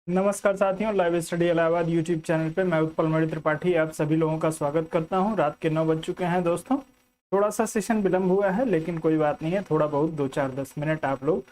नमस्कार साथियों, live study Allahabad YouTube channel पे मैं उत्पल मणि त्रिपाठी आप सभी लोगों का स्वागत करता हूं। रात के 9 बज चुके हैं दोस्तों। थोड़ा सा सेशन विलंब हुआ है लेकिन कोई बात नहीं है, थोड़ा बहुत 2-4-10 मिनट आप लोग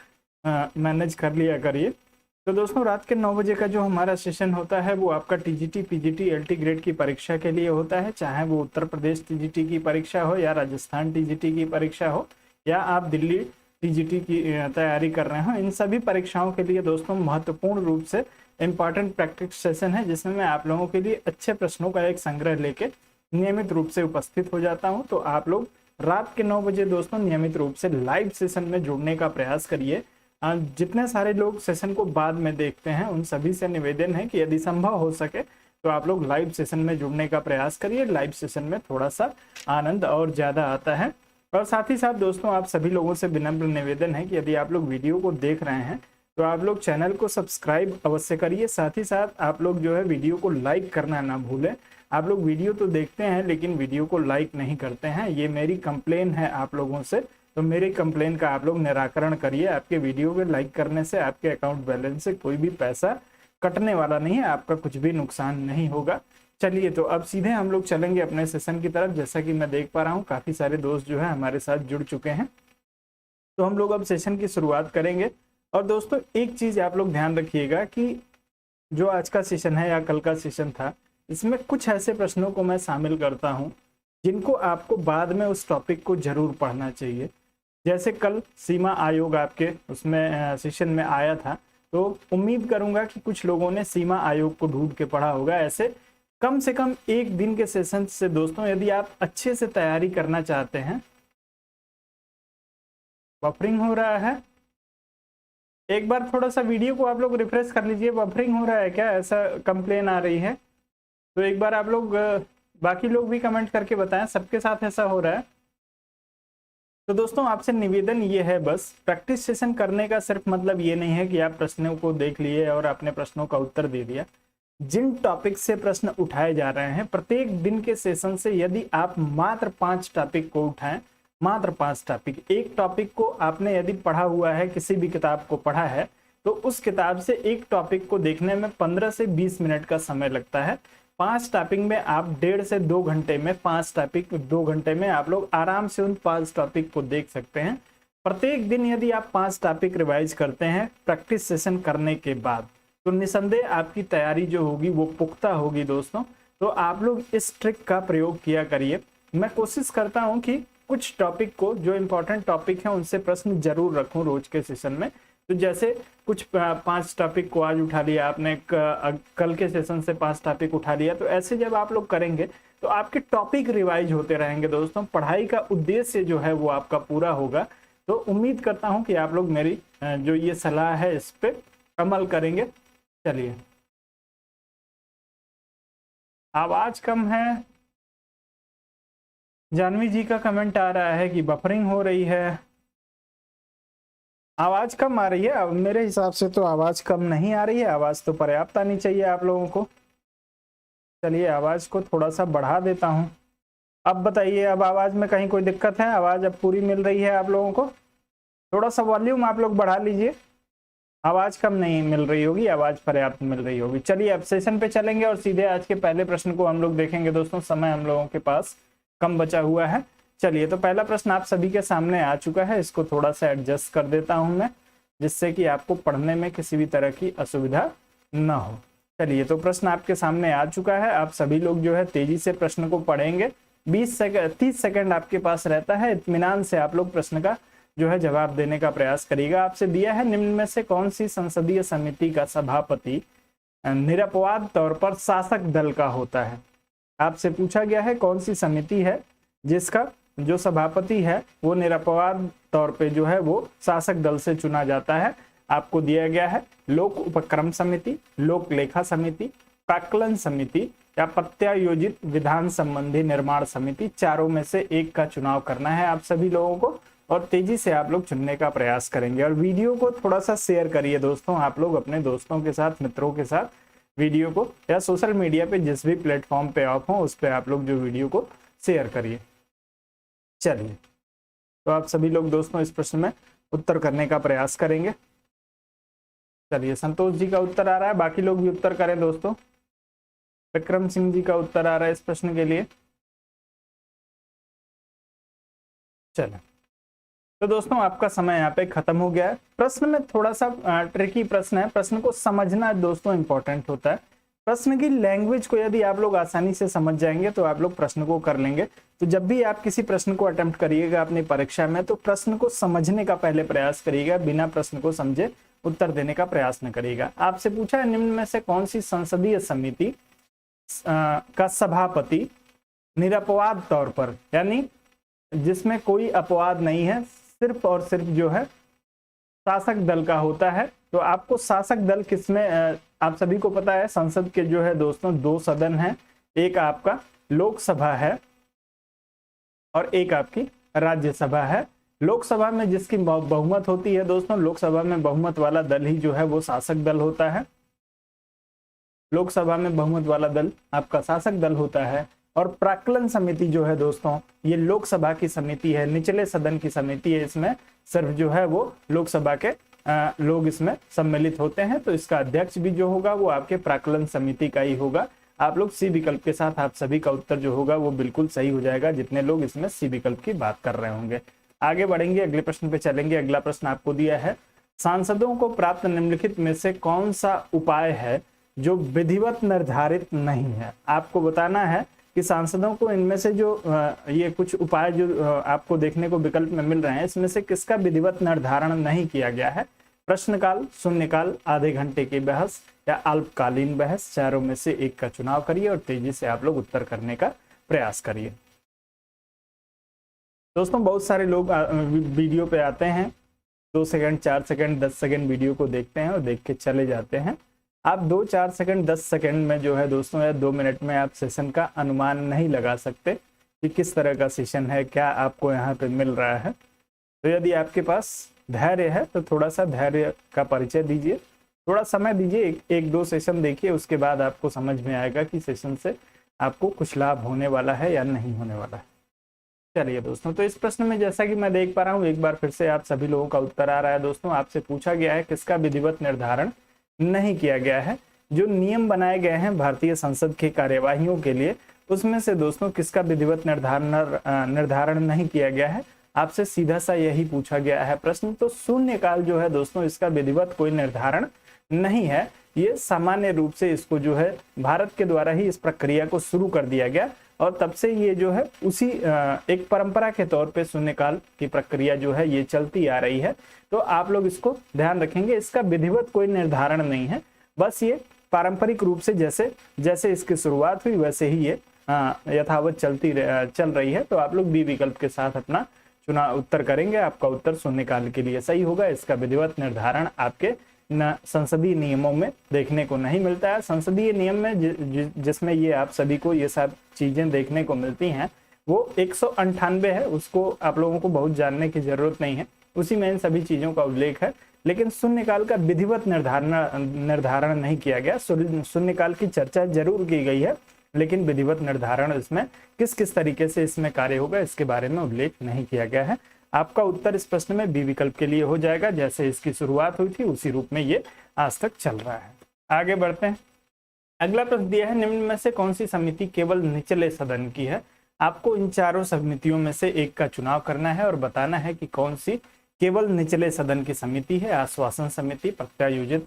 मैनेज कर लिया करिए। तो दोस्तों, रात के 9 बजे का जो हमारा सेशन होता है वो आपका टीजीटी पीजीटी एलटी ग्रेड की परीक्षा के लिए होता है। चाहे वो उत्तर प्रदेश टीजीटी की परीक्षा हो या राजस्थान टीजीटी की परीक्षा हो या आप दिल्ली टीजीटी की तैयारी कर रहे हो, इन सभी परीक्षाओं के लिए दोस्तों महत्वपूर्ण रूप से इंपॉर्टेंट प्रैक्टिस सेशन है, जिसमें मैं आप लोगों के लिए अच्छे प्रश्नों का एक संग्रह लेके नियमित रूप से उपस्थित हो जाता हूं। तो आप लोग रात के 9 बजे दोस्तों नियमित रूप से लाइव सेशन में जुड़ने का प्रयास करिए। जितने सारे लोग सेशन को बाद में देखते हैं उन सभी से निवेदन है कि यदि संभव हो सके तो आप लोग लाइव सेशन में जुड़ने का प्रयास करिए। लाइव सेशन में थोड़ा सा आनंद और ज्यादा आता है। और साथ ही साथ दोस्तों, आप सभी लोगों से विनम्र निवेदन है कि यदि आप लोग वीडियो को देख रहे हैं तो आप लोग चैनल को सब्सक्राइब अवश्य करिए। साथ ही साथ आप लोग जो है वीडियो को लाइक करना ना भूलें। आप लोग वीडियो तो देखते हैं लेकिन वीडियो को लाइक नहीं करते हैं, ये मेरी कंप्लेन है आप लोगों से। तो मेरी कंप्लेन का आप लोग निराकरण करिए। आपके वीडियो को लाइक करने से आपके अकाउंट बैलेंस से कोई भी पैसा कटने वाला नहीं है, आपका कुछ भी नुकसान नहीं होगा। चलिए, तो अब सीधे हम लोग चलेंगे अपने सेशन की तरफ। जैसा कि मैं देख पा रहा हूँ काफी सारे दोस्त जो है हमारे साथ जुड़ चुके हैं, तो हम लोग अब सेशन की शुरुआत करेंगे। और दोस्तों, एक चीज आप लोग ध्यान रखिएगा कि जो आज का सेशन है या कल का सेशन था, इसमें कुछ ऐसे प्रश्नों को मैं शामिल करता हूं जिनको आपको बाद में उस टॉपिक को जरूर पढ़ना चाहिए। जैसे कल सीमा आयोग आपके उसमें सेशन में आया था, तो उम्मीद करूंगा कि कुछ लोगों ने सीमा आयोग को ढूंढ के पढ़ा होगा। ऐसे कम से कम एक दिन के सेशन से दोस्तों, यदि आप अच्छे से तैयारी करना चाहते हैं। बफरिंग हो रहा है, एक बार थोड़ा सा वीडियो को आप लोग रिफ्रेश कर लीजिए। बफरिंग हो रहा है क्या, ऐसा कंप्लेन आ रही है? तो एक बार आप लोग बाकी लोग भी कमेंट करके बताएं सबके साथ ऐसा हो रहा है। तो दोस्तों, आपसे निवेदन ये है, बस प्रैक्टिस सेशन करने का सिर्फ मतलब ये नहीं है कि आप प्रश्नों को देख लिए और अपने प्रश्नों का उत्तर दे दिया। जिन टॉपिक से प्रश्न उठाए जा रहे हैं प्रत्येक दिन के सेशन से, यदि आप मात्र 5 टॉपिक को उठाएं, मात्र 5 टॉपिक, एक टॉपिक को आपने यदि पढ़ा हुआ है, किसी भी किताब को पढ़ा है, तो उस किताब से एक टॉपिक को देखने में 15 से 20 मिनट का समय लगता है। 5 टॉपिक में आप 1.5 से 2 घंटे में, 5 टॉपिक 2 घंटे में आप लोग आराम से उन 5 टॉपिक को देख सकते हैं। प्रत्येक दिन यदि आप 5 टॉपिक रिवाइज करते हैं प्रैक्टिस सेशन करने के बाद, तो निसंदेह आपकी तैयारी जो होगी वो पुख्ता होगी दोस्तों। तो आप लोग इस ट्रिक का प्रयोग किया करिए। मैं कोशिश करता हूं कि कुछ टॉपिक को, जो इंपॉर्टेंट टॉपिक हैं उनसे प्रश्न जरूर रखूं रोज के सेशन में। तो जैसे कुछ 5 टॉपिक को आज उठा लिया आपने, कल के सेशन से 5 टॉपिक उठा लिया, तो ऐसे जब आप लोग करेंगे तो आपके टॉपिक रिवाइज होते रहेंगे दोस्तों। पढ़ाई का उद्देश्य जो है वो आपका पूरा होगा। तो उम्मीद करता हूं कि आप लोग मेरी जो ये सलाह है इस पे अमल करेंगे। चलिए, आवाज कम है, जानवी जी का कमेंट आ रहा है कि बफरिंग हो रही है। आवाज कम आ रही है? अब मेरे हिसाब से तो आवाज कम नहीं आ रही है, आवाज तो पर्याप्त आनी चाहिए आप लोगों को। चलिए, आवाज को थोड़ा सा बढ़ा देता हूं। अब बताइए, अब आवाज में कहीं कोई दिक्कत है? आवाज अब पूरी मिल रही है आप लोगों को? थोड़ा सा वॉल्यूम आप लोग बढ़ा लीजिए। आवाज कम नहीं मिल रही होगी, आवाज पर्याप्त मिल रही होगी। चलिए, अब सेशन पे चलेंगे और सीधे आज के पहले प्रश्न को हम लोग देखेंगे दोस्तों। समय हम लोगों के पास कम बचा हुआ है। चलिए, तो पहला प्रश्न आप सभी के सामने आ चुका है। इसको थोड़ा सा एडजस्ट कर देता हूं मैं, जिससे कि आपको पढ़ने में किसी भी तरह की असुविधा न हो। चलिए, तो प्रश्न आपके सामने आ चुका है। आप सभी लोग जो है तेजी से प्रश्न को पढ़ेंगे। 30 सेकंड आपके पास रहता है। इत्मीनान से आप लोग प्रश्न का जो है जवाब देने का प्रयास करिएगा। आपसे दिया है, निम्न में से कौन सी संसदीय समिति का सभापति निरपवाद तौर पर शासक दल का होता है? आपसे पूछा गया है कौन सी समिति है जिसका जो सभापति है वो निरपवाद तौर पे जो है वो शासक दल से चुना जाता है। आपको दिया गया है लोक उपक्रम समिति, लोक लेखा समिति, प्राक्कलन समिति या प्रत्यायोजित विधान संबंधी निर्माण समिति। चारों में से एक का चुनाव करना है आप सभी लोगों को, और तेजी से आप लोग चुनने का प्रयास करेंगे। और वीडियो को थोड़ा सा शेयर करिए दोस्तों, आप लोग अपने दोस्तों के साथ, मित्रों के साथ वीडियो को, या सोशल मीडिया पे जिस भी प्लेटफॉर्म पे आप हो उस पे आप लोग जो वीडियो को शेयर करिए। चलिए, तो आप सभी लोग दोस्तों इस प्रश्न में उत्तर करने का प्रयास करेंगे। चलिए, संतोष जी का उत्तर आ रहा है, बाकी लोग भी उत्तर करें दोस्तों। विक्रम सिंह जी का उत्तर आ रहा है इस प्रश्न के लिए। चलो, तो दोस्तों आपका समय यहाँ पे खत्म हो गया है। प्रश्न में थोड़ा सा ट्रिकी प्रश्न है, प्रश्न को समझना दोस्तों इंपॉर्टेंट होता है। प्रश्न की लैंग्वेज को यदि आप लोग आसानी से समझ जाएंगे तो आप लोग प्रश्न को कर लेंगे। तो जब भी आप किसी प्रश्न को अटेम्प्ट करिएगा अपनी परीक्षा में, तो प्रश्न को समझने का पहले प्रयास करिएगा, बिना प्रश्न को समझे उत्तर देने का प्रयास न करिएगा। आपसे पूछा है निम्न में से कौन सी संसदीय समिति का सभापति निरपवाद तौर पर, यानी जिसमें कोई अपवाद नहीं है, सिर्फ और सिर्फ जो है शासक दल का होता है। तो आपको शासक दल किसमें, आप सभी को पता है संसद के जो है दोस्तों 2 सदन हैं, एक आपका लोकसभा है और एक आपकी राज्यसभा है। लोकसभा में जिसकी बहुमत होती है दोस्तों, लोकसभा में बहुमत वाला दल ही जो है वो शासक दल होता है। लोकसभा में बहुमत वाला दल आपका शासक दल होता है। और प्राक्कलन समिति जो है दोस्तों, ये लोकसभा की समिति है, निचले सदन की समिति है। इसमें सिर्फ जो है वो लोकसभा के लोग इसमें सम्मिलित होते हैं। तो इसका अध्यक्ष भी जो होगा वो आपके प्राक्कलन समिति का ही होगा। आप लोग सी विकल्प के साथ आप सभी का उत्तर जो होगा वो बिल्कुल सही हो जाएगा, जितने लोग इसमें सी विकल्प की बात कर रहे होंगे। आगे बढ़ेंगे, अगले प्रश्न पे चलेंगे। अगला प्रश्न आपको दिया है, सांसदों को प्राप्त निम्नलिखित में से कौन सा उपाय है जो विधिवत निर्धारित नहीं है। आपको बताना है कि सांसदों को इनमें से जो ये कुछ उपाय जो आपको देखने को विकल्प में मिल रहे हैं, इसमें से किसका विधिवत निर्धारण नहीं किया गया है। प्रश्नकाल, शून्यकाल, आधे घंटे की बहस या अल्पकालीन बहस, चारों में से एक का चुनाव करिए और तेजी से आप लोग उत्तर करने का प्रयास करिए। दोस्तों बहुत सारे लोग वीडियो पे आते हैं, 2 सेकंड 4 सेकंड 10 सेकंड वीडियो को देखते हैं और देख के चले जाते हैं। आप 2 4 सेकंड 10 सेकंड में जो है दोस्तों, या 2 मिनट में आप सेशन का अनुमान नहीं लगा सकते कि किस तरह का सेशन है, क्या आपको यहाँ पे मिल रहा है। तो यदि आपके पास धैर्य है तो थोड़ा सा धैर्य का परिचय दीजिए, थोड़ा समय दीजिए, एक 2 सेशन देखिए, उसके बाद आपको समझ में आएगा कि सेशन से आपको कुछ लाभ होने वाला है या नहीं होने वाला है। चलिए दोस्तों, तो इस प्रश्न में जैसा कि मैं देख पा रहा हूँ, एक बार फिर से आप सभी लोगों का उत्तर आ रहा है। दोस्तों आपसे पूछा गया है किसका विधिवत निर्धारण नहीं किया गया है। जो नियम बनाए गए हैं भारतीय संसद की कार्यवाहियों के लिए, उसमें से दोस्तों किसका विधिवत निर्धारण नहीं किया गया है, आपसे सीधा सा यही पूछा गया है प्रश्न। तो शून्यकाल जो है दोस्तों, इसका विधिवत कोई निर्धारण नहीं है। ये सामान्य रूप से इसको जो है भारत के द्वारा ही इस प्रक्रिया को शुरू कर दिया गया और तब से ये जो है उसी एक परंपरा के तौर पे शून्यकाल की प्रक्रिया जो है ये चलती आ रही है। तो आप लोग इसको ध्यान रखेंगे, इसका विधिवत कोई निर्धारण नहीं है, बस ये पारंपरिक रूप से जैसे जैसे इसकी शुरुआत हुई वैसे ही ये यथावत चल रही है। तो आप लोग बी विकल्प के साथ अपना चुनाव उत्तर करेंगे, आपका उत्तर शून्यकाल के लिए सही होगा। इसका विधिवत निर्धारण आपके संसदीय नियमों में देखने को नहीं मिलता है। संसदीय नियम में जिसमें ये आप सभी को ये सब चीजें देखने को मिलती हैं वो 198 है, उसको आप लोगों को बहुत जानने की जरूरत नहीं है, उसी में इन सभी चीजों का उल्लेख है। लेकिन शून्यकाल का विधिवत निर्धारण नहीं किया गया। शून्यकाल की चर्चा जरूर की गई है, लेकिन विधिवत निर्धारण इसमें किस किस तरीके से इसमें कार्य होगा इसके बारे में उल्लेख नहीं किया गया है। आपका उत्तर इस प्रश्न में बी विकल्प के लिए हो जाएगा, जैसे इसकी शुरुआत हुई थी उसी रूप में ये आज तक चल रहा है। आगे बढ़ते हैं, अगला प्रश्न दिया है, निम्न में से कौन सी समिति केवल निचले सदन की है। आपको इन चारों समितियों में से एक का चुनाव करना है और बताना है कि कौन सी केवल निचले सदन की समिति है। आश्वासन समिति, प्रत्यायोजित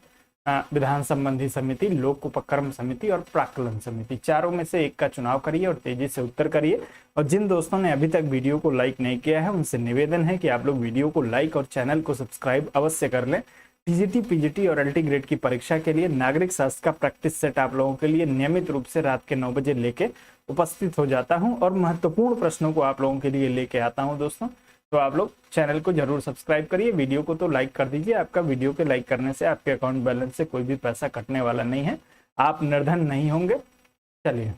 विधान संबंधी समिति, लोक उपक्रम समिति और प्राक्कलन समिति, चारों में से एक का चुनाव करिए और तेजी से उत्तर करिए। और जिन दोस्तों ने अभी तक वीडियो को लाइक नहीं किया है उनसे निवेदन है कि आप लोग वीडियो को लाइक और चैनल को सब्सक्राइब अवश्य कर लें। टीजीटी, पीजीटी और एलटी ग्रेड की परीक्षा के लिए नागरिक शास्त्र का प्रैक्टिस सेट आप लोगों के लिए नियमित रूप से रात के 9 बजे लेके उपस्थित हो जाता हूं और महत्वपूर्ण प्रश्नों को आप लोगों के लिए लेके आता हूं दोस्तों। तो आप लोग चैनल को जरूर सब्सक्राइब करिए, वीडियो को तो लाइक कर दीजिए। आपका वीडियो के लाइक करने से आपके अकाउंट बैलेंस से कोई भी पैसा कटने वाला नहीं है, आप निर्धन नहीं होंगे। चलिए,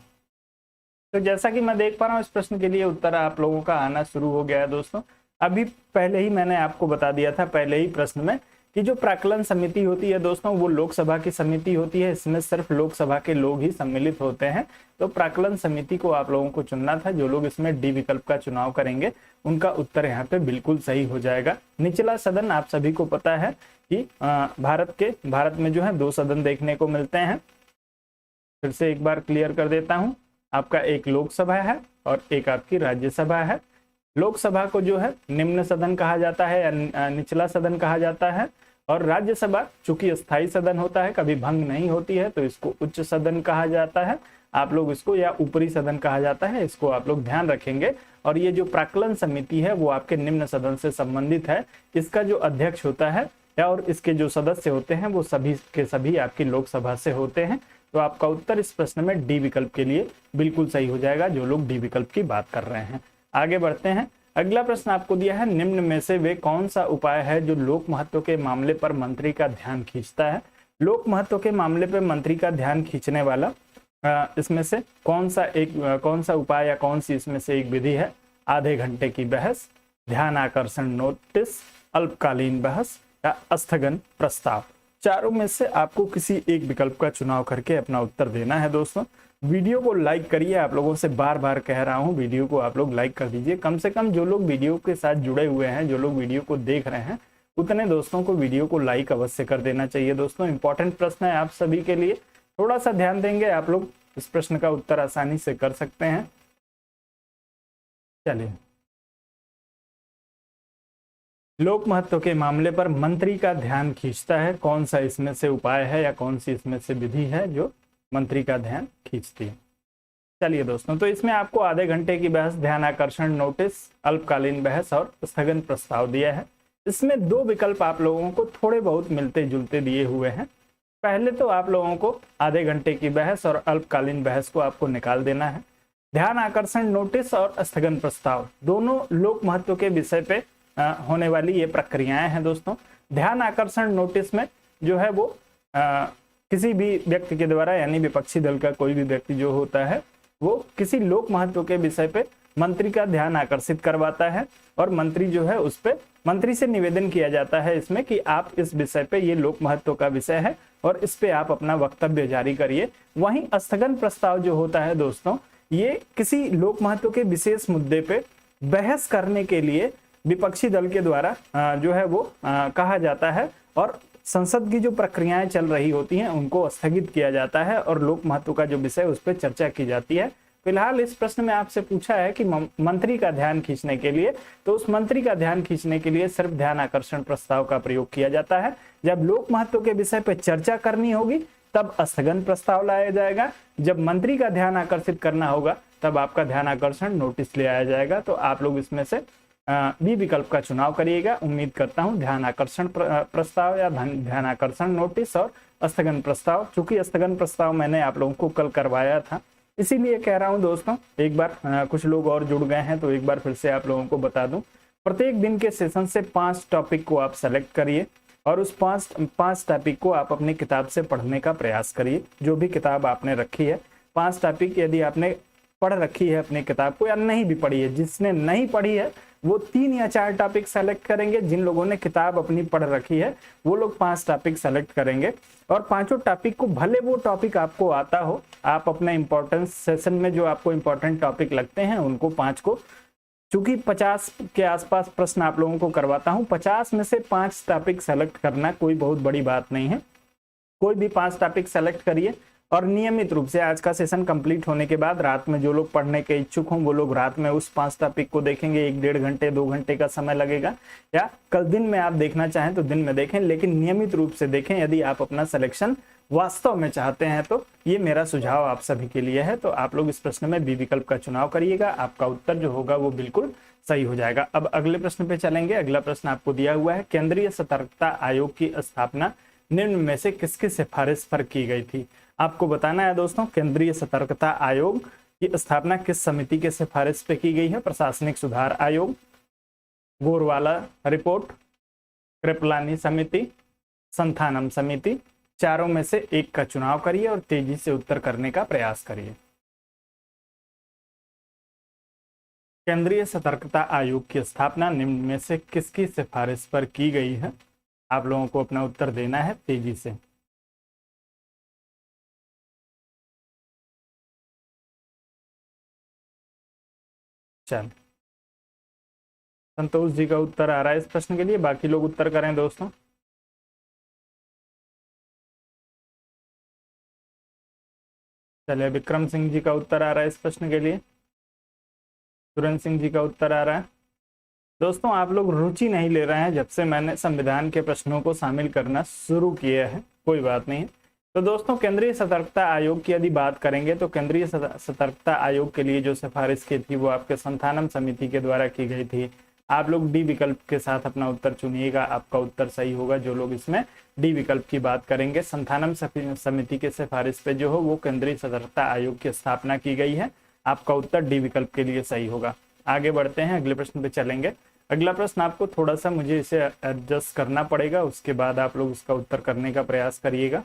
तो जैसा कि मैं देख पा रहा हूँ इस प्रश्न के लिए उत्तर आप लोगों का आना शुरू हो गया है दोस्तों। अभी पहले ही मैंने आपको बता दिया था पहले ही प्रश्न में कि जो प्राक्कलन समिति होती है दोस्तों वो लोकसभा की समिति होती है, इसमें सिर्फ लोकसभा के लोग ही सम्मिलित होते हैं। तो प्राक्कलन समिति को आप लोगों को चुनना था। जो लोग इसमें डी विकल्प का चुनाव करेंगे उनका उत्तर यहाँ पे बिल्कुल सही हो जाएगा। निचला सदन आप सभी को पता है कि भारत में जो है 2 सदन देखने को मिलते हैं। फिर से एक बार क्लियर कर देता हूं, आपका एक लोकसभा है और एक आपकी राज्यसभा है। लोकसभा को जो है निम्न सदन कहा जाता है या निचला सदन कहा जाता है, और राज्यसभा चूंकि स्थायी सदन होता है, कभी भंग नहीं होती है, तो इसको उच्च सदन कहा जाता है। आप लोग इसको या ऊपरी सदन कहा जाता है, इसको आप लोग ध्यान रखेंगे। और ये जो प्राक्कलन समिति है वो आपके निम्न सदन से संबंधित है। इसका जो अध्यक्ष होता है और इसके जो सदस्य होते हैं वो सभी के सभी आपकी लोकसभा से होते हैं। तो आपका उत्तर इस प्रश्न में डी विकल्प के लिए बिल्कुल सही हो जाएगा, जो लोग डी विकल्प की बात कर रहे हैं। आगे बढ़ते हैं। अगला प्रश्न आपको दिया है, निम्न में से वे कौन सा उपाय है जो लोक महत्व के मामले पर मंत्री का ध्यान खींचता है। लोक महत्व के मामले पर मंत्री का ध्यान खींचने वाला इसमें से कौन सा उपाय या कौन सी इसमें से एक विधि है। आधे घंटे की बहस, ध्यान आकर्षण नोटिस, अल्पकालीन बहस या स्थगन प्रस्ताव। चारों में से आपको किसी एक विकल्प का चुनाव करके अपना उत्तर देना है। दोस्तों वीडियो को लाइक करिए, आप लोगों से बार बार कह रहा हूं, वीडियो को आप लोग लाइक कर दीजिए। कम से कम जो लोग वीडियो के साथ जुड़े हुए हैं, जो लोग वीडियो को देख रहे हैं, उतने दोस्तों को वीडियो को लाइक अवश्य कर देना चाहिए। दोस्तों इंपॉर्टेंट प्रश्न है आप सभी के लिए, थोड़ा सा ध्यान देंगे आप लोग इस प्रश्न का उत्तर आसानी से कर सकते हैं। चलिए, लोक महत्व के मामले पर मंत्री का ध्यान खींचता है, कौन सा इसमें से उपाय है या कौन सी इसमें से विधि है जो मंत्री का ध्यान खींचती है। चलिए दोस्तों, तो इसमें आपको आधे घंटे की बहस, ध्यान आकर्षण नोटिस, अल्पकालीन बहस और स्थगन प्रस्ताव दिया है। इसमें 2 विकल्प आप लोगों को थोड़े बहुत मिलते जुलते दिए हुए हैं। पहले तो आप लोगों को आधे घंटे की बहस और अल्पकालीन बहस को आपको निकाल देना है। ध्यान आकर्षण नोटिस और स्थगन प्रस्ताव दोनों लोक महत्व के विषय पे होने वाली ये प्रक्रियाएं हैं। दोस्तों ध्यान आकर्षण नोटिस में जो है वो किसी भी व्यक्ति के द्वारा, यानी विपक्षी दल का कोई भी व्यक्ति जो होता है वो किसी लोक महत्व के विषय पे मंत्री का ध्यान आकर्षित करवाता है, और मंत्री जो है उस पे मंत्री से निवेदन किया जाता है इसमें कि आप इस विषय पे, ये लोक महत्व का विषय है और इस पे आप अपना वक्तव्य जारी करिए। वहीं स्थगन प्रस्ताव जो होता है दोस्तों, ये किसी लोक महत्व के विशेष मुद्दे पे बहस करने के लिए विपक्षी दल के द्वारा जो है वो कहा जाता है, और संसद की जो प्रक्रियाएं चल रही होती हैं उनको स्थगित किया जाता है और लोक महत्व का जो विषय उस पर चर्चा की जाती है। फिलहाल इस प्रश्न में आपसे पूछा है कि मंत्री का ध्यान खींचने के लिए, तो उस मंत्री का ध्यान खींचने के लिए सिर्फ ध्यान आकर्षण प्रस्ताव का प्रयोग किया जाता है। जब लोक महत्व के विषय पर चर्चा करनी होगी तब स्थगन प्रस्ताव लाया जाएगा। जब मंत्री का ध्यान आकर्षित करना होगा तब आपका ध्यान आकर्षण नोटिस ले आया जाएगा। तो आप लोग इसमें से बी विकल्प का चुनाव करिएगा। उम्मीद करता हूं ध्यान आकर्षण प्रस्ताव या ध्यान आकर्षण नोटिस और स्थगन प्रस्ताव। चूंकि स्थगन प्रस्ताव मैंने आप लोगों को कल करवाया था, इसीलिए कह रहा हूं दोस्तों। एक बार कुछ लोग और जुड़ गए हैं तो एक बार फिर से आप लोगों को बता दूं, प्रत्येक दिन के सेशन से 5 टॉपिक को आप सेलेक्ट करिए और उस 5 टॉपिक को आप अपनी किताब से पढ़ने का प्रयास करिए। जो भी किताब आपने रखी है, 5 टॉपिक यदि आपने पढ़ रखी है अपनी किताब को या नहीं भी पढ़ी है, जिसने नहीं पढ़ी है वो 3 या 4 टॉपिक सेलेक्ट करेंगे। जिन लोगों ने किताब अपनी पढ़ रखी है वो लोग 5 टॉपिक सेलेक्ट करेंगे, और 5 टॉपिक को, भले वो टॉपिक आपको आता हो, आप अपना इंपॉर्टेंस सेशन में जो आपको इंपॉर्टेंट टॉपिक लगते हैं उनको 5 को, चूंकि 50 के आसपास प्रश्न आप लोगों को करवाता हूं, 50 में से 5 टॉपिक सेलेक्ट करना कोई बहुत बड़ी बात नहीं है। कोई भी 5 टॉपिक सेलेक्ट करिए और नियमित रूप से आज का सेशन कंप्लीट होने के बाद रात में जो लोग पढ़ने के इच्छुक हों वो लोग रात में उस 5 टॉपिक को देखेंगे। 1-1.5 घंटे 2 घंटे का समय लगेगा, या कल दिन में आप देखना चाहें तो दिन में देखें, लेकिन नियमित रूप से देखें यदि आप अपना सिलेक्शन वास्तव में चाहते हैं। तो ये मेरा सुझाव आप सभी के लिए है। तो आप लोग इस प्रश्न में बी विकल्प का चुनाव करिएगा, आपका उत्तर जो होगा वो बिल्कुल सही हो जाएगा। अब अगले प्रश्न पे चलेंगे। अगला प्रश्न आपको दिया हुआ है, केंद्रीय सतर्कता आयोग की स्थापना निम्न में से किसकी सिफारिश पर की गई थी। आपको बताना है दोस्तों, केंद्रीय सतर्कता आयोग की स्थापना किस समिति के सिफारिश पे की गई है। प्रशासनिक सुधार आयोग, गोरवाला रिपोर्ट, कृपलानी समिति, संथानम समिति। चारों में से एक का चुनाव करिए और तेजी से उत्तर करने का प्रयास करिए। केंद्रीय सतर्कता आयोग की स्थापना निम्न में से किसकी सिफारिश पर की गई है। आप लोगों को अपना उत्तर देना है तेजी से। चल, संतोष जी का उत्तर आ रहा है इस प्रश्न के लिए, बाकी लोग उत्तर करें दोस्तों। चलिए, विक्रम सिंह जी का उत्तर आ रहा है इस प्रश्न के लिए, सुरेंद्र सिंह जी का उत्तर आ रहा है। दोस्तों, आप लोग रुचि नहीं ले रहे हैं जब से मैंने संविधान के प्रश्नों को शामिल करना शुरू किया है, कोई बात नहीं। तो दोस्तों, केंद्रीय सतर्कता आयोग की यदि बात करेंगे तो केंद्रीय सतर्कता आयोग के लिए जो सिफारिश की थी वो आपके संथानम समिति के द्वारा की गई थी। आप लोग डी विकल्प के साथ अपना उत्तर चुनिएगा, आपका उत्तर सही होगा। जो लोग इसमें डी विकल्प की बात करेंगे, संथानम समिति के सिफारिश पे जो हो वो केंद्रीय सतर्कता आयोग की स्थापना की गई है। आपका उत्तर डी विकल्प के लिए सही होगा। आगे बढ़ते हैं, अगले प्रश्न पे चलेंगे। अगला प्रश्न आपको थोड़ा सा मुझे इसे एडजस्ट करना पड़ेगा, उसके बाद आप लोग उसका उत्तर करने का प्रयास करिएगा।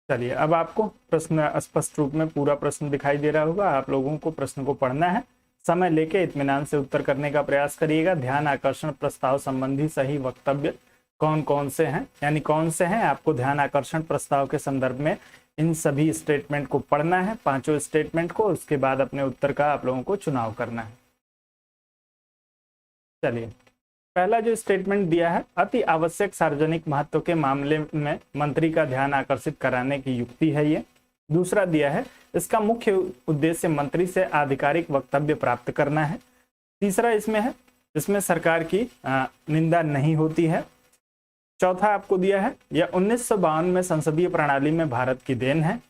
चलिए, अब आपको प्रश्न स्पष्ट रूप में पूरा प्रश्न दिखाई दे रहा होगा। आप लोगों को प्रश्न को पढ़ना है, समय लेके इत्मीनान से उत्तर करने का प्रयास करिएगा। ध्यान आकर्षण प्रस्ताव संबंधी सही वक्तव्य कौन कौन से हैं, यानी कौन से हैं, आपको ध्यान आकर्षण प्रस्ताव के संदर्भ में इन सभी स्टेटमेंट को पढ़ना है, पांचों स्टेटमेंट को। उसके बाद अपने उत्तर का आप लोगों को चुनाव करना है। चलिए, पहला जो स्टेटमेंट दिया है, अति आवश्यक सार्वजनिक महत्व के मामले में मंत्री का ध्यान आकर्षित कराने की युक्ति है ये। दूसरा दिया है, इसका मुख्य उद्देश्य मंत्री से आधिकारिक वक्तव्य प्राप्त करना है। तीसरा इसमें है, इसमें सरकार की निंदा नहीं होती है। चौथा आपको दिया है, यह 1952 में संसदीय प्रणाली में भारत की देन है।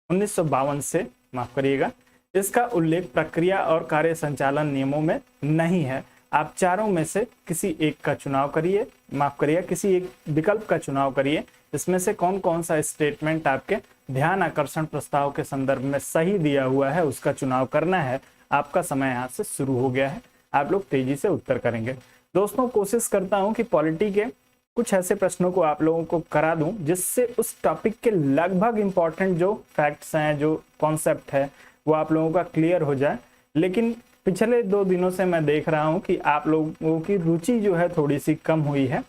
1952 से, माफ करिएगा, इसका उल्लेख प्रक्रिया और कार्य संचालन नियमों में नहीं है। आप चारों में से किसी एक का चुनाव करिए, माफ करिए, किसी एक विकल्प का चुनाव करिए। इसमें से कौन कौन सा स्टेटमेंट आपके ध्यान आकर्षण प्रस्ताव के संदर्भ में सही दिया हुआ है उसका चुनाव करना है। आपका समय यहाँ से शुरू हो गया है, आप लोग तेजी से उत्तर करेंगे। दोस्तों, कोशिश करता हूँ कि पॉलिटी के कुछ ऐसे प्रश्नों को आप लोगों को करा दूं जिससे उस टॉपिक के लगभग इंपॉर्टेंट जो फैक्ट्स हैं, जो कॉन्सेप्ट है, वो आप लोगों का क्लियर हो जाए। लेकिन पिछले 2 दिनों से मैं देख रहा हूं कि आप लोगों की रुचि जो है थोड़ी सी कम हुई है।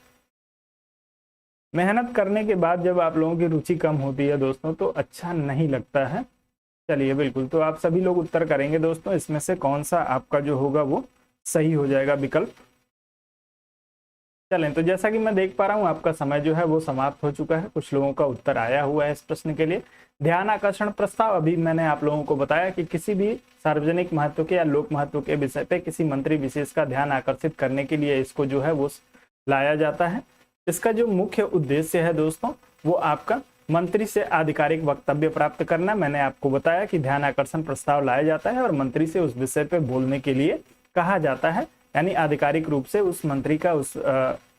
मेहनत करने के बाद जब आप लोगों की रुचि कम होती है दोस्तों, तो अच्छा नहीं लगता है। चलिए, बिल्कुल, तो आप सभी लोग उत्तर करेंगे दोस्तों। इसमें से कौन सा आपका जो होगा वो सही हो जाएगा विकल्प। चलें, तो जैसा कि मैं देख पा रहा हूं आपका समय जो है वो समाप्त हो चुका है। कुछ लोगों का उत्तर आया हुआ है इस प्रश्न के लिए। ध्यान आकर्षण प्रस्ताव, अभी मैंने आप लोगों को बताया कि किसी भी सार्वजनिक महत्व के या लोक महत्व के विषय पे किसी मंत्री विशेष का ध्यान आकर्षित करने के लिए इसको जो है वो लाया जाता है। इसका जो मुख्य उद्देश्य है दोस्तों, वो आपका मंत्री से आधिकारिक वक्तव्य प्राप्त करना। मैंने आपको बताया कि ध्यान आकर्षण प्रस्ताव लाया जाता है और मंत्री से उस विषय पे बोलने के लिए कहा जाता है, यानी आधिकारिक रूप से उस मंत्री का उस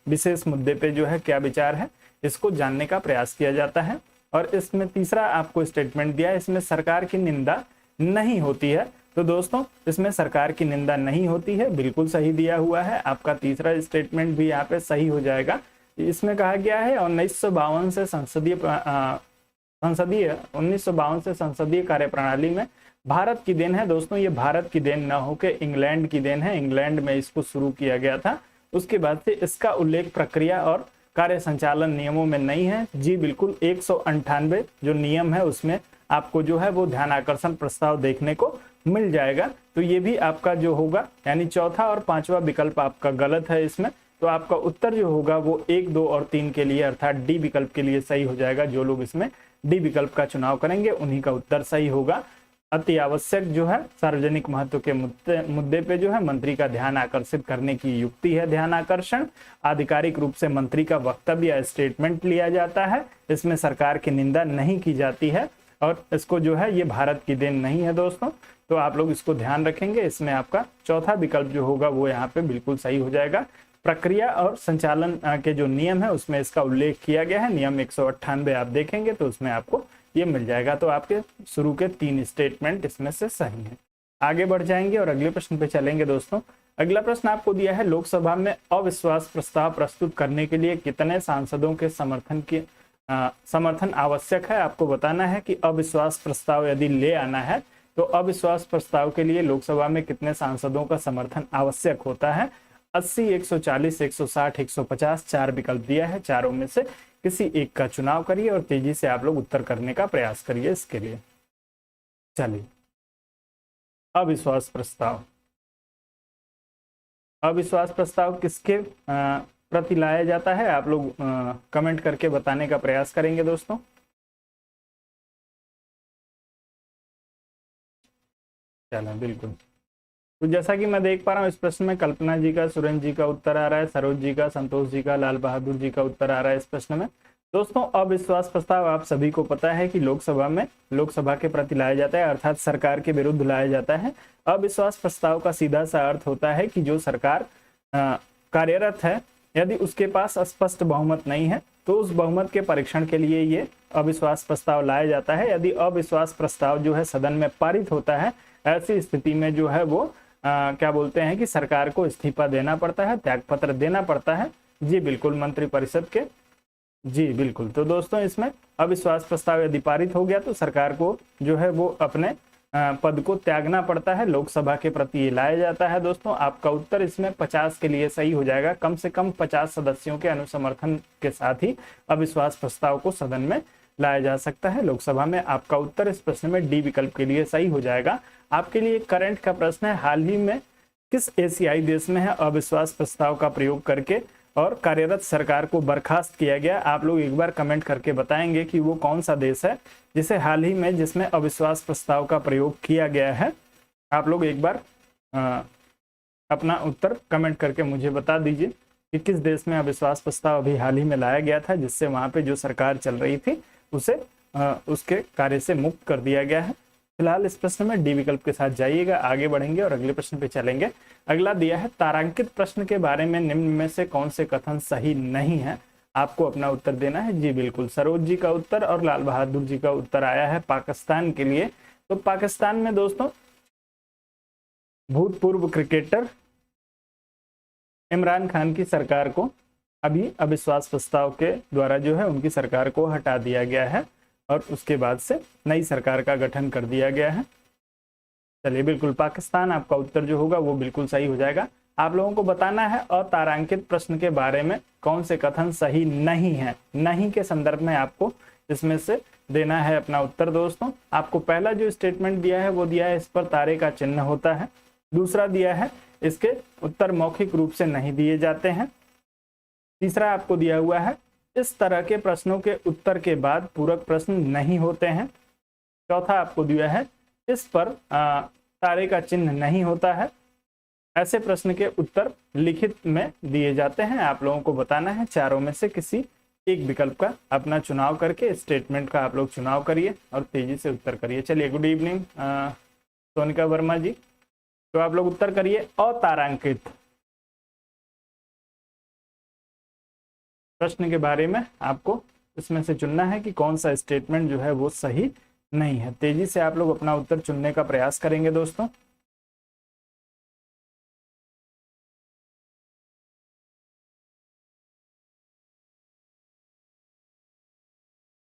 विशेष मुद्दे पे जो है क्या विचार है, इसको जानने का प्रयास किया जाता है। और इसमें तीसरा आपको स्टेटमेंट दिया है, इसमें सरकार की निंदा नहीं होती है। तो दोस्तों, इसमें सरकार की निंदा नहीं होती है, बिल्कुल सही दिया हुआ है। आपका तीसरा स्टेटमेंट भी यहाँ पे सही हो जाएगा। इसमें कहा गया है 1952 से संसदीय कार्यप्रणाली में भारत की देन है। दोस्तों, ये भारत की देन न होकर इंग्लैंड की देन है। इंग्लैंड में इसको शुरू किया गया था। उसके बाद से इसका उल्लेख प्रक्रिया और कार्य संचालन नियमों में नहीं है। जी बिल्कुल, 198 जो नियम है उसमें आपको जो है वो ध्यान आकर्षण प्रस्ताव देखने को मिल जाएगा। तो ये भी आपका जो होगा, यानी चौथा और पांचवा विकल्प आपका गलत है इसमें। तो आपका उत्तर जो होगा वो 1, 2 और 3 के लिए, अर्थात डी विकल्प के लिए सही हो जाएगा। जो लोग इसमें डी विकल्प का चुनाव करेंगे उन्हीं का उत्तर सही होगा। अति आवश्यक जो है सार्वजनिक महत्व के मुद्दे पे जो है मंत्री का ध्यान आकर्षित करने की युक्ति है ध्यान आकर्षण। आधिकारिक रूप से मंत्री का वक्तव्य या स्टेटमेंट लिया जाता है। इसमें सरकार की निंदा नहीं की जाती है और इसको जो है ये भारत की देन नहीं है दोस्तों। तो आप लोग इसको ध्यान रखेंगे। इसमें आपका चौथा विकल्प जो होगा वो यहाँ पे बिल्कुल सही हो जाएगा। प्रक्रिया और संचालन के जो नियम है उसमें इसका उल्लेख किया गया है। नियम 198 आप देखेंगे तो उसमें आपको ये मिल जाएगा। तो आपके शुरू के 3 स्टेटमेंट इसमें से सही हैं। आगे बढ़ जाएंगे और अगले प्रश्न पे चलेंगे दोस्तों। अगला प्रश्न आपको दिया है, लोकसभा में अविश्वास प्रस्ताव प्रस्तुत करने के लिए कितने सांसदों के समर्थन आवश्यक है। आपको बताना है कि अविश्वास प्रस्ताव यदि ले आना है तो अविश्वास प्रस्ताव के लिए लोकसभा में कितने सांसदों का समर्थन आवश्यक होता है। 80, 140, 160, 150 चार विकल्प दिया है, चारों में से किसी एक का चुनाव करिए और तेजी से आप लोग उत्तर करने का प्रयास करिए इसके लिए। चलिए, अविश्वास प्रस्ताव। अविश्वास प्रस्ताव किसके प्रति लाया जाता है, आप लोग कमेंट करके बताने का प्रयास करेंगे दोस्तों। चलो बिल्कुल, तो जैसा कि मैं देख पा रहा हूँ इस प्रश्न में कल्पना जी का, सुरेंद्र जी का उत्तर आ रहा है, सरोज जी का, संतोष जी का, लाल बहादुर जी का उत्तर आ रहा है इस प्रश्न में। दोस्तों, अविश्वास प्रस्ताव आप सभी को पता है कि लोकसभा के प्रति लाया जाता है, अर्थात सरकार के विरुद्ध लाया जाता है। अविश्वास प्रस्ताव का सीधा सा अर्थ होता है कि जो सरकार कार्यरत है, यदि उसके पास स्पष्ट बहुमत नहीं है तो उस बहुमत के परीक्षण के लिए ये अविश्वास प्रस्ताव लाया जाता है। यदि अविश्वास प्रस्ताव जो है सदन में पारित होता है, ऐसी स्थिति में जो है वो क्या बोलते हैं कि सरकार को इस्तीफा देना पड़ता है, त्यागपत्र देना पड़ता है। जी बिल्कुल, मंत्रिपरिषद के, जी बिल्कुल। तो दोस्तों, इसमें अविश्वास प्रस्ताव यदि पारित हो गया तो सरकार को जो है वो अपने पद को त्यागना पड़ता है, लोकसभा के प्रति ये लाया जाता है। दोस्तों, आपका उत्तर इसमें 50 के लिए सही हो जाएगा। कम से कम 50 सदस्यों के अनुसमर्थन के साथ ही अविश्वास प्रस्ताव को सदन में लाया जा सकता है, लोकसभा में। आपका उत्तर इस प्रश्न में डी विकल्प के लिए सही हो जाएगा। आपके लिए करंट का प्रश्न है, हाल ही में किस एशियाई देश में है अविश्वास प्रस्ताव का प्रयोग करके और कार्यरत सरकार को बर्खास्त किया गया। आप लोग एक बार कमेंट करके बताएंगे कि वो कौन सा देश है जिसे हाल ही में जिसमें अविश्वास प्रस्ताव का प्रयोग किया गया है। आप लोग एक बार अपना उत्तर कमेंट करके मुझे बता दीजिए कि किस देश में अविश्वास प्रस्ताव अभी हाल ही में लाया गया था, जिससे वहां पे जो सरकार चल रही थी उसे उसके कार्य से मुक्त कर दिया गया है। फिलहाल इस प्रश्न में डी विकल्प के साथ जाइएगा। आगे बढ़ेंगे और अगले प्रश्न पे चलेंगे। अगला दिया है, तारांकित प्रश्न के बारे में निम्न में से कौन से कथन सही नहीं है, आपको अपना उत्तर देना है। जी बिल्कुल, सरोज जी का उत्तर और लाल बहादुर जी का उत्तर आया है पाकिस्तान के लिए। तो पाकिस्तान में दोस्तों भूतपूर्व क्रिकेटर इमरान खान की सरकार को अभी अविश्वास प्रस्ताव के द्वारा जो है उनकी सरकार को हटा दिया गया है और उसके बाद से नई सरकार का गठन कर दिया गया है। चलिए बिल्कुल, पाकिस्तान आपका उत्तर जो होगा वो बिल्कुल सही हो जाएगा। आप लोगों को बताना है अतारांकित प्रश्न के बारे में कौन से कथन सही नहीं है। नहीं के संदर्भ में आपको इसमें से देना है अपना उत्तर। दोस्तों, आपको पहला जो स्टेटमेंट दिया है वो दिया है इस पर तारे का चिन्ह होता है। दूसरा दिया है इसके उत्तर मौखिक रूप से नहीं दिए जाते हैं। तीसरा आपको दिया हुआ है इस तरह के प्रश्नों के उत्तर के बाद पूरक प्रश्न नहीं होते हैं। चौथा आपको दिया है इस पर तारे का चिन्ह नहीं होता है। ऐसे प्रश्न के उत्तर लिखित में दिए जाते हैं। आप लोगों को बताना है चारों में से किसी एक विकल्प का अपना चुनाव करके स्टेटमेंट का आप लोग चुनाव करिए और तेजी से उत्तर करिए। चलिए, गुड इवनिंग सोनिका वर्मा जी। तो आप लोग उत्तर करिए अतारांकित प्रश्न के बारे में आपको इसमें से चुनना है कि कौन सा स्टेटमेंट जो है वो सही नहीं है। तेजी से आप लोग अपना उत्तर चुनने का प्रयास करेंगे दोस्तों।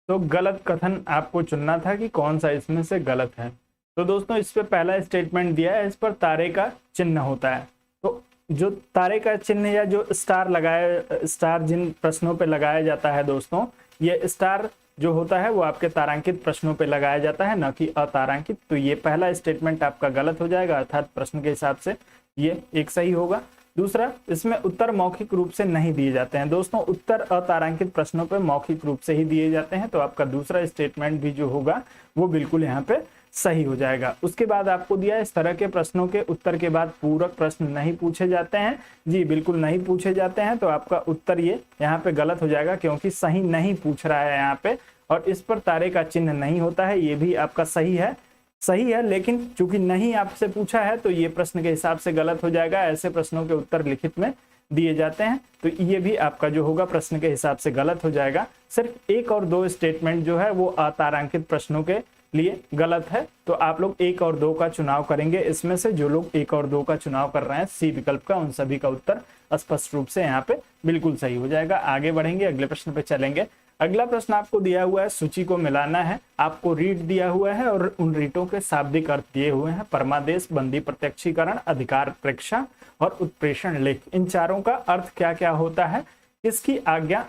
तो गलत कथन आपको चुनना था कि कौन सा इसमें से गलत है। तो दोस्तों, इस पे पहला स्टेटमेंट दिया है इस पर तारे का चिन्ह होता है। तो जो तारे का चिन्ह या जो स्टार जिन प्रश्नों पे लगाया जाता है दोस्तों, ये स्टार जो होता है वो आपके तारांकित प्रश्नों पे लगाया जाता है, न कि अतारांकित। तो ये पहला स्टेटमेंट आपका गलत हो जाएगा, अर्थात प्रश्न के हिसाब से ये एक सही होगा। दूसरा, इसमें उत्तर मौखिक रूप से नहीं दिए जाते हैं। दोस्तों, उत्तर अतारांकित प्रश्नों पे मौखिक रूप से ही दिए जाते हैं। तो आपका दूसरा स्टेटमेंट भी जो होगा वो बिल्कुल यहाँ पे सही हो जाएगा। उसके बाद आपको दिया इस तरह के प्रश्नों के उत्तर के बाद पूरक प्रश्न नहीं पूछे जाते हैं। जी बिल्कुल नहीं पूछे जाते हैं। तो आपका उत्तर ये यहाँ पे गलत हो जाएगा, क्योंकि सही नहीं पूछ रहा है यहाँ पे। और इस पर तारे का चिन्ह नहीं होता है, ये भी आपका सही है, लेकिन चूंकि नहीं आपसे पूछा है तो ये प्रश्न के हिसाब से गलत हो जाएगा। ऐसे प्रश्नों के उत्तर लिखित में दिए जाते हैं, तो ये भी आपका जो होगा प्रश्न के हिसाब से गलत हो जाएगा। सिर्फ एक और दो स्टेटमेंट जो है वो अतारांकित प्रश्नों के लिए गलत है। तो आप लोग 1 और 2 का चुनाव करेंगे। इसमें से जो लोग 1 और 2 का चुनाव कर रहे हैं सी विकल्प का, उन सभी का उत्तर स्पष्ट रूप से यहाँ पे बिल्कुल सही हो जाएगा। आगे बढ़ेंगे, अगले प्रश्न पे चलेंगे। अगला प्रश्न आपको दिया हुआ है, सूची को मिलाना है। आपको रीट दिया हुआ है और उन रीटों के शाब्दिक अर्थ दिए हुए हैं। परमादेश, बंदी प्रत्यक्षीकरण, अधिकार प्रेक्षा और उत्प्रेषण लेख, इन चारों का अर्थ क्या क्या होता है? किसकी आज्ञा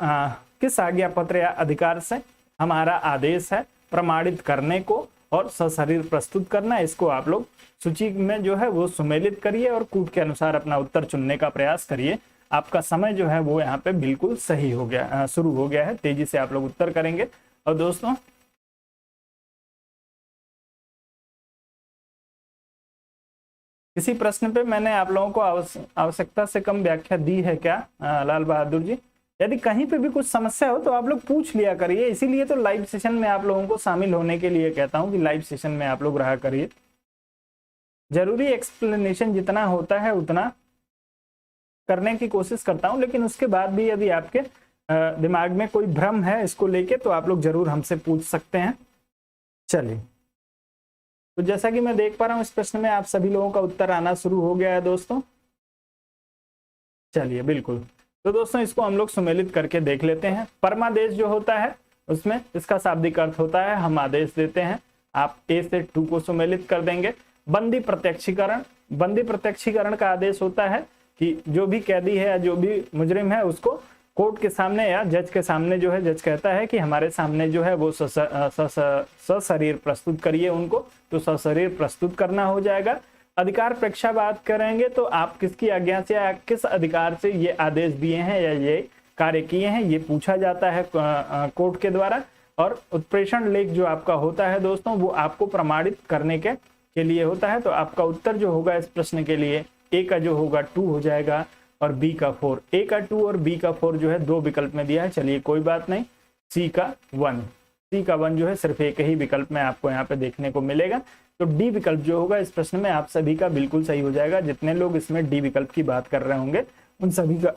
किस आज्ञा पत्र या अधिकार से हमारा आदेश है प्रमाणित करने को और सशरीर प्रस्तुत करना? इसको आप लोग सूची में जो है वो सुमेलित करिए और कूट के अनुसार अपना उत्तर चुनने का प्रयास करिए। आपका समय जो है वो यहाँ पे बिल्कुल सही हो गया, शुरू हो गया है। तेजी से आप लोग उत्तर करेंगे। और दोस्तों किसी प्रश्न पे मैंने आप लोगों को आवश्यकता से कम व्याख्या दी है क्या लाल बहादुर जी? यदि कहीं पे भी कुछ समस्या हो तो आप लोग पूछ लिया करिए। इसीलिए तो लाइव सेशन में आप लोगों को शामिल होने के लिए कहता हूं कि लाइव सेशन में आप लोग रहा करिए। जरूरी एक्सप्लेनेशन जितना होता है उतना करने की कोशिश करता हूं, लेकिन उसके बाद भी यदि आपके दिमाग में कोई भ्रम है इसको लेके तो आप लोग जरूर हमसे पूछ सकते हैं। चलिए, तो जैसा कि मैं देख पा रहा हूं इस प्रश्न में आप सभी लोगों का उत्तर आना शुरू हो गया है दोस्तों। चलिए बिल्कुल, तो दोस्तों इसको हम लोग सुमेलित करके देख लेते हैं। परमादेश जो होता है उसमें इसका शाब्दिक अर्थ होता है हम आदेश देते हैं। आप ए से 2 को सुमेलित कर देंगे। बंदी प्रत्यक्षीकरण, बंदी प्रत्यक्षीकरण का आदेश होता है कि जो भी कैदी है या जो भी मुजरिम है उसको कोर्ट के सामने या जज के सामने जो है, जज कहता है कि हमारे सामने जो है वो सशरीर प्रस्तुत करिए उनको, तो सशरीर प्रस्तुत करना हो जाएगा। अधिकार प्रेक्षा बात करेंगे तो आप किसकी आज्ञा से या किस अधिकार से ये आदेश दिए हैं या ये कार्य किए हैं ये पूछा जाता है कोर्ट के द्वारा। और उत्प्रेषण लेख जो आपका होता है दोस्तों वो आपको प्रमाणित करने के लिए होता है। तो आपका उत्तर जो होगा इस प्रश्न के लिए ए का जो होगा 2 हो जाएगा और बी का 4। ए का 2 और बी का 4 जो है 2 विकल्प में दिया है। चलिए कोई बात नहीं, सी का 1, सी का 1 जो है सिर्फ एक ही विकल्प में आपको यहाँ पे देखने को मिलेगा। तो डी विकल्प जो होगा इस प्रश्न में आप सभी का बिल्कुल सही हो जाएगा। जितने लोग इसमें डी विकल्प की बात कर रहे होंगे उन सभी का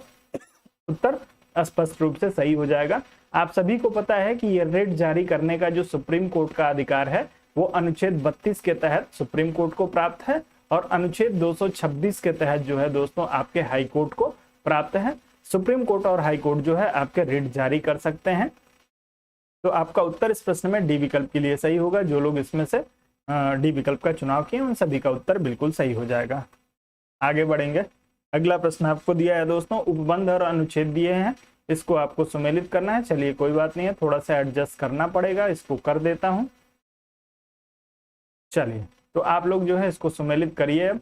उत्तर स्पष्ट रूप से सही हो जाएगा। आप सभी को पता है कि ये रेट जारी करने का जो सुप्रीम कोर्ट का अधिकार है वो अनुच्छेद 32 के तहत सुप्रीम कोर्ट को प्राप्त है और अनुच्छेद 226 के तहत जो है दोस्तों आपके हाई कोर्ट को प्राप्त है। सुप्रीम कोर्ट और हाई कोर्ट जो है आपके रेट जारी कर सकते हैं। तो आपका उत्तर इस प्रश्न में डी विकल्प के लिए सही होगा। जो लोग इसमें से डी विकल्प का चुनाव किए उन सभी का उत्तर बिल्कुल सही हो जाएगा। आगे बढ़ेंगे। अगला प्रश्न आपको दिया है दोस्तों, उपबंध और अनुच्छेद दिए हैं, इसको आपको सुमेलित करना है। चलिए कोई बात नहीं है, थोड़ा सा एडजस्ट करना पड़ेगा, इसको कर देता हूं। चलिए, तो आप लोग जो है इसको सुमेलित करिए। अब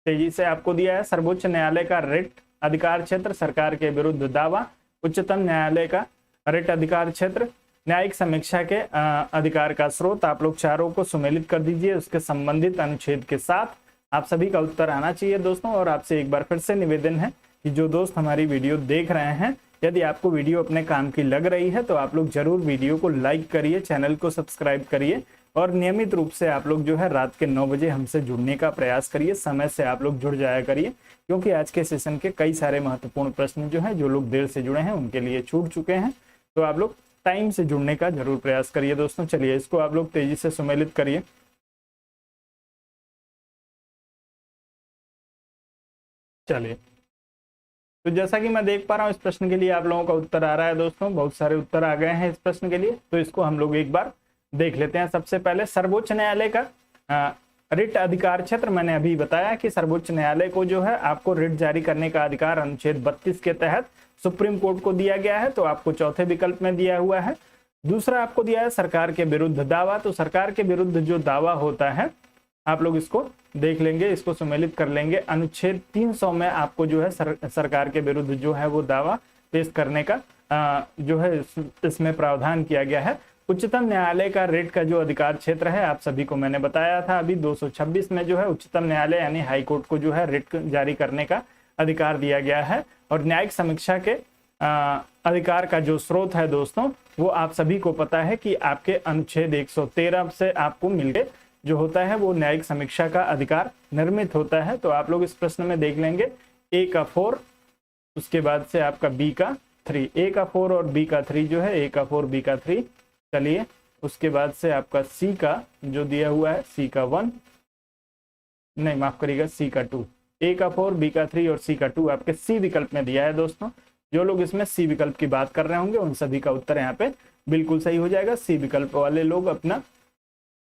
तेजी से आपको दिया है, सर्वोच्च न्यायालय का रिट अधिकार क्षेत्र, सरकार के विरुद्ध दावा, उच्चतम न्यायालय का रिट अधिकार क्षेत्र, न्यायिक समीक्षा के अधिकार का स्रोत। आप लोग चारों को सुमेलित कर दीजिए उसके संबंधित अनुच्छेद के साथ। आप सभी का उत्तर आना चाहिए दोस्तों। और आपसे एक बार फिर से निवेदन है कि जो दोस्त हमारी वीडियो देख रहे हैं, यदि आपको वीडियो अपने काम की लग रही है तो आप लोग जरूर वीडियो को लाइक करिए, चैनल को सब्सक्राइब करिए और नियमित रूप से आप लोग जो है रात के 9 बजे हमसे जुड़ने का प्रयास करिए। समय से आप लोग जुड़ जाया करिए, क्योंकि आज के सेशन के कई सारे महत्वपूर्ण प्रश्न जो है जो लोग देर से जुड़े हैं उनके लिए छूट चुके हैं। तो आप लोग टाइम से जुड़ने का जरूर प्रयास करिए दोस्तों। चलिए इसको आप लोग तेजी से सुमेलित करिए। चलिए, तो जैसा कि मैं देख पा रहा हूं इस प्रश्न के लिए आप लोगों का उत्तर आ रहा है दोस्तों, बहुत सारे उत्तर आ गए हैं इस प्रश्न के लिए। तो इसको हम लोग एक बार देख लेते हैं। सबसे पहले सर्वोच्च न्यायालय का रिट अधिकार क्षेत्र, मैंने अभी बताया कि सर्वोच्च न्यायालय को जो है आपको रिट जारी करने का अधिकार अनुच्छेद 32 के तहत सुप्रीम कोर्ट को दिया गया है। तो आपको चौथे विकल्प में दिया हुआ है। दूसरा आपको दिया है सरकार के विरुद्ध दावा। तो सरकार के विरुद्ध जो दावा होता है आप लोग इसको देख लेंगे, इसको सुमेलित कर लेंगे। अनुच्छेद 300 में आपको जो है सरकार के विरुद्ध जो है वो दावा पेश करने का जो है इसमें प्रावधान किया गया है। उच्चतम न्यायालय का रिट का जो अधिकार क्षेत्र है आप सभी को मैंने बताया था अभी 226 में जो है उच्चतम न्यायालय यानी हाई कोर्ट को जो है रिट जारी करने का अधिकार दिया गया है। और न्यायिक समीक्षा के अधिकार का जो स्रोत है दोस्तों वो आप सभी को पता है कि आपके अनुच्छेद 113 से आपको मिलके जो होता है वो न्यायिक समीक्षा का अधिकार निर्मित होता है। तो आप लोग इस प्रश्न में देख लेंगे ए का 4, उसके बाद से आपका बी का 3, ए का 4 और बी का 3 जो है, ए का 4 बी का 3। चलिए उसके बाद से आपका सी का जो दिया हुआ है, सी का 1 नहीं माफ करिएगा सी का 2, ए का 4 बी का 3 और सी का 2 आपके सी विकल्प में दिया है दोस्तों। जो लोग इसमें सी विकल्प की बात कर रहे होंगे उन सभी का उत्तर यहाँ पे बिल्कुल सही हो जाएगा। सी विकल्प वाले लोग अपना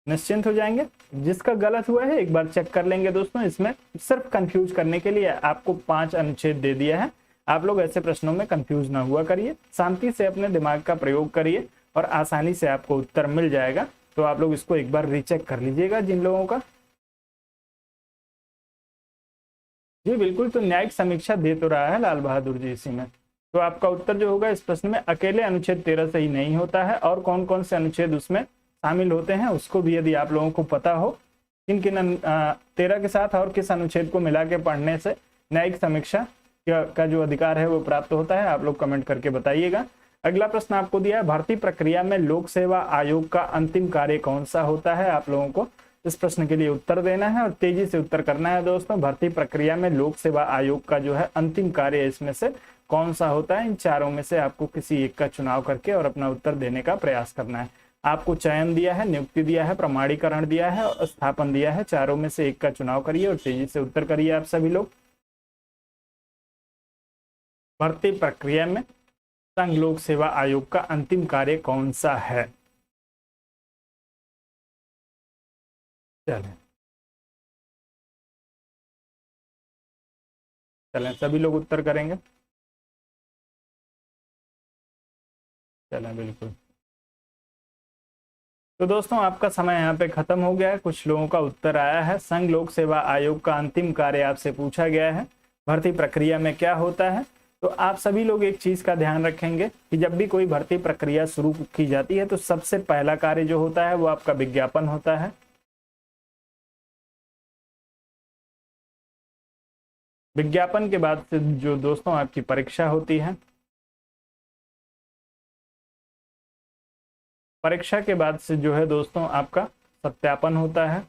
निश्चिंत हो जाएंगे। जिसका गलत हुआ है एक बार चेक कर लेंगे दोस्तों। इसमें सिर्फ कंफ्यूज करने के लिए आपको 5 अनुच्छेद दे दिया है। आप लोग ऐसे प्रश्नों में कंफ्यूज ना हुआ करिए, शांति से अपने दिमाग का प्रयोग करिए और आसानी से आपको उत्तर मिल जाएगा। तो आप लोग इसको एक बार रीचेक कर लीजिएगा जिन लोगों का। जी बिल्कुल, तो न्यायिक समीक्षा दे तो रहा है लाल बहादुर जी इसी में। तो आपका उत्तर जो होगा इस प्रश्न में अकेले अनुच्छेद 13 सही नहीं होता है, और कौन कौन से अनुच्छेद उसमें शामिल होते हैं उसको भी यदि आप लोगों को पता हो, किन किन 13 के साथ और किस अनुच्छेद को मिला के पढ़ने से न्यायिक समीक्षा का जो अधिकार है वो प्राप्त होता है, आप लोग कमेंट करके बताइएगा। अगला प्रश्न आपको दिया है, भर्ती प्रक्रिया में लोक सेवा आयोग का अंतिम कार्य कौन सा होता है। आप लोगों को इस प्रश्न के लिए उत्तर देना है और तेजी से उत्तर करना है दोस्तों। भर्ती प्रक्रिया में लोक सेवा आयोग का जो है अंतिम कार्य इसमें से कौन सा होता है। इन चारों में से आपको किसी एक का चुनाव करके और अपना उत्तर देने का प्रयास करना है। आपको चयन दिया है, नियुक्ति दिया है, प्रमाणीकरण दिया है और स्थापन दिया है। चारों में से एक का चुनाव करिए और तेजी से उत्तर करिए आप सभी लोग। भर्ती प्रक्रिया में संघ लोक सेवा आयोग का अंतिम कार्य कौन सा है। चलें सभी लोग उत्तर करेंगे। चलें बिल्कुल। तो दोस्तों आपका समय यहाँ पे खत्म हो गया है। कुछ लोगों का उत्तर आया है। संघ लोक सेवा आयोग का अंतिम कार्य आपसे पूछा गया है, भर्ती प्रक्रिया में क्या होता है। तो आप सभी लोग एक चीज का ध्यान रखेंगे कि जब भी कोई भर्ती प्रक्रिया शुरू की जाती है तो सबसे पहला कार्य जो होता है वो आपका विज्ञापन होता है। विज्ञापन के बाद से जो दोस्तों आपकी परीक्षा होती है, परीक्षा के बाद से जो है दोस्तों आपका सत्यापन होता है।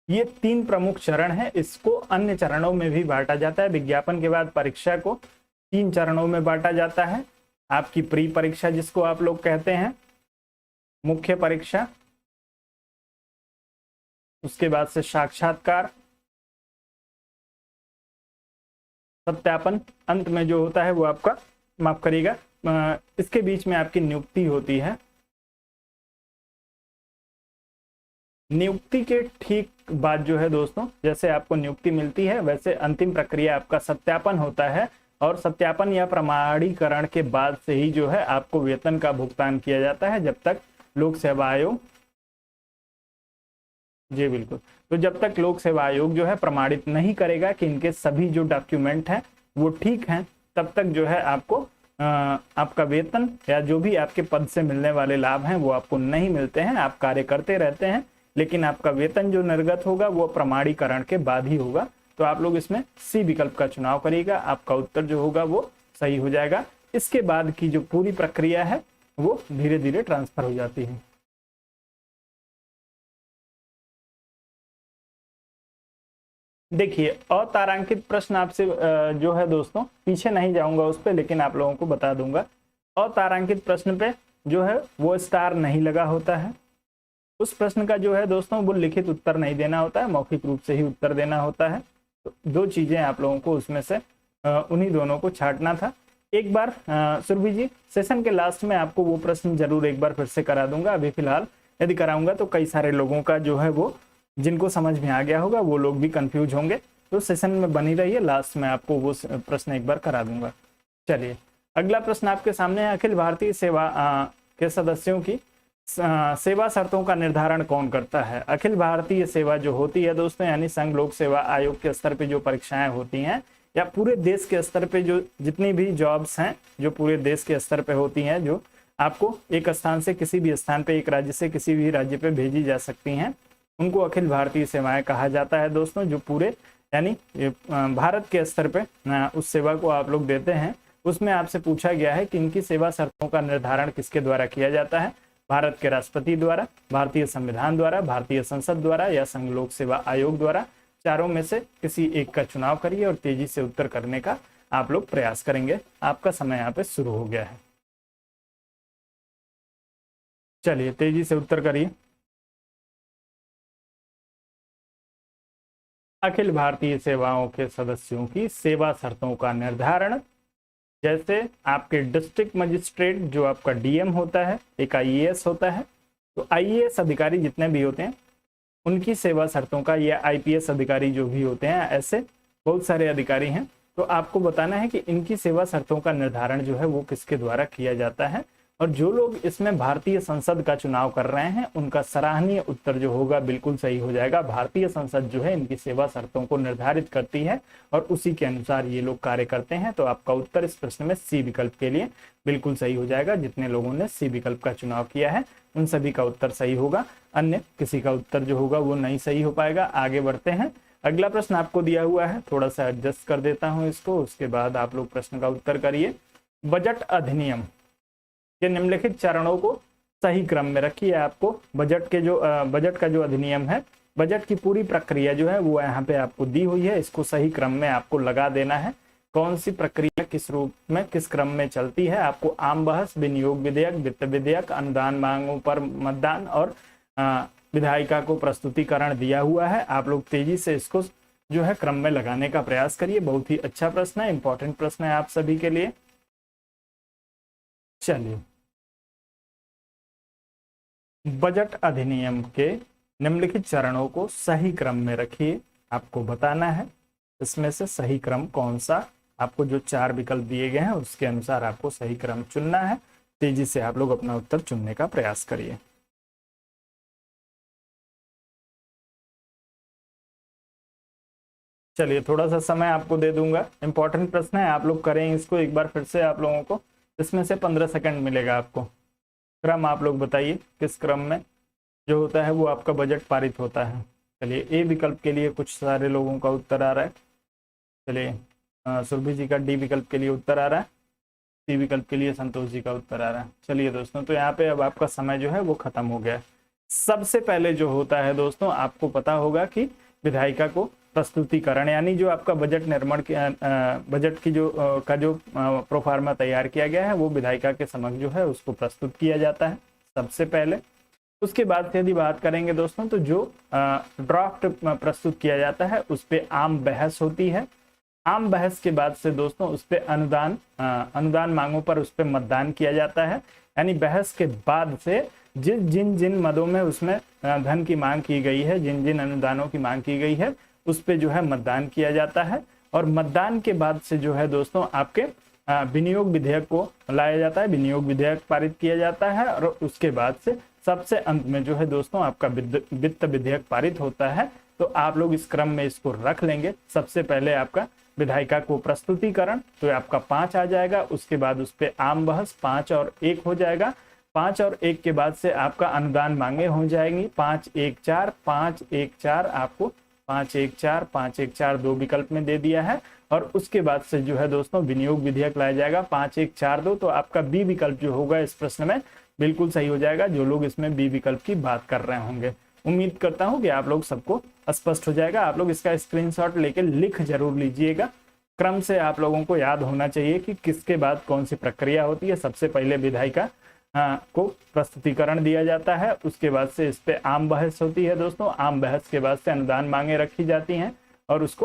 ये 3 प्रमुख चरण है। इसको अन्य चरणों में भी बांटा जाता है। विज्ञापन के बाद परीक्षा को 3 चरणों में बांटा जाता है। आपकी प्री परीक्षा जिसको आप लोग कहते हैं, मुख्य परीक्षा, उसके बाद से साक्षात्कार, सत्यापन, अंत में जो होता है वो आपका, माफ करिएगा, इसके बीच में आपकी नियुक्ति होती है। नियुक्ति के ठीक बाद जो है दोस्तों, जैसे आपको नियुक्ति मिलती है वैसे अंतिम प्रक्रिया आपका सत्यापन होता है, और सत्यापन या प्रमाणीकरण के बाद से ही जो है आपको वेतन का भुगतान किया जाता है। जब तक लोक सेवा आयोग, जी बिल्कुल, तो जब तक लोक सेवा आयोग जो है प्रमाणित नहीं करेगा कि इनके सभी जो डॉक्यूमेंट हैं वो ठीक हैं, तब तक जो है आपको आपका वेतन या जो भी आपके पद से मिलने वाले लाभ हैं वो आपको नहीं मिलते हैं। आप कार्य करते रहते हैं लेकिन आपका वेतन जो निर्गत होगा वो प्रमाणीकरण के बाद ही होगा। तो आप लोग इसमें सी विकल्प का चुनाव करिएगा, आपका उत्तर जो होगा वो सही हो जाएगा। इसके बाद की जो पूरी प्रक्रिया है वो धीरे धीरे ट्रांसफर हो जाती है। देखिए अतारांकित प्रश्न आपसे जो है दोस्तों, पीछे नहीं जाऊंगा उस पर, लेकिन आप लोगों को बता दूंगा। अतारांकित प्रश्न पे जो है वो स्टार नहीं लगा होता है। उस प्रश्न का जो है दोस्तों वो लिखित उत्तर नहीं देना होता है, मौखिक रूप से ही उत्तर देना होता है। तो 2 चीजें आप लोगों को उसमें से उन्हीं दोनों को छांटना था। एक बार सुरभि जी, सेशन के लास्ट में आपको वो प्रश्न जरूर एक बार फिर से करा दूंगा। अभी फिलहाल यदि कराऊंगा तो कई सारे लोगों का जो है वो, जिनको समझ में आ गया होगा वो लोग भी कंफ्यूज होंगे। तो सेशन में बनी रहिए, लास्ट में आपको वो प्रश्न एक बार करा दूंगा। चलिए अगला प्रश्न आपके सामने है, अखिल भारतीय सेवा के सदस्यों की सेवा शर्तों का निर्धारण कौन करता है। अखिल भारतीय सेवा जो होती है दोस्तों, यानी संघ लोक सेवा आयोग के स्तर पे जो परीक्षाएं होती हैं या पूरे देश के स्तर पे जो जितनी भी जॉब्स हैं जो पूरे देश के स्तर पे होती हैं, जो आपको एक स्थान से किसी भी स्थान पे, एक राज्य से किसी भी राज्य पे भेजी जा सकती हैं, उनको अखिल भारतीय सेवाएं कहा जाता है दोस्तों। जो पूरे यानी भारत के स्तर पे उस सेवा को आप लोग देते हैं। उसमें आपसे पूछा गया है कि इनकी सेवा शर्तों का निर्धारण किसके द्वारा किया जाता है। भारत के राष्ट्रपति द्वारा, भारतीय संविधान द्वारा, भारतीय संसद द्वारा या संघ लोक सेवा आयोग द्वारा। चारों में से किसी एक का चुनाव करिए और तेजी से उत्तर करने का आप लोग प्रयास करेंगे। आपका समय यहाँ पे शुरू हो गया है। चलिए तेजी से उत्तर करिए। अखिल भारतीय सेवाओं के सदस्यों की सेवा शर्तों का निर्धारण, जैसे आपके डिस्ट्रिक्ट मजिस्ट्रेट जो आपका डीएम होता है, एक आईएएस होता है, तो आईएएस अधिकारी जितने भी होते हैं उनकी सेवा शर्तों का, या आईपीएस अधिकारी जो भी होते हैं, ऐसे बहुत सारे अधिकारी हैं, तो आपको बताना है कि इनकी सेवा शर्तों का निर्धारण जो है वो किसके द्वारा किया जाता है। और जो लोग इसमें भारतीय संसद का चुनाव कर रहे हैं उनका सराहनीय उत्तर जो होगा बिल्कुल सही हो जाएगा। भारतीय संसद जो है इनकी सेवा शर्तों को निर्धारित करती है और उसी के अनुसार ये लोग कार्य करते हैं। तो आपका उत्तर इस प्रश्न में सी विकल्प के लिए बिल्कुल सही हो जाएगा। जितने लोगों ने सी विकल्प का चुनाव किया है उन सभी का उत्तर सही होगा, अन्य किसी का उत्तर जो होगा वो नहीं सही हो पाएगा। आगे बढ़ते हैं। अगला प्रश्न आपको दिया हुआ है, थोड़ा सा एडजस्ट कर देता हूं इसको, उसके बाद आप लोग प्रश्न का उत्तर करिए। बजट अधिनियम के निम्नलिखित चरणों को सही क्रम में रखिए। आपको बजट का जो अधिनियम है, बजट की पूरी प्रक्रिया जो है वो यहाँ पे आपको दी हुई है, इसको सही क्रम में आपको लगा देना है। कौन सी प्रक्रिया किस रूप में किस क्रम में चलती है। आपको आम बहस, विनियोग विधेयक, वित्त विधेयक, अनुदान मांगों पर मतदान और विधायिका को प्रस्तुतिकरण दिया हुआ है। आप लोग तेजी से इसको जो है क्रम में लगाने का प्रयास करिए। बहुत ही अच्छा प्रश्न है, इंपॉर्टेंट प्रश्न है आप सभी के लिए। चलिए, बजट अधिनियम के निम्नलिखित चरणों को सही क्रम में रखिए। आपको बताना है इसमें से सही क्रम कौन सा। आपको जो 4 विकल्प दिए गए हैं उसके अनुसार आपको सही क्रम चुनना है। तेजी से आप लोग अपना उत्तर चुनने का प्रयास करिए। चलिए, थोड़ा सा समय आपको दे दूंगा, इंपॉर्टेंट प्रश्न है, आप लोग करें इसको एक बार फिर से। आप लोगों को इसमें से 15 सेकंड मिलेगा आपको। क्रम आप लोग बताइए किस क्रम में जो होता है वो आपका बजट पारित होता है। चलिए, ए विकल्प के लिए कुछ सारे लोगों का उत्तर आ रहा है। चलिए, सुरभि जी का डी विकल्प के लिए उत्तर आ रहा है, सी विकल्प के लिए संतोष जी का उत्तर आ रहा है। चलिए दोस्तों, तो यहाँ पे अब आपका समय जो है वो खत्म हो गया है। सबसे पहले जो होता है दोस्तों, आपको पता होगा कि विधायिका को प्रस्तुतिकरण, यानी जो आपका बजट निर्माण बजट की जो प्रोफार्मा तैयार किया गया है वो विधायिका के समक्ष जो है उसको प्रस्तुत किया जाता है सबसे पहले। उसके बाद से यदि बात करेंगे दोस्तों, तो जो ड्राफ्ट प्रस्तुत किया जाता है उस पर आम बहस होती है। आम बहस के बाद से दोस्तों उस पर अनुदान मांगों पर उस पर मतदान किया जाता है। यानी बहस के बाद से जिन मदों में उसमें धन की मांग की गई है, जिन अनुदानों की मांग की गई है उस पे जो है मतदान किया जाता है। और मतदान के बाद से जो है दोस्तों आपके विनियोग विधेयक को लाया जाता है, विनियोग विधेयक पारित किया जाता है। और उसके बाद से सबसे अंत में जो है दोस्तों आपका वित्त विधेयक पारित होता है। तो आप लोग इस क्रम में इसको रख लेंगे। सबसे पहले आपका विधायिका को प्रस्तुतिकरण, तो आपका 5 आ जाएगा। उसके बाद उस पर आम बहस 5 और 1 हो जाएगा। 5 और 1 के बाद से आपका अनुदान मांगे हो जाएंगी 5, 1, 4, 5, 1, 4। आपको 5, 1, 4, 5, 1, 4 2 विकल्प में दे दिया है। और उसके बाद से जो है दोस्तों विनियोग विधेयक लाया जाएगा 5, 1, 4, 2। तो आपका बी विकल्प जो होगा इस प्रश्न में बिल्कुल सही हो जाएगा, जो लोग इसमें बी विकल्प की बात कर रहे होंगे। उम्मीद करता हूं कि आप लोग सबको स्पष्ट हो जाएगा। आप लोग इसका स्क्रीनशॉट लेके लिख जरूर लीजिएगा। क्रम से आप लोगों को याद होना चाहिए कि किसके बाद कौन सी प्रक्रिया होती है। सबसे पहले विधायिका को प्रस्तुतिकरण दिया जाता है, उसके बाद से इस पे आम बहस होती है दोस्तों। आम बहस के बाद से अनुदान मांगे रखी जाती हैं और उस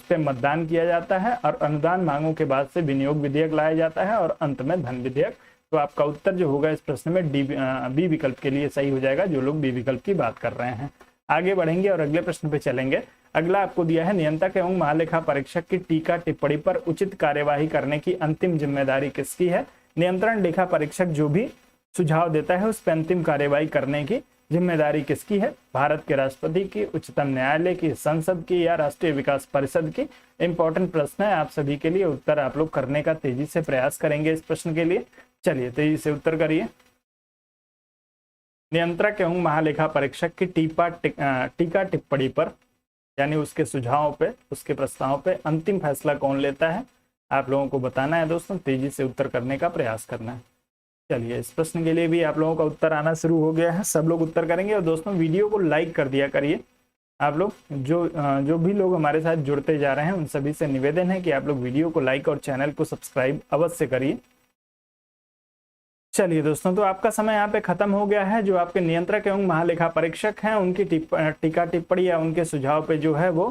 पर मतदान किया जाता है। और अनुदान मांगों के बाद से विनियोग विधेयक लाया जाता है और अंत में धन विधेयक। तो आपका उत्तर जो होगा इस प्रश्न में बी विकल्प के लिए सही हो जाएगा, जो लोग बी विकल्प की बात कर रहे हैं। आगे बढ़ेंगे और अगले प्रश्न पे चलेंगे। अगला आपको दिया है, नियंत्रक एवं महालेखा परीक्षक की टीका टिप्पणी पर उचित कार्यवाही करने की अंतिम जिम्मेदारी किसकी है। नियंत्रण लेखा परीक्षक जो भी सुझाव देता है उस पर अंतिम कार्यवाही करने की जिम्मेदारी किसकी है। भारत के राष्ट्रपति की, उच्चतम न्यायालय की, संसद की या राष्ट्रीय विकास परिषद की। इंपॉर्टेंट प्रश्न है आप सभी के लिए। उत्तर आप लोग करने का तेजी से प्रयास करेंगे इस प्रश्न के लिए। चलिए तेजी से उत्तर करिए। नियंत्रक एवं महालेखा परीक्षक की टीका टिप्पणी पर, यानी उसके सुझावों पे, उसके प्रस्ताव पे अंतिम फैसला कौन लेता है, आप लोगों को बताना है दोस्तों। तेजी से उत्तर करने का प्रयास करना है। चलिए, इस प्रश्न के लिए भी आप लोगों का उत्तर आना शुरू हो गया है। सब लोग उत्तर करेंगे। और दोस्तों वीडियो को लाइक कर दिया करिए। आप लोग जो भी लोग हमारे साथ जुड़ते जा रहे हैं उन सभी से निवेदन है कि आप लोग वीडियो को लाइक और चैनल को सब्सक्राइब अवश्य करिए। चलिए दोस्तों, तो आपका समय यहाँ पे खत्म हो गया है। जो आपके नियंत्रक एवं महालेखा परीक्षक हैं उनकी टीका टिप्पणी या उनके सुझाव पे जो है वो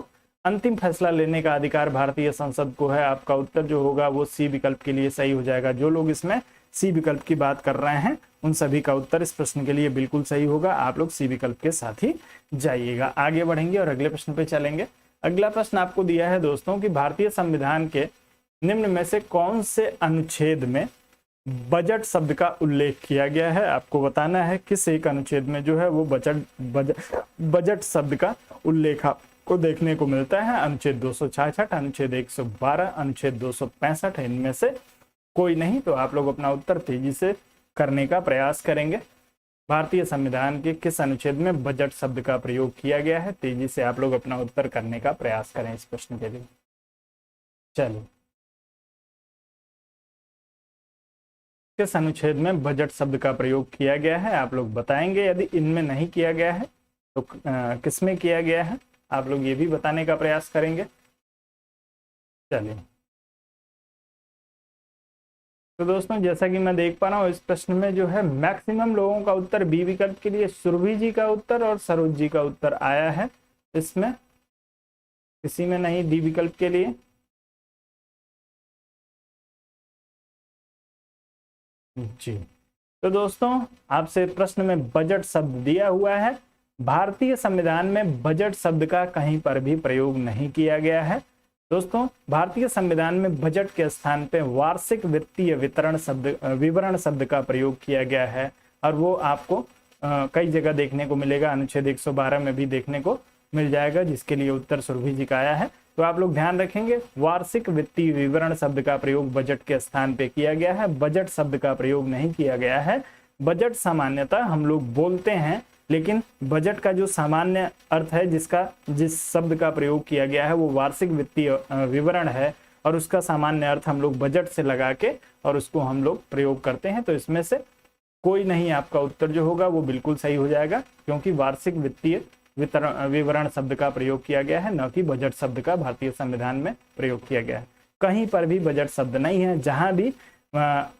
अंतिम फैसला लेने का अधिकार भारतीय संसद को है। आपका उत्तर जो होगा वो सी विकल्प के लिए सही हो जाएगा। जो लोग इसमें सी विकल्प की बात कर रहे हैं उन सभी का उत्तर इस प्रश्न के लिए बिल्कुल सही होगा। आप लोग सी विकल्प के साथ ही जाइएगा। आगे बढ़ेंगे और अगले प्रश्न पे चलेंगे। अगला प्रश्न आपको दिया है दोस्तों कि भारतीय संविधान के निम्न में से कौन से अनुच्छेद में बजट शब्द का उल्लेख किया गया है। आपको बताना है किस एक अनुच्छेद में जो है वो बजट शब्द का उल्लेख को देखने को मिलता है। अनुच्छेद 266, अनुच्छेद 112, अनुच्छेद 265, इनमें से कोई नहीं। तो आप लोग अपना उत्तर तेजी से करने का प्रयास करेंगे। भारतीय संविधान के किस अनुच्छेद में बजट शब्द का प्रयोग किया गया है? तेजी से आप लोग अपना उत्तर करने का प्रयास करें इस प्रश्न के लिए। चलिए, किस अनुच्छेद में बजट शब्द का प्रयोग किया गया है आप लोग बताएंगे। यदि इनमें नहीं किया गया है तो किस में किया गया है आप लोग ये भी बताने का प्रयास करेंगे। चलिए, तो दोस्तों जैसा कि मैं देख पा रहा हूँ इस प्रश्न में जो है मैक्सिमम लोगों का उत्तर बी विकल्प के लिए सुरभि जी का उत्तर और सरोज जी का उत्तर आया है। इसमें किसी में नहीं डी विकल्प के लिए। जी, तो दोस्तों आपसे प्रश्न में बजट शब्द दिया हुआ है। भारतीय संविधान में बजट शब्द का कहीं पर भी प्रयोग नहीं किया गया है। दोस्तों भारतीय संविधान में बजट के स्थान पे वार्षिक वित्तीय विवरण शब्द का प्रयोग किया गया है और वो आपको कई जगह देखने को मिलेगा। अनुच्छेद 112 में भी देखने को मिल जाएगा, जिसके लिए उत्तर सुरभि जी का आया है। तो आप लोग ध्यान रखेंगे, वार्षिक वित्तीय विवरण शब्द का प्रयोग बजट के स्थान पे किया गया है, बजट शब्द का प्रयोग नहीं किया गया है। बजट सामान्यतः हम लोग बोलते हैं, लेकिन बजट का जो सामान्य अर्थ है जिस शब्द का प्रयोग किया गया है वो वार्षिक वित्तीय विवरण है और उसका सामान्य अर्थ हम लोग बजट से लगा के और उसको हम लोग प्रयोग करते हैं। तो इसमें से कोई नहीं, आपका उत्तर जो होगा वो बिल्कुल सही हो जाएगा, क्योंकि वार्षिक वित्तीय विवरण शब्द का प्रयोग किया गया है, न कि बजट शब्द का भारतीय संविधान में प्रयोग किया गया है। कहीं पर भी बजट शब्द नहीं है। जहां भी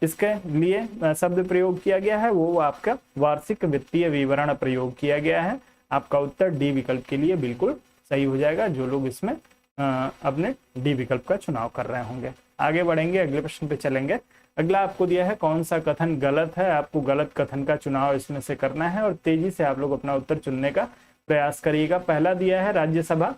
इसके लिए शब्द प्रयोग किया गया है वो आपका वार्षिक वित्तीय विवरण प्रयोग किया गया है। आपका उत्तर डी विकल्प के लिए बिल्कुल सही हो जाएगा, जो लोग इसमें अपने डी विकल्प का चुनाव कर रहे होंगे। आगे बढ़ेंगे, अगले प्रश्न पे चलेंगे। अगला आपको दिया है कौन सा कथन गलत है। आपको गलत कथन का चुनाव इसमें से करना है और तेजी से आप लोग अपना उत्तर चुनने का प्रयास करिएगा। पहला दिया है राज्यसभा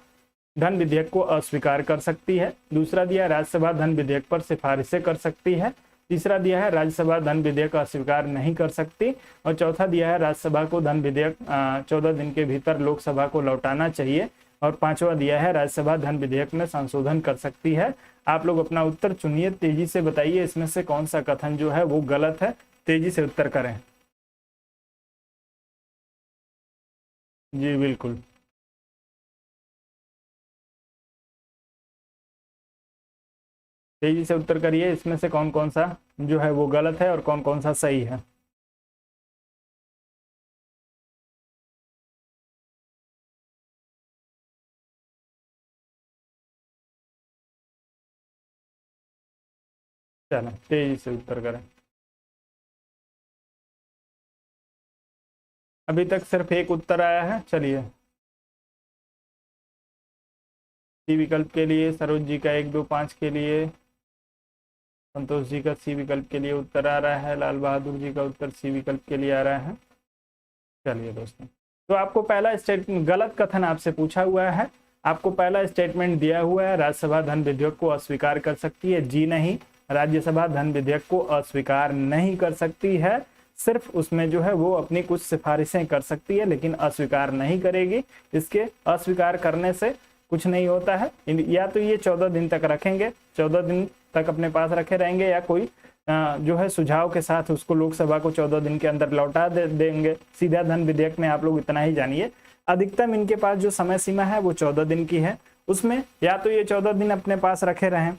धन विधेयक को अस्वीकार कर सकती है। दूसरा दिया है राज्यसभा धन विधेयक पर सिफारिशें कर सकती है। तीसरा दिया है राज्यसभा धन विधेयक अस्वीकार नहीं कर सकती। और चौथा दिया है राज्यसभा को धन विधेयक 14 दिन के भीतर लोकसभा को लौटाना चाहिए। और पांचवा दिया है राज्यसभा धन विधेयक में संशोधन कर सकती है। आप लोग अपना उत्तर चुनिए, तेजी से बताइए इसमें से कौन सा कथन जो है वो गलत है। तेजी से उत्तर करें। जी बिल्कुल, तेजी से उत्तर करिए, इसमें से कौन कौन सा जो है वो गलत है और कौन कौन सा सही है। चलो तेजी से उत्तर करें। अभी तक सिर्फ एक उत्तर आया है। चलिए, सी विकल्प के लिए सरोज जी का 1, 2, 5 के लिए, संतोष जी का सी विकल्प के लिए उत्तर आ रहा है, लाल बहादुर जी का उत्तर सी विकल्प के लिए आ रहा है। चलिए दोस्तों, तो आपको पहला स्टेटमेंट गलत कथन आपसे पूछा हुआ है। आपको पहला स्टेटमेंट दिया हुआ है राज्यसभा धन विधेयक को अस्वीकार कर सकती है। जी नहीं, राज्यसभा धन विधेयक को अस्वीकार नहीं कर सकती है। सिर्फ उसमें जो है वो अपनी कुछ सिफारिशें कर सकती है, लेकिन अस्वीकार नहीं करेगी। इसके अस्वीकार करने से कुछ नहीं होता है। या तो ये 14 दिन तक रखेंगे, 14 दिन तक अपने पास रखे रहेंगे, या कोई जो है सुझाव के साथ उसको लोकसभा को 14 दिन के अंदर लौटा देंगे। सीधा धन विधेयक में आप लोग इतना ही जानिए, अधिकतम इनके पास जो समय सीमा है वो 14 दिन की है। उसमें या तो ये 14 दिन अपने पास रखे रहें,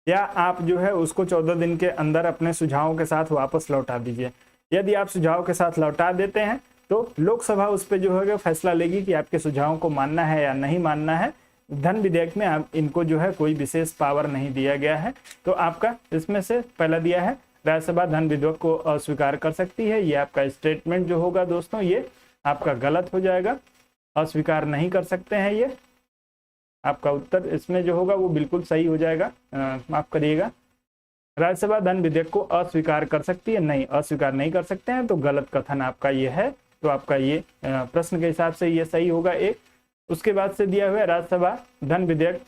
या आप जो है उसको 14 दिन के अंदर अपने सुझावों के साथ वापस लौटा दीजिए। यदि आप सुझाव के साथ लौटा देते हैं तो लोकसभा उस पर जो है फैसला लेगी कि आपके सुझावों को मानना है या नहीं मानना है। धन विधेयक में आप इनको जो है कोई विशेष पावर नहीं दिया गया है। तो आपका इसमें से पहला दिया है राज्यसभा धन विधेयक को अस्वीकार कर सकती है। ये आपका स्टेटमेंट जो होगा दोस्तों ये आपका गलत हो जाएगा, अस्वीकार नहीं कर सकते हैं ये। आपका उत्तर इसमें जो होगा वो बिल्कुल सही हो जाएगा। माफ करिएगा, राज्यसभा धन विधेयक को अस्वीकार कर सकती है, नहीं अस्वीकार नहीं कर सकते हैं, तो गलत कथन आपका ये है। तो आपका ये प्रश्न के हिसाब से ये सही होगा एक। उसके बाद से दिया हुआ है राज्यसभा धन विधेयक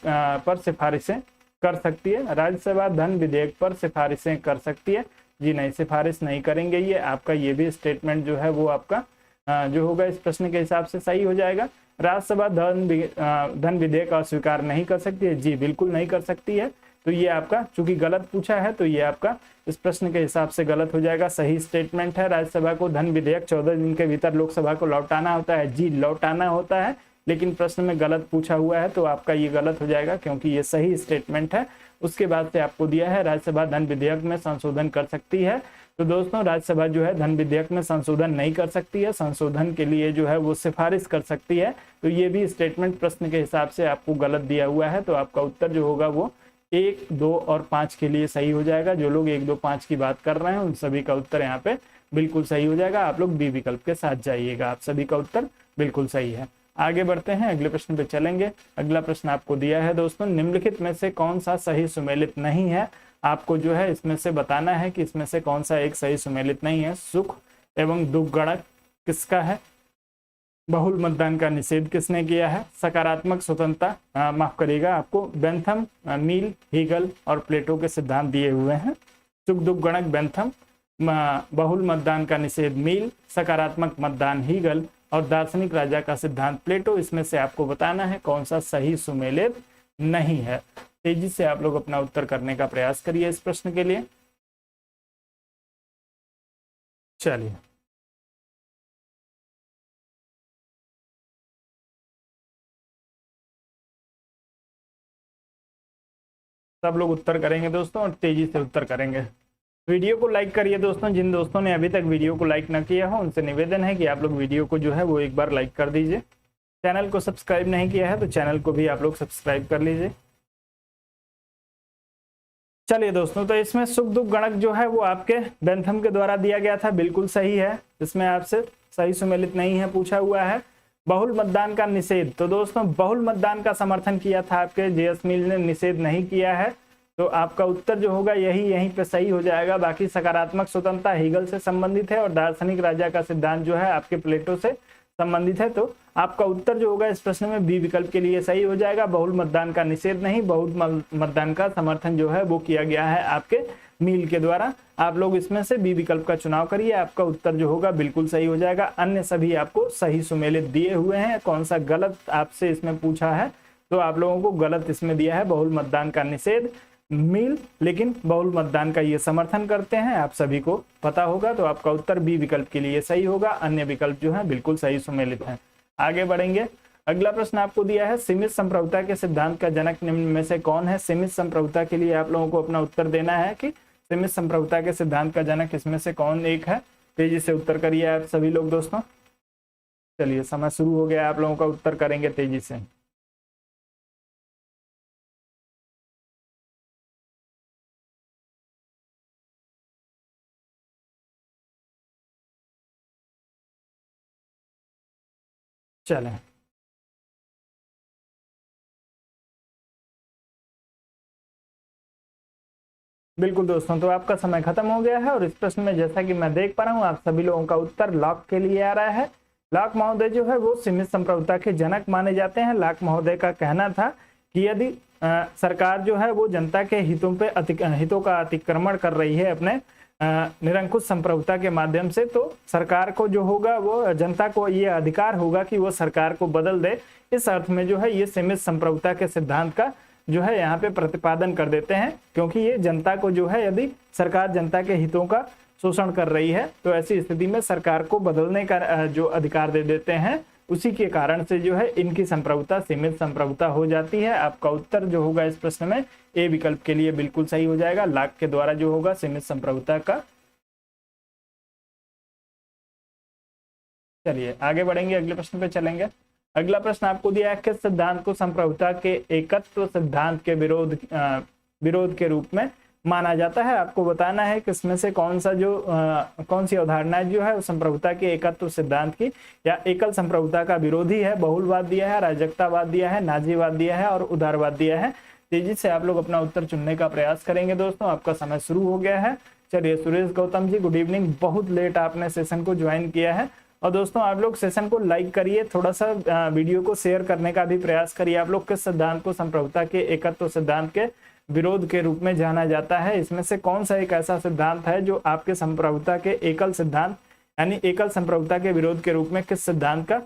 पर सिफारिशें कर सकती है, राज्यसभा धन विधेयक पर सिफारिशें कर सकती है, जी नहीं सिफारिश नहीं करेंगे। ये आपका ये भी स्टेटमेंट जो है वो आपका जो होगा इस प्रश्न के हिसाब से सही हो जाएगा। राज्यसभा धन विधेयक अस्वीकार नहीं कर सकती है, जी बिल्कुल नहीं कर सकती है। तो ये आपका चूंकि गलत पूछा है तो ये आपका इस प्रश्न के हिसाब से गलत हो जाएगा। सही स्टेटमेंट है राज्यसभा को धन विधेयक 14 दिन के भीतर लोकसभा को लौटाना होता है, जी लौटाना होता है, लेकिन प्रश्न में गलत पूछा हुआ है तो आपका ये गलत हो जाएगा क्योंकि ये सही स्टेटमेंट है। उसके बाद से आपको दिया है राज्यसभा धन विधेयक में संशोधन कर सकती है। तो दोस्तों राज्यसभा जो है धन विधेयक में संशोधन नहीं कर सकती है, संशोधन के लिए जो है वो सिफारिश कर सकती है। तो ये भी स्टेटमेंट प्रश्न के हिसाब से आपको गलत दिया हुआ है। तो आपका उत्तर जो होगा वो 1, 2 और 5 के लिए सही हो जाएगा। जो लोग 1, 2, 5 की बात कर रहे हैं उन सभी का उत्तर यहाँ पे बिल्कुल सही हो जाएगा। आप लोग बी विकल्प के साथ जाइएगा, आप सभी का उत्तर बिल्कुल सही है। आगे बढ़ते हैं, अगले प्रश्न पे चलेंगे। अगला प्रश्न आपको दिया है दोस्तों, निम्नलिखित में से कौन सा सही सुमेलित नहीं है। आपको जो है इसमें से बताना है कि इसमें से कौन सा एक सही सुमेलित नहीं है। सुख एवं दुख गणक किसका है, बहुल मतदान का निषेध किसने किया है, सकारात्मक स्वतंत्रता माफ करिएगा आपको बेंथम, मील, हीगल और प्लेटो के सिद्धांत दिए हुए हैं। सुख दुख गणक बेंथम, बहुल मतदान का निषेध मील, सकारात्मक मतदान हीगल और दार्शनिक राजा का सिद्धांत प्लेटो। इसमें से आपको बताना है कौन सा सही सुमेलित नहीं है। तेजी से आप लोग अपना उत्तर करने का प्रयास करिए इस प्रश्न के लिए। चलिए सब लोग उत्तर करेंगे दोस्तों और तेजी से उत्तर करेंगे। वीडियो को लाइक करिए दोस्तों, जिन दोस्तों ने अभी तक वीडियो को लाइक न किया हो उनसे निवेदन है कि आप लोग वीडियो को जो है वो एक बार लाइक कर दीजिए। चैनल को सब्सक्राइब नहीं किया है तो चैनल को भी आप लोग सब्सक्राइब कर लीजिए। चलिए दोस्तों, तो इसमें सुख दुख गणक जो है वो आपके बेंथम के द्वारा दिया गया था, बिल्कुल सही है। इसमें आपसे सही सुमेलित नहीं है पूछा हुआ है। बहुल मतदान का निषेध, तो दोस्तों बहुल मतदान का समर्थन किया था आपके जेएस मिल ने, निषेध नहीं किया है। तो आपका उत्तर जो होगा यहीं पे सही हो जाएगा। बाकी सकारात्मक स्वतंत्रता हीगल से संबंधित है और दार्शनिक राजा का सिद्धांत जो है आपके प्लेटो से संबंधित है। तो आपका उत्तर जो होगा इस प्रश्न में बी विकल्प के लिए सही हो जाएगा। बहुल मतदान का निषेध नहीं, बहुल मतदान का समर्थन जो है वो किया गया है आपके मील के द्वारा। आप लोग इसमें से बी विकल्प का चुनाव करिए, आपका उत्तर जो होगा बिल्कुल सही हो जाएगा। अन्य सभी आपको सही सुमेलित दिए हुए हैं। कौन सा गलत आपसे इसमें पूछा है तो आप लोगों को गलत इसमें दिया है बहुल मतदान का निषेध मील, लेकिन बहुल मतदान का ये समर्थन करते हैं, आप सभी को पता होगा। तो आपका उत्तर बी विकल्प के लिए सही होगा। अन्य विकल्प जो है बिल्कुल सही सुमेलित हैं। आगे बढ़ेंगे, अगला प्रश्न आपको दिया है, सीमित संप्रभुता के सिद्धांत का जनक निम्न में से कौन है। सीमित संप्रभुता के लिए आप लोगों को अपना उत्तर देना है कि सीमित संप्रभुता के सिद्धांत का जनक इसमें से कौन एक है। तेजी से उत्तर करिए आप सभी लोग दोस्तों। चलिए समय शुरू हो गया, आप लोगों का उत्तर करेंगे तेजी से। चलें, बिल्कुल दोस्तों, तो आपका समय खत्म हो गया है और इस प्रश्न में जैसा कि मैं देख पा रहा हूँ आप सभी लोगों का उत्तर लॉक के लिए आ रहा है। लॉक महोदय जो है वो सीमित संप्रभुता के जनक माने जाते हैं। लॉक महोदय का कहना था कि यदि सरकार जो है वो जनता के हितों का अतिक्रमण कर रही है अपने निरंकुश संप्रभुता के माध्यम से, तो सरकार को जो होगा वो जनता को ये अधिकार होगा कि वो सरकार को बदल दे। इस अर्थ में जो है ये सीमित संप्रभुता के सिद्धांत का जो है यहाँ पे प्रतिपादन कर देते हैं, क्योंकि ये जनता को जो है यदि सरकार जनता के हितों का शोषण कर रही है तो ऐसी स्थिति में सरकार को बदलने का जो अधिकार दे देते हैं। उसी के कारण से जो है इनकी संप्रभुता सीमित संप्रभुता हो जाती है। आपका उत्तर जो होगा इस प्रश्न में ए विकल्प के लिए बिल्कुल सही हो जाएगा। लॉक के द्वारा जो होगा सीमित संप्रभुता का। चलिए आगे बढ़ेंगे, अगले प्रश्न पे चलेंगे। अगला प्रश्न आपको दिया है, किस सिद्धांत को संप्रभुता के एकत्व सिद्धांत के विरोध के रूप में माना जाता है। आपको बताना है कि इसमें से कौन सी अवधारणा जो है संप्रभुता के एकत्व सिद्धांत की या एकल संप्रभुता का विरोधी है। बहुलवाद दिया है, अराजकतावाद दिया है, नाजीवाद दिया है और उदारवाद दिया है। तेजी से आप लोग अपना उत्तर चुनने का प्रयास करेंगे दोस्तों। आपका समय शुरू हो गया है। चलिए सुरेश गौतम जी, गुड इवनिंग। बहुत लेट आपने सेशन को ज्वाइन किया है। और दोस्तों आप लोग सेशन को लाइक करिए, थोड़ा सा वीडियो को शेयर करने का भी प्रयास करिए। आप लोग किस सिद्धांत को संप्रभुता के एकत्व सिद्धांत के विरोध के रूप में जाना जाता है? इसमें से कौन सा एक ऐसा सिद्धांत है जो आपके संप्रभुता के एकल सिद्धांत यानी एकल संप्रभुता के विरोध के रूप में किस सिद्धांत का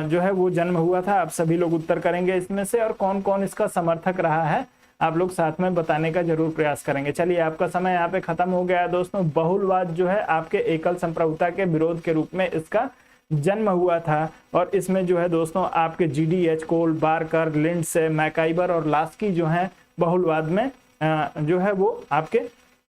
जो है वो जन्म हुआ था? आप सभी लोग उत्तर करेंगे इसमें से, और कौन कौन इसका समर्थक रहा है आप लोग साथ में बताने का जरूर प्रयास करेंगे। चलिए आपका समय यहाँ पे खत्म हो गया है दोस्तों। बहुलवाद जो है आपके एकल संप्रभुता के विरोध के रूप में इसका जन्म हुआ था। और इसमें जो है दोस्तों आपके GDH, कोल, बारकर, लिंडसे, मैकाइबर और लास्की जो है बहुलवाद में जो है वो आपके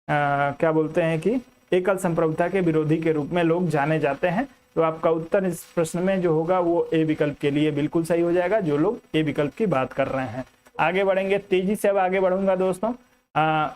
क्या बोलते हैं कि एकल संप्रभुता के विरोधी के रूप में लोग जाने जाते हैं। तो आपका उत्तर इस प्रश्न में जो होगा वो ए विकल्प के लिए बिल्कुल सही हो जाएगा, जो लोग ए विकल्प की बात कर रहे हैं। आगे बढ़ेंगे, तेजी से अब आगे बढ़ूंगा दोस्तों।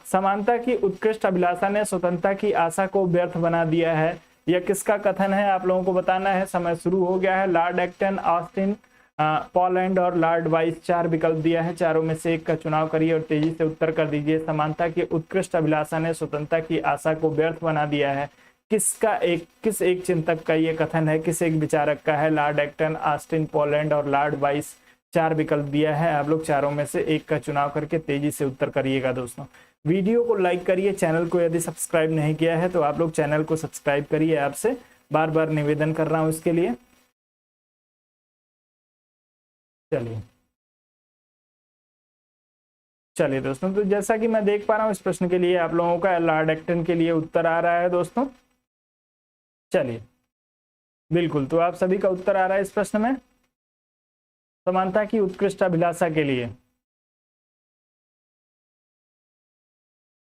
समानता की उत्कृष्ट अभिलाषा ने स्वतंत्रता की आशा को व्यर्थ बना दिया है, यह किसका कथन है? आप लोगों को बताना है। समय शुरू हो गया है। लॉर्ड एक्टन, ऑस्टिन, पोलैंड और लॉर्ड वाइस, 4 विकल्प दिया है। चारों में से एक का चुनाव करिए और तेजी से उत्तर कर दीजिए। समानता की उत्कृष्ट अभिलाषा ने स्वतंत्रता की आशा को व्यर्थ बना दिया है, किस एक चिंतक का ये कथन है, किस एक विचारक का है? लॉर्ड एक्टन, ऑस्टिन, पोलैंड और लॉर्ड वाइस, 4 विकल्प दिया है। आप लोग चारों में से एक का चुनाव करके तेजी से उत्तर करिएगा दोस्तों। वीडियो को लाइक करिए, चैनल को यदि सब्सक्राइब नहीं किया है तो आप लोग चैनल को सब्सक्राइब करिए। आपसे बार बार निवेदन कर रहा हूं इसके लिए। चलिए दोस्तों, तो जैसा कि मैं देख पा रहा हूं इस प्रश्न के लिए आप लोगों का लॉर्ड एक्टन के लिए उत्तर आ रहा है दोस्तों। चलिए बिल्कुल, तो आप सभी का उत्तर आ रहा है इस प्रश्न में समानता की उत्कृष्ट अभिलाषा के लिए।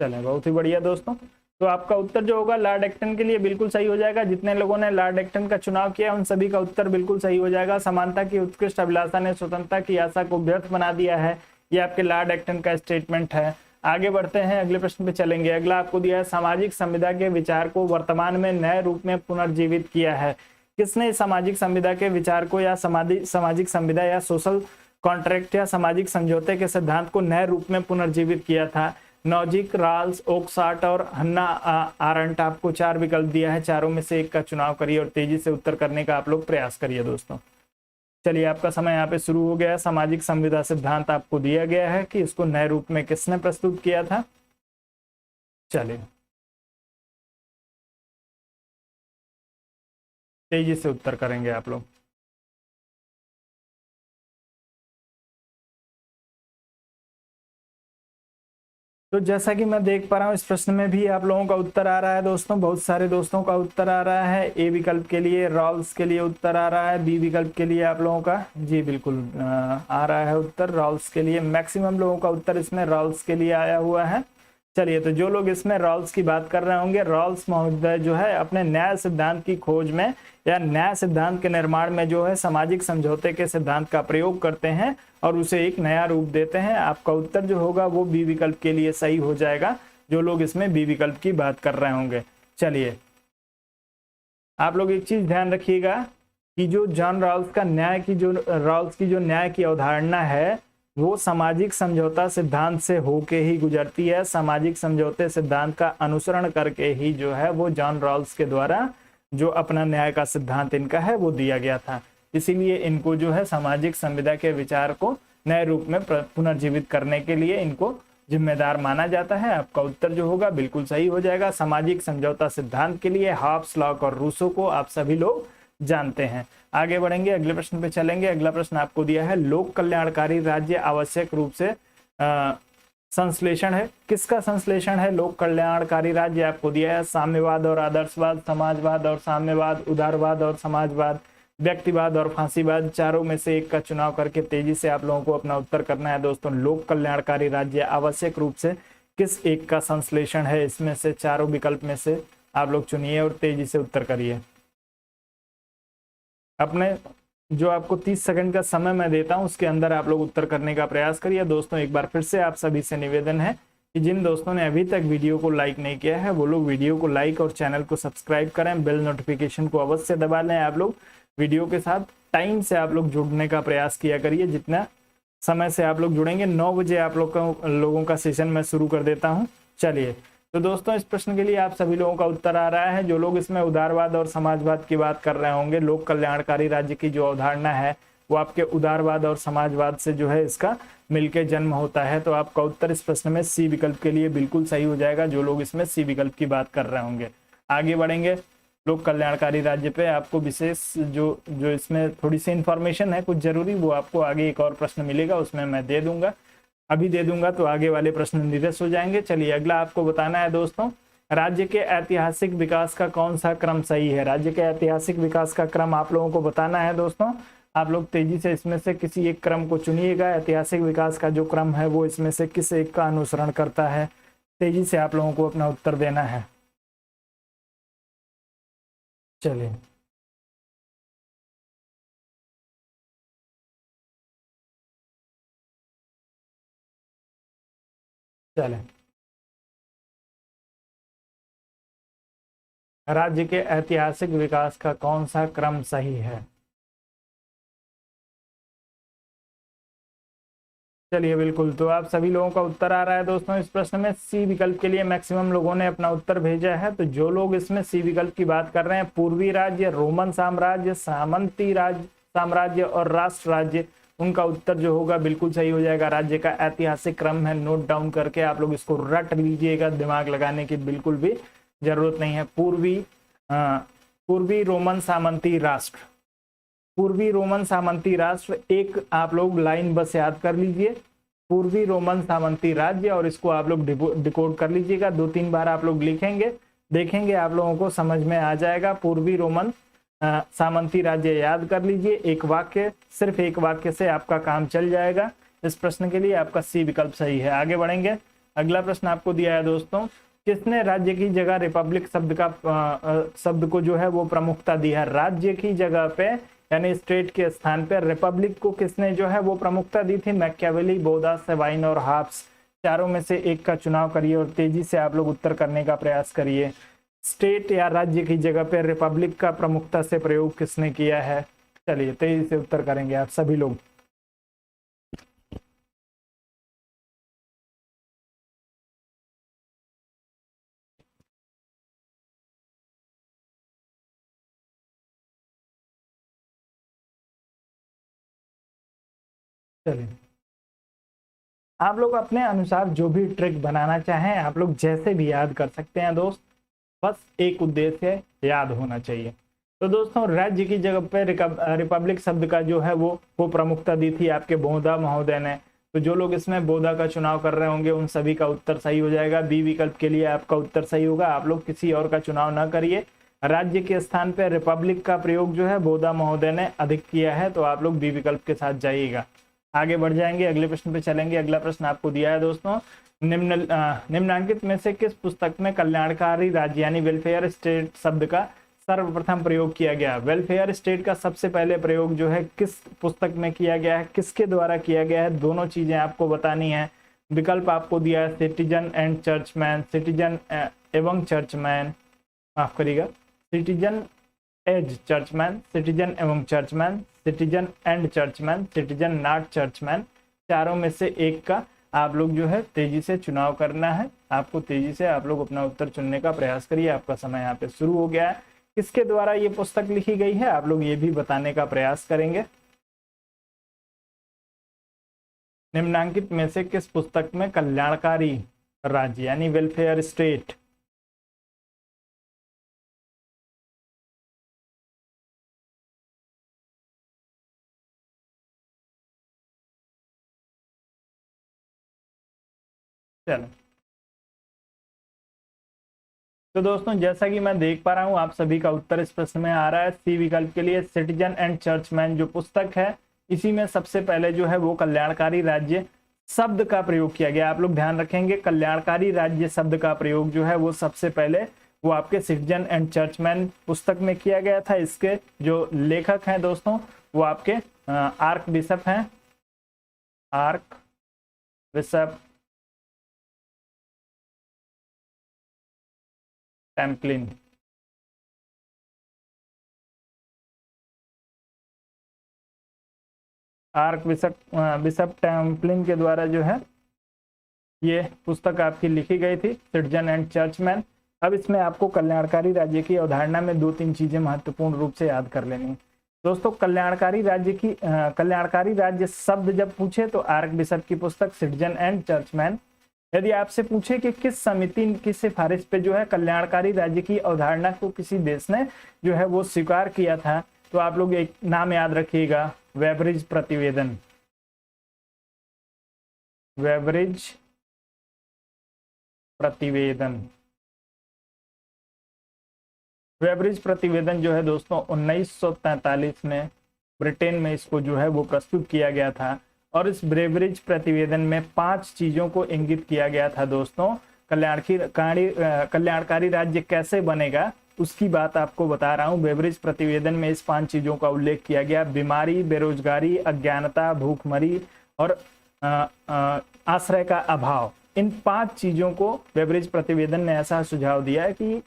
चलें, बहुत ही बढ़िया दोस्तों। तो आपका उत्तर जो होगा लॉर्ड एक्टन के लिए बिल्कुल सही हो जाएगा। जितने लोगों ने लॉर्ड एक्टन का चुनाव किया उन सभी का उत्तर बिल्कुल सही हो जाएगा। समानता की उत्कृष्ट अभिलाषा ने स्वतंत्रता की आशा को व्यर्थ बना दिया है, ये आपके लॉर्ड एक्टन का स्टेटमेंट है। आगे बढ़ते हैं, अगले प्रश्न पे चलेंगे। अगला आपको दिया है सामाजिक संविदा के विचार को वर्तमान में नए रूप में पुनर्जीवित किया है। किसने सामाजिक संविदा के विचार को या सामाजिक संविदा या सोशल कॉन्ट्रैक्ट या सामाजिक समझौते के सिद्धांत को नए रूप में पुनर्जीवित किया था? नॉजिक, राल्स, ओकसाट और हन्ना आरंट। आपको 4 विकल्प दिया है, चारों में से एक का चुनाव करिए और तेजी से उत्तर करने का आप लोग प्रयास करिए दोस्तों। चलिए आपका समय यहाँ पे शुरू हो गया है। सामाजिक संविदा सिद्धांत आपको दिया गया है कि इसको नए रूप में किसने प्रस्तुत किया था? चलिए तेजी से उत्तर करेंगे आप लोग। तो जैसा कि मैं देख पा रहा हूँ इस प्रश्न में भी आप लोगों का उत्तर आ रहा है दोस्तों। बहुत सारे दोस्तों का उत्तर आ रहा है। ए विकल्प के लिए रॉल्स के लिए उत्तर आ रहा है। बी विकल्प के लिए आप लोगों का जी बिल्कुल आ रहा है उत्तर रॉल्स के लिए। मैक्सिमम लोगों का उत्तर इसमें रॉल्स के लिए आया हुआ है। चलिए, तो जो लोग इसमें रॉल्स की बात कर रहे होंगे, रॉल्स महोदय जो है अपने न्याय सिद्धांत की खोज में या न्याय सिद्धांत के निर्माण में जो है सामाजिक समझौते के सिद्धांत का प्रयोग करते हैं और उसे एक नया रूप देते हैं। आपका उत्तर जो होगा वो बी विकल्प के लिए सही हो जाएगा, जो लोग इसमें बी विकल्प की बात कर रहे होंगे। चलिए, आप लोग एक चीज ध्यान रखिएगा कि जो जॉन रॉल्स का न्याय की जो न्याय की अवधारणा है वो सामाजिक समझौता सिद्धांत से होके ही गुजरती है। सामाजिक समझौते सिद्धांत का अनुसरण करके ही जो है वो जॉन रॉल्स के द्वारा जो अपना न्याय का सिद्धांत इनका है वो दिया गया था। इसीलिए इनको जो है सामाजिक संविदा के विचार को नए रूप में पुनर्जीवित करने के लिए इनको जिम्मेदार माना जाता है। आपका उत्तर जो होगा बिल्कुल सही हो जाएगा। सामाजिक समझौता सिद्धांत के लिए हॉब्स, लॉक और रूसो को आप सभी लोग जानते हैं। आगे बढ़ेंगे, अगले प्रश्न पे चलेंगे। अगला प्रश्न आपको दिया है लोक कल्याणकारी राज्य आवश्यक रूप से संश्लेषण है। किसका संश्लेषण है लोक कल्याणकारी राज्य? आपको दिया है साम्यवाद और आदर्शवाद, समाजवाद और साम्यवाद, उदारवाद और समाजवाद, व्यक्तिवाद और फांसीवाद। चारों में से एक का चुनाव करके तेजी से आप लोगों को अपना उत्तर करना है दोस्तों। लोक कल्याणकारी राज्य आवश्यक रूप से किस एक का संश्लेषण है? इसमें से चारों विकल्प में से आप लोग चुनिए और तेजी से उत्तर करिए। अपने जो आपको 30 सेकंड का समय मैं देता हूं उसके अंदर आप लोग उत्तर करने का प्रयास करिए दोस्तों। एक बार फिर से आप सभी से निवेदन है कि जिन दोस्तों ने अभी तक वीडियो को लाइक नहीं किया है वो लोग वीडियो को लाइक और चैनल को सब्सक्राइब करें, बेल नोटिफिकेशन को अवश्य दबा लें। आप लोग वीडियो के साथ टाइम से आप लोग जुड़ने का प्रयास किया करिए, जितना समय से आप लोग जुड़ेंगे। 9 बजे आप लोगों का सेशन मैं शुरू कर देता हूँ। चलिए, तो दोस्तों इस प्रश्न के लिए आप सभी लोगों का उत्तर आ रहा है। जो लोग इसमें उदारवाद और समाजवाद की बात कर रहे होंगे, लोक कल्याणकारी राज्य की जो अवधारणा है वो आपके उदारवाद और समाजवाद से जो है इसका मिलके जन्म होता है, तो आपका उत्तर इस प्रश्न में सी विकल्प के लिए बिल्कुल सही हो जाएगा, जो लोग इसमें सी विकल्प की बात कर रहे होंगे। आगे बढ़ेंगे लोक कल्याणकारी राज्य पे। आपको विशेष जो इसमें थोड़ी सी इंफॉर्मेशन है कुछ जरूरी, वो आपको आगे एक और प्रश्न मिलेगा उसमें मैं दे दूंगा, अभी दे दूंगा तो आगे वाले प्रश्न निरस्त हो जाएंगे। चलिए, अगला आपको बताना है दोस्तों, राज्य के ऐतिहासिक विकास का कौन सा क्रम सही है। राज्य के ऐतिहासिक विकास का क्रम आप लोगों को बताना है दोस्तों। आप लोग तेजी से इसमें से किसी एक क्रम को चुनिएगा। ऐतिहासिक विकास का जो क्रम है वो इसमें से किस एक का अनुसरण करता है, तेजी से आप लोगों को अपना उत्तर देना है। चलिए, चलें, राज्य के ऐतिहासिक विकास का कौन सा क्रम सही है। चलिए, बिल्कुल, तो आप सभी लोगों का उत्तर आ रहा है दोस्तों। इस प्रश्न में सी विकल्प के लिए मैक्सिमम लोगों ने अपना उत्तर भेजा है। तो जो लोग इसमें सी विकल्प की बात कर रहे हैं, पूर्वी राज्य, रोमन साम्राज्य, सामंती राज्य साम्राज्य और राष्ट्र राज्य, उनका उत्तर जो होगा बिल्कुल सही हो जाएगा। राज्य का ऐतिहासिक क्रम है, नोट डाउन करके आप लोग इसको रट लीजिएगा, दिमाग लगाने की बिल्कुल भी जरूरत नहीं है। पूर्वी रोमन सामंती राष्ट्र, पूर्वी रोमन सामंती राष्ट्र, एक आप लोग लाइन बस याद कर लीजिए, पूर्वी रोमन सामंती राज्य, और इसको आप लोग डिकोड कर लीजिएगा। 2-3 बार आप लोग लिखेंगे, देखेंगे आप लोगों को समझ में आ जाएगा। पूर्वी रोमन सामंती राज्य याद कर लीजिए, एक वाक्य, सिर्फ एक वाक्य से आपका काम चल जाएगा। इस प्रश्न के लिए आपका सी विकल्प सही है। आगे बढ़ेंगे, अगला प्रश्न आपको दिया है दोस्तों, किसने राज्य की जगह रिपब्लिक शब्द को जो है वो प्रमुखता दी है। राज्य की जगह पे यानी स्टेट के स्थान पे रिपब्लिक को किसने जो है वो प्रमुखता दी थी। मैकियावेली, बोधा, सेवाइन और हाब्स, चारों में से एक का चुनाव करिए और तेजी से आप लोग उत्तर करने का प्रयास करिए। स्टेट या राज्य की जगह पे रिपब्लिक का प्रमुखता से प्रयोग किसने किया है। चलिए, तेजी से उत्तर करेंगे आप सभी लोग। चलिए, आप लोग अपने अनुसार जो भी ट्रिक बनाना चाहें आप लोग जैसे भी याद कर सकते हैं दोस्त, बस एक उद्देश्य याद होना चाहिए। तो दोस्तों, राज्य की जगह पे रिपब्लिक शब्द का जो है वो प्रमुखता दी थी आपके बोधा महोदय ने। तो जो लोग इसमें बोधा का चुनाव कर रहे होंगे उन सभी का उत्तर सही हो जाएगा। बी विकल्प के लिए आपका उत्तर सही होगा। आप लोग किसी और का चुनाव ना करिए, राज्य के स्थान पर रिपब्लिक का प्रयोग जो है बोधा महोदय ने अधिक किया है, तो आप लोग बी विकल्प के साथ जाइएगा। आगे बढ़ जाएंगे, अगले प्रश्न पे चलेंगे। अगला प्रश्न आपको दिया है दोस्तों, निम्नलिखित में से किस पुस्तक में कल्याणकारी राज्य यानी वेलफेयर स्टेट शब्द का सर्वप्रथम प्रयोग किया गया। वेलफेयर स्टेट का सबसे पहले प्रयोग जो है किस पुस्तक में किया गया है, किसके द्वारा किया गया है, दोनों चीजें आपको बतानी है। विकल्प आपको दिया है सिटीजन एंड चर्चमैन, सिटीजन एवं चर्चमैन, माफ करिएगा, सिटीजन एज चर्चमैन, सिटीजन एवं churchman, citizen and churchman, citizen not churchman, चारों में से एक का आप लोग जो है तेजी से चुनाव करना है। आपको तेजी से आप लोग अपना उत्तर चुनने का प्रयास करिए। आपका समय यहाँ पे शुरू हो गया है। किसके द्वारा ये पुस्तक लिखी गई है आप लोग ये भी बताने का प्रयास करेंगे। निम्नांकित में से किस पुस्तक में कल्याणकारी राज्य यानी वेलफेयर स्टेट, चलो, तो दोस्तों जैसा कि मैं देख पा रहा हूं आप सभी का उत्तर इस प्रश्न में आ रहा है। सी विकल्प के लिए सिटीजन एंड चर्चमैन जो पुस्तक है इसी में सबसे पहले जो है वो कल्याणकारी राज्य शब्द का प्रयोग किया गया। आप लोग ध्यान रखेंगे, कल्याणकारी राज्य शब्द का प्रयोग जो है वो सबसे पहले वो आपके सिटीजन एंड चर्चमैन पुस्तक में किया गया था। इसके जो लेखक हैं दोस्तों वो आपके आर्क बिशप हैं, archbishop Templin. Archbishop bishop Templin के द्वारा जो है ये पुस्तक आपकी लिखी गई थी, सिटीजन एंड चर्चमैन। अब इसमें आपको कल्याणकारी राज्य की अवधारणा में 2-3 चीजें महत्वपूर्ण रूप से याद कर लेनी। दोस्तों, कल्याणकारी राज्य शब्द जब पूछे तो आर्क बिशप की पुस्तक सिटीजन एंड चर्चमैन। यदि आपसे पूछे कि किस समिति की सिफारिश पे जो है कल्याणकारी राज्य की अवधारणा को किसी देश ने जो है वो स्वीकार किया था, तो आप लोग एक नाम याद रखिएगा, वेबरिज प्रतिवेदन। वेबरिज प्रतिवेदन। वेबरिज प्रतिवेदन जो है दोस्तों 1943 में ब्रिटेन में इसको जो है वो प्रस्तुत किया गया था। और इस वेबरिज प्रतिवेदन में 5 चीजों को इंगित किया गया था दोस्तों। कल्याणकारी राज्य कैसे बनेगा उसकी बात आपको बता रहा हूं। वेबरिज प्रतिवेदन में इस 5 चीजों का उल्लेख किया गया, बीमारी, बेरोजगारी, अज्ञानता, भूखमरी और आश्रय का अभाव। इन 5 चीजों को वेबरिज प्रतिवेदन ने ऐसा सुझाव दिया है कि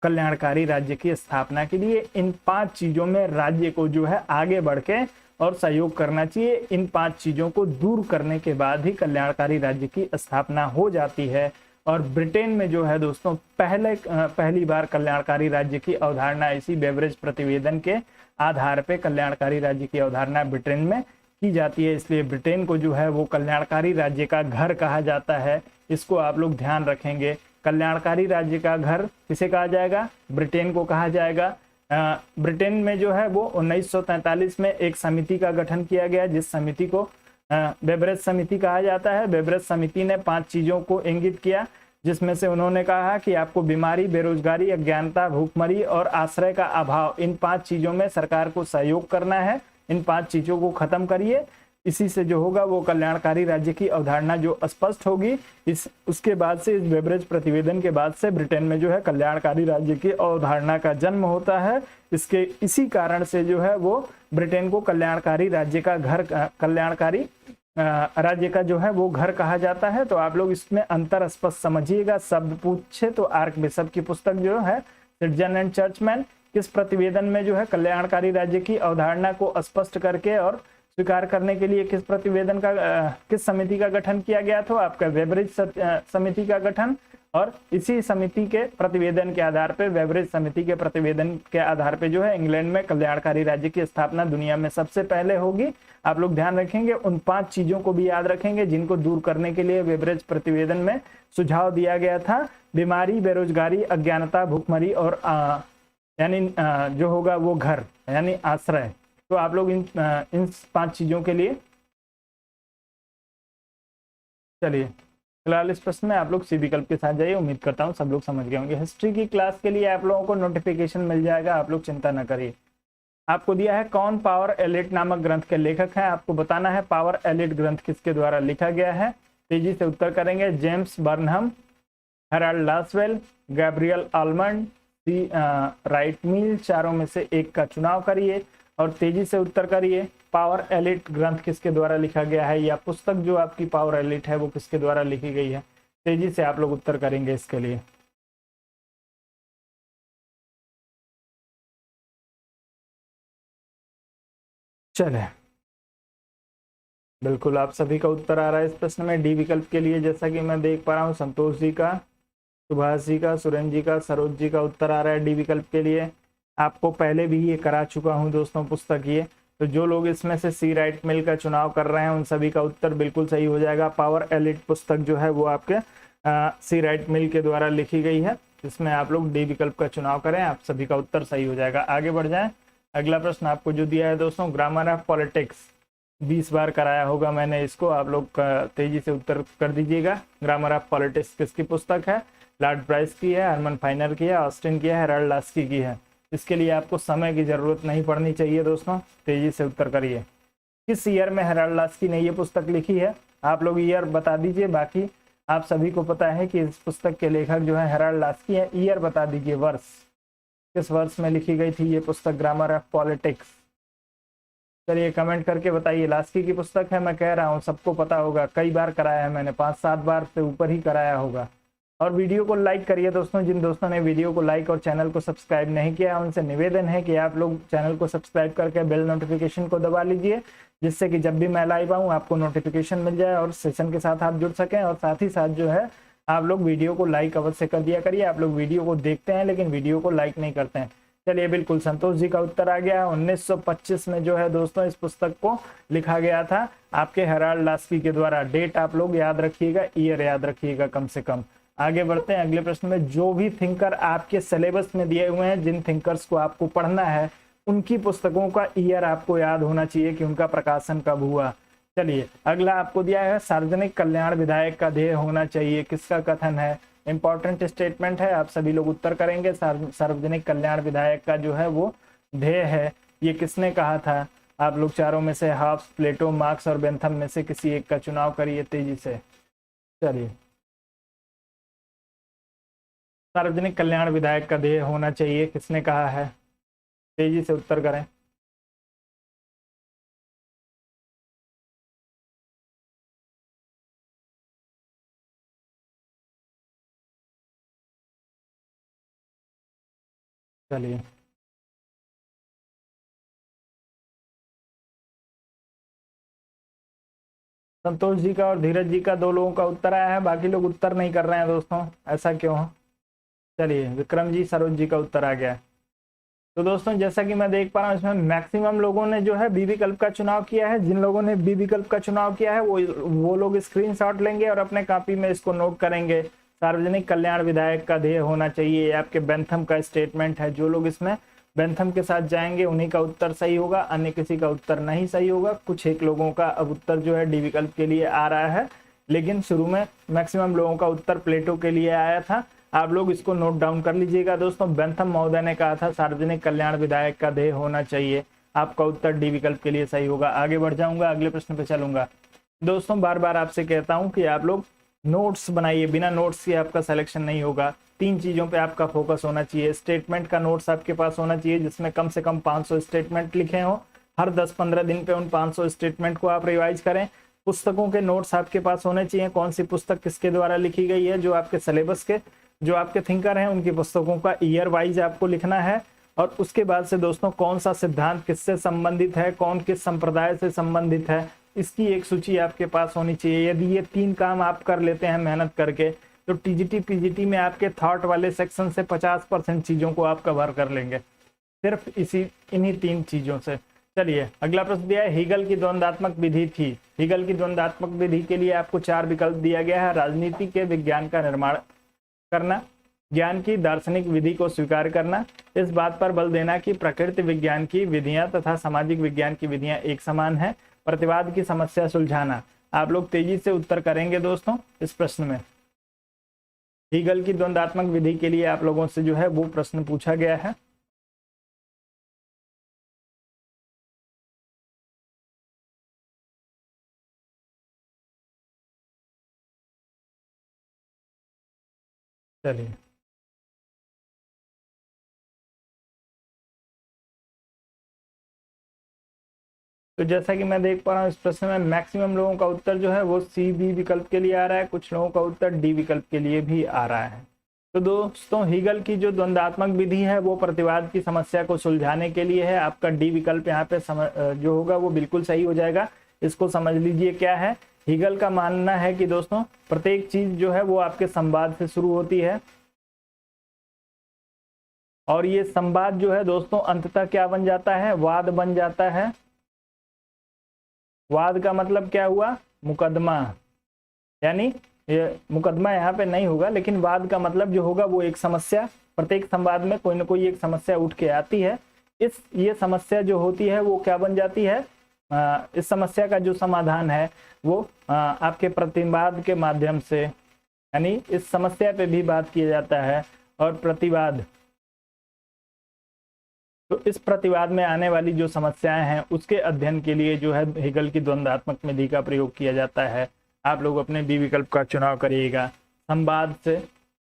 कल्याणकारी राज्य की स्थापना के लिए इन 5 चीजों में राज्य को जो है आगे बढ़ के और सहयोग करना चाहिए। इन 5 चीजों को दूर करने के बाद ही कल्याणकारी राज्य की स्थापना हो जाती है। और ब्रिटेन में जो है दोस्तों पहली बार कल्याणकारी राज्य की अवधारणा इसी वेबरिज प्रतिवेदन के आधार पे कल्याणकारी राज्य की अवधारणा ब्रिटेन में की जाती है। इसलिए ब्रिटेन को जो है वो कल्याणकारी राज्य का घर कहा जाता है। इसको आप लोग ध्यान रखेंगे। कल्याणकारी राज्य का घर किसे कहा जाएगा? ब्रिटेन को कहा जाएगा। ब्रिटेन में जो है वो 1943 में एक समिति का गठन किया गया, जिस समिति को वेबरिज समिति कहा जाता है। वेबरिज समिति ने 5 चीजों को इंगित किया, जिसमें से उन्होंने कहा कि आपको बीमारी, बेरोजगारी, अज्ञानता, भूखमरी और आश्रय का अभाव, इन 5 चीजों में सरकार को सहयोग करना है। इन 5 चीजों को खत्म करिए, इसी से जो होगा वो कल्याणकारी राज्य की अवधारणा जो स्पष्ट होगी। उसके बाद से इस वेबरिज प्रतिवेदन के बाद से ब्रिटेन में जो है कल्याणकारी राज्य की अवधारणा का जन्म होता है। इसी कारण से जो है वो ब्रिटेन को कल्याणकारी राज्य का घर, कल्याणकारी राज्य का जो है वो घर कहा जाता है। तो आप लोग इसमें अंतर स्पष्ट समझिएगा। शब्द पूछे तो आर्क बिशप की पुस्तक जो है सिटीजन एंड चर्चमैन किस प्रतिवेदन में जो है कल्याणकारी राज्य की अवधारणा को स्पष्ट करके और स्वीकार करने के लिए किस प्रतिवेदन का किस समिति का गठन किया गया था? आपका वेबरिज समिति का गठन। और इसी समिति के प्रतिवेदन के आधार पे, वेबरिज समिति के प्रतिवेदन के आधार पे जो है इंग्लैंड में कल्याणकारी राज्य की स्थापना दुनिया में सबसे पहले होगी। आप लोग ध्यान रखेंगे, उन 5 चीजों को भी याद रखेंगे जिनको दूर करने के लिए वेबरिज प्रतिवेदन में सुझाव दिया गया था। बीमारी, बेरोजगारी, अज्ञानता, भूखमरी और यानी जो होगा वो घर यानी आश्रय। तो आप लोग इन 5 चीजों के लिए, चलिए फिलहाल इस प्रश्न में आप लोग सी विकल्प के साथ जाइए। उम्मीद करता हूँ सब लोग समझ गए होंगे। हिस्ट्री की क्लास के लिए आप लोगों को नोटिफिकेशन मिल जाएगा, आप लोग चिंता न करिए। आपको दिया है कौन पावर एलिट नामक ग्रंथ के लेखक हैं। आपको बताना है पावर एलिट ग्रंथ किसके द्वारा लिखा गया है। तेजी से उत्तर करेंगे। James Burnham, Harold Lasswell, Gabriel Almond, Wright Mill. चारों में से एक का चुनाव करिए और तेजी से उत्तर करिए। पावर एलिट ग्रंथ किसके द्वारा लिखा गया है, या पुस्तक जो आपकी पावर एलिट है वो किसके द्वारा लिखी गई है। तेजी से आप लोग उत्तर करेंगे इसके लिए। चले, बिल्कुल आप सभी का उत्तर आ रहा है इस प्रश्न में। डी विकल्प के लिए जैसा कि मैं देख पा रहा हूँ संतोष जी का, सुभाष जी का, सुरेंद्र जी का, सरोज जी का उत्तर आ रहा है डी विकल्प के लिए। आपको पहले भी ये करा चुका हूं दोस्तों पुस्तक ये। तो जो लोग इसमें से सी राइट मिल का चुनाव कर रहे हैं उन सभी का उत्तर बिल्कुल सही हो जाएगा। पावर एलिट पुस्तक जो है वो आपके सी राइट मिल के द्वारा लिखी गई है, जिसमें आप लोग डी विकल्प का चुनाव करें, आप सभी का उत्तर सही हो जाएगा। आगे बढ़ जाए। अगला प्रश्न आपको जो दिया है दोस्तों, ग्रामर ऑफ पॉलिटिक्स, 20 बार कराया होगा मैंने इसको, आप लोग तेजी से उत्तर कर दीजिएगा। ग्रामर ऑफ पॉलिटिक्स किसकी पुस्तक है? लॉर्ड ब्राइस की है, हरमन फाइनर की है, ऑस्टिन की है, हेराल्ड लास्की की है। इसके लिए आपको समय की जरूरत नहीं पड़नी चाहिए दोस्तों, तेजी से उत्तर करिए। किस ईयर में हेराल्ड लास्की ने ये पुस्तक लिखी है? आप लोग ईयर बता दीजिए। बाकी आप सभी को पता है कि इस पुस्तक के लेखक जो है हेराल्ड लास्की है। ईयर बता दीजिए, वर्ष, किस वर्ष में लिखी गई थी ये पुस्तक ग्रामर ऑफ पॉलिटिक्स। चलिए कमेंट करके बताइए। लास्की की पुस्तक है, मैं कह रहा हूँ सबको पता होगा, कई बार कराया है मैंने, 5-7 बार से ऊपर ही कराया होगा। और वीडियो को लाइक करिए दोस्तों। जिन दोस्तों ने वीडियो को लाइक और चैनल को सब्सक्राइब नहीं किया उनसे निवेदन है कि आप लोग चैनल को सब्सक्राइब करके बेल नोटिफिकेशन को दबा लीजिए, जिससे कि जब भी मैं लाइव आऊँ आपको नोटिफिकेशन मिल जाए और सेशन के साथ आप जुड़ सकें। और साथ ही साथ जो है आप लोग वीडियो को लाइक अवश्य कर दिया करिए। आप लोग वीडियो को देखते हैं लेकिन वीडियो को लाइक नहीं करते हैं। चलिए, बिल्कुल संतोष जी का उत्तर आ गया। 1925 में जो है दोस्तों इस पुस्तक को लिखा गया था आपके हेराल्ड लास्की के द्वारा। डेट आप लोग याद रखिएगा, ईयर याद रखिएगा कम से कम। आगे बढ़ते हैं अगले प्रश्न में। जो भी थिंकर आपके सिलेबस में दिए हुए हैं, जिन थिंकर्स को आपको पढ़ना है, उनकी पुस्तकों का ईयर आपको याद होना चाहिए कि उनका प्रकाशन कब हुआ। चलिए, अगला आपको दिया है सार्वजनिक कल्याण विधायक का ध्येय होना चाहिए, किसका कथन है? इंपॉर्टेंट स्टेटमेंट है, आप सभी लोग उत्तर करेंगे। सार्वजनिक कल्याण विधायक का जो है वो ध्येय है, ये किसने कहा था? आप लोग चारों में से हाफ्स, प्लेटो, मार्क्स और बेंथम में से किसी एक का चुनाव करिए तेजी से। चलिए, सार्वजनिक कल्याण विधायक का ध्येय होना चाहिए, किसने कहा है? तेजी से उत्तर करें। चलिए, संतोष जी का और धीरज जी का 2 लोगों का उत्तर आया है, बाकी लोग उत्तर नहीं कर रहे हैं दोस्तों, ऐसा क्यों है? चलिए, विक्रम जी, सरोज जी का उत्तर आ गया। तो दोस्तों जैसा कि मैं देख पा रहा हूँ इसमें मैक्सिमम लोगों ने जो है बी विकल्प का चुनाव किया है। जिन लोगों ने बी विकल्प का चुनाव किया है वो लोग स्क्रीनशॉट लेंगे और अपने कॉपी में इसको नोट करेंगे। सार्वजनिक कल्याण विधायक का ध्येय होना चाहिए, ये आपके बेंथम का स्टेटमेंट है। जो लोग इसमें बेंथम के साथ जाएंगे उन्हीं का उत्तर सही होगा, अन्य किसी का उत्तर नहीं सही होगा। कुछ एक लोगों का अब उत्तर जो है डी विकल्प के लिए आ रहा है, लेकिन शुरू में मैक्सिमम लोगों का उत्तर प्लेटो के लिए आया था। आप लोग इसको नोट डाउन कर लीजिएगा दोस्तों। बेंथम महोदय ने कहा था सार्वजनिक कल्याण विधायक का ध्येय होना चाहिए, आपका उत्तर डी विकल्प के लिए सही होगा। आगे बढ़ जाऊंगा, अगले प्रश्न पे चलूंगा। दोस्तों बार बार आपसे कहता हूं कि आप लोग नोट्स बनाइए, बिना नोट्स के आपका सिलेक्शन नहीं होगा। 3 चीजों पे आपका फोकस होना चाहिए। स्टेटमेंट का नोट्स आपके पास होना चाहिए जिसमें कम से कम 500 स्टेटमेंट लिखे हों। हर 10-15 दिन पे उन 500 स्टेटमेंट को आप रिवाइज करें। पुस्तकों के नोट्स आपके पास होने चाहिए, कौन सी पुस्तक किसके द्वारा लिखी गई है। जो आपके सिलेबस के जो आपके थिंकर हैं उनकी पुस्तकों का ईयर वाइज आपको लिखना है। और उसके बाद से दोस्तों कौन सा सिद्धांत किससे संबंधित है, कौन किस संप्रदाय से संबंधित है, इसकी एक सूची आपके पास होनी चाहिए। यदि ये 3 काम आप कर लेते हैं मेहनत करके तो टीजीटी पीजीटी में आपके थॉट वाले सेक्शन से 50% चीजों को आप कवर कर लेंगे, सिर्फ इन्हीं 3 चीजों से। चलिए, अगला प्रश्न दिया है हीगल की द्वंद्वात्मक विधि थी। हीगल की द्वंद्वात्मक विधि के लिए आपको 4 विकल्प दिया गया है। राजनीति के विज्ञान का निर्माण करना, ज्ञान की दार्शनिक विधि को स्वीकार करना, इस बात पर बल देना कि प्रकृति विज्ञान की विधियां तथा सामाजिक विज्ञान की विधियां एक समान है, प्रतिवाद की समस्या सुलझाना। आप लोग तेजी से उत्तर करेंगे दोस्तों इस प्रश्न में। हीगल की द्वंद्वात्मक विधि के लिए आप लोगों से जो है वो प्रश्न पूछा गया है। चलिए, तो जैसा कि मैं देख पा रहा हूँ इस प्रश्न में मैक्सिमम लोगों का उत्तर जो है वो सी बी विकल्प के लिए आ रहा है, कुछ लोगों का उत्तर डी विकल्प के लिए भी आ रहा है। तो दोस्तों हीगल की जो द्वंद्वात्मक विधि है वो प्रतिवाद की समस्या को सुलझाने के लिए है। आपका डी विकल्प यहाँ पे जो होगा वो बिल्कुल सही हो जाएगा। इसको समझ लीजिए क्या है। हीगल का मानना है कि दोस्तों प्रत्येक चीज जो है वो आपके संवाद से शुरू होती है और ये संवाद जो है दोस्तों अंततः क्या बन जाता है? वाद बन जाता है। वाद का मतलब क्या हुआ? मुकदमा। यानी ये मुकदमा यहाँ पे नहीं होगा, लेकिन वाद का मतलब जो होगा वो एक समस्या। प्रत्येक संवाद में कोई ना कोई एक समस्या उठ के आती है। ये समस्या जो होती है वो क्या बन जाती है? इस समस्या का जो समाधान है वो आपके प्रतिवाद के माध्यम से, यानी इस समस्या पे भी बात किया जाता है। और प्रतिवाद, तो इस प्रतिवाद में आने वाली जो समस्याएं हैं उसके अध्ययन के लिए जो है हीगल की द्वंद्वात्मक विधि का प्रयोग किया जाता है। आप लोग अपने बी विकल्प का चुनाव करिएगा। संवाद से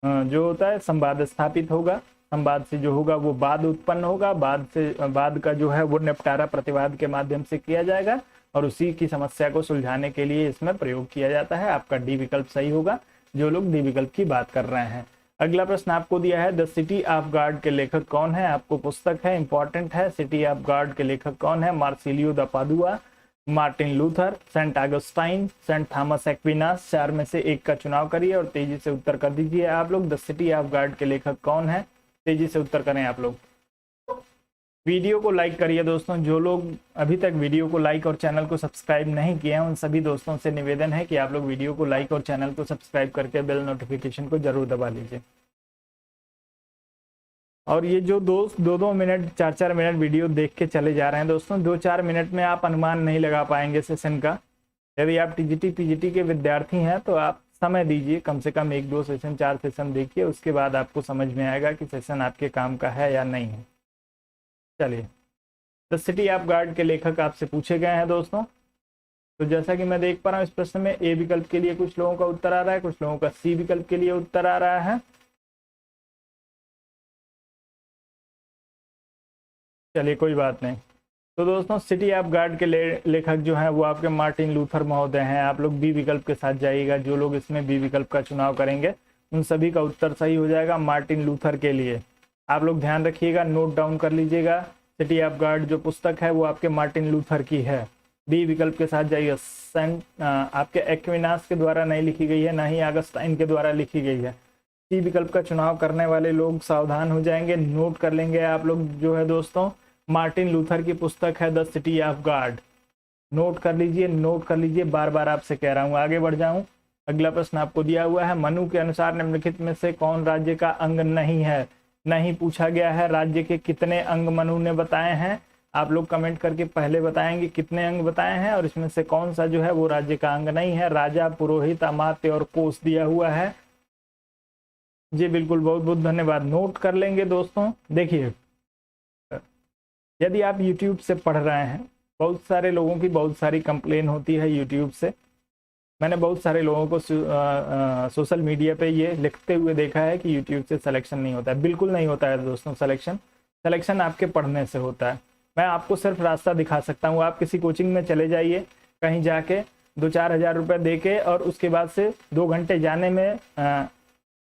जो होता है संवाद स्थापित होगा, संवाद से जो होगा वो वाद उत्पन्न होगा, वाद का जो है वो निपटारा प्रतिवाद के माध्यम से किया जाएगा और उसी की समस्या को सुलझाने के लिए इसमें प्रयोग किया जाता है। आपका डी विकल्प सही होगा। जो लोग डी विकल्प की बात कर रहे हैं। अगला प्रश्न आपको दिया है द सिटी ऑफ गॉड के लेखक कौन है। आपको पुस्तक है, इंपॉर्टेंट है। सिटी ऑफ गॉड के लेखक कौन है? Marsilio de Padua, Martin Luther, Saint Augustine, Saint Thomas Aquinas. चार में से एक का चुनाव करिए और तेजी से उत्तर कर दीजिए आप लोग। द सिटी ऑफ गॉड के लेखक कौन है? तेजी से उत्तर करें आप लोग। वीडियो को लाइक करिए दोस्तों। जो लोग अभी तक वीडियो को लाइक और चैनल को सब्सक्राइब नहीं किए हैं उन सभी दोस्तों से निवेदन है कि आप लोग वीडियो को लाइक और चैनल को सब्सक्राइब करके बेल नोटिफिकेशन को जरूर दबा लीजिए। और ये जो दोस्त 2-2 मिनट 4-4 मिनट वीडियो देख के चले जा रहे हैं दोस्तों, 2-4 मिनट में आप अनुमान नहीं लगा पाएंगे सेशन का। यदि आप टीजीटी पीजीटी के विद्यार्थी हैं तो आप समय दीजिए, कम से कम 1-2 सेशन 4 सेशन देखिए, उसके बाद आपको समझ में आएगा कि सेशन आपके काम का है या नहीं है। चलिए, द सिटी ऑफ गॉड के लेखक आपसे पूछे गए हैं दोस्तों। तो जैसा कि मैं देख पा रहा हूँ इस प्रश्न में ए विकल्प के लिए कुछ लोगों का उत्तर आ रहा है, कुछ लोगों का सी विकल्प के लिए उत्तर आ रहा है। चलिए कोई बात नहीं। तो दोस्तों सिटी ऑफ गॉड के लेखक जो हैं वो आपके मार्टिन लूथर महोदय हैं। आप लोग बी विकल्प के साथ जाइएगा। जो लोग इसमें बी विकल्प का चुनाव करेंगे उन सभी का उत्तर सही हो जाएगा मार्टिन लूथर के लिए। आप लोग ध्यान रखिएगा, नोट डाउन कर लीजिएगा। सिटी ऑफ गॉड जो पुस्तक है वो आपके मार्टिन लूथर की है। बी विकल्प के साथ जाइए। सेंट आपके एक्विनास के द्वारा नहीं लिखी गई है, ना ही ऑगस्टाइन के द्वारा लिखी गई है। सी विकल्प का चुनाव करने वाले लोग सावधान हो जाएंगे, नोट कर लेंगे आप लोग जो है दोस्तों। मार्टिन लूथर की पुस्तक है the city of God. Note कर लीजिए, नोट कर लीजिए, बार बार आपसे कह रहा हूँ। आगे बढ़ जाऊं। अगला प्रश्न आपको दिया हुआ है मनु के अनुसार निम्नलिखित में से कौन राज्य का अंग नहीं है? नहीं पूछा गया है राज्य के कितने अंग मनु ने बताए हैं। आप लोग कमेंट करके पहले बताएंगे कितने अंग बताए हैं और इसमें से कौन सा जो है वो राज्य का अंग नहीं है। राजा, पुरोहित, अमात्य और कोष दिया हुआ है। जी बिल्कुल, बहुत बहुत धन्यवाद। नोट कर लेंगे दोस्तों। देखिए, यदि आप YouTube से पढ़ रहे हैं, बहुत सारे लोगों की बहुत सारी कंप्लेन होती है YouTube से। मैंने बहुत सारे लोगों को सोशल मीडिया पे ये लिखते हुए देखा है कि YouTube से सिलेक्शन नहीं होता है। बिल्कुल नहीं होता है दोस्तों सिलेक्शन आपके पढ़ने से होता है। मैं आपको सिर्फ रास्ता दिखा सकता हूँ। आप किसी कोचिंग में चले जाइए, कहीं जाके 2-4 हज़ार रुपये दे के और उसके बाद से 2 घंटे जाने में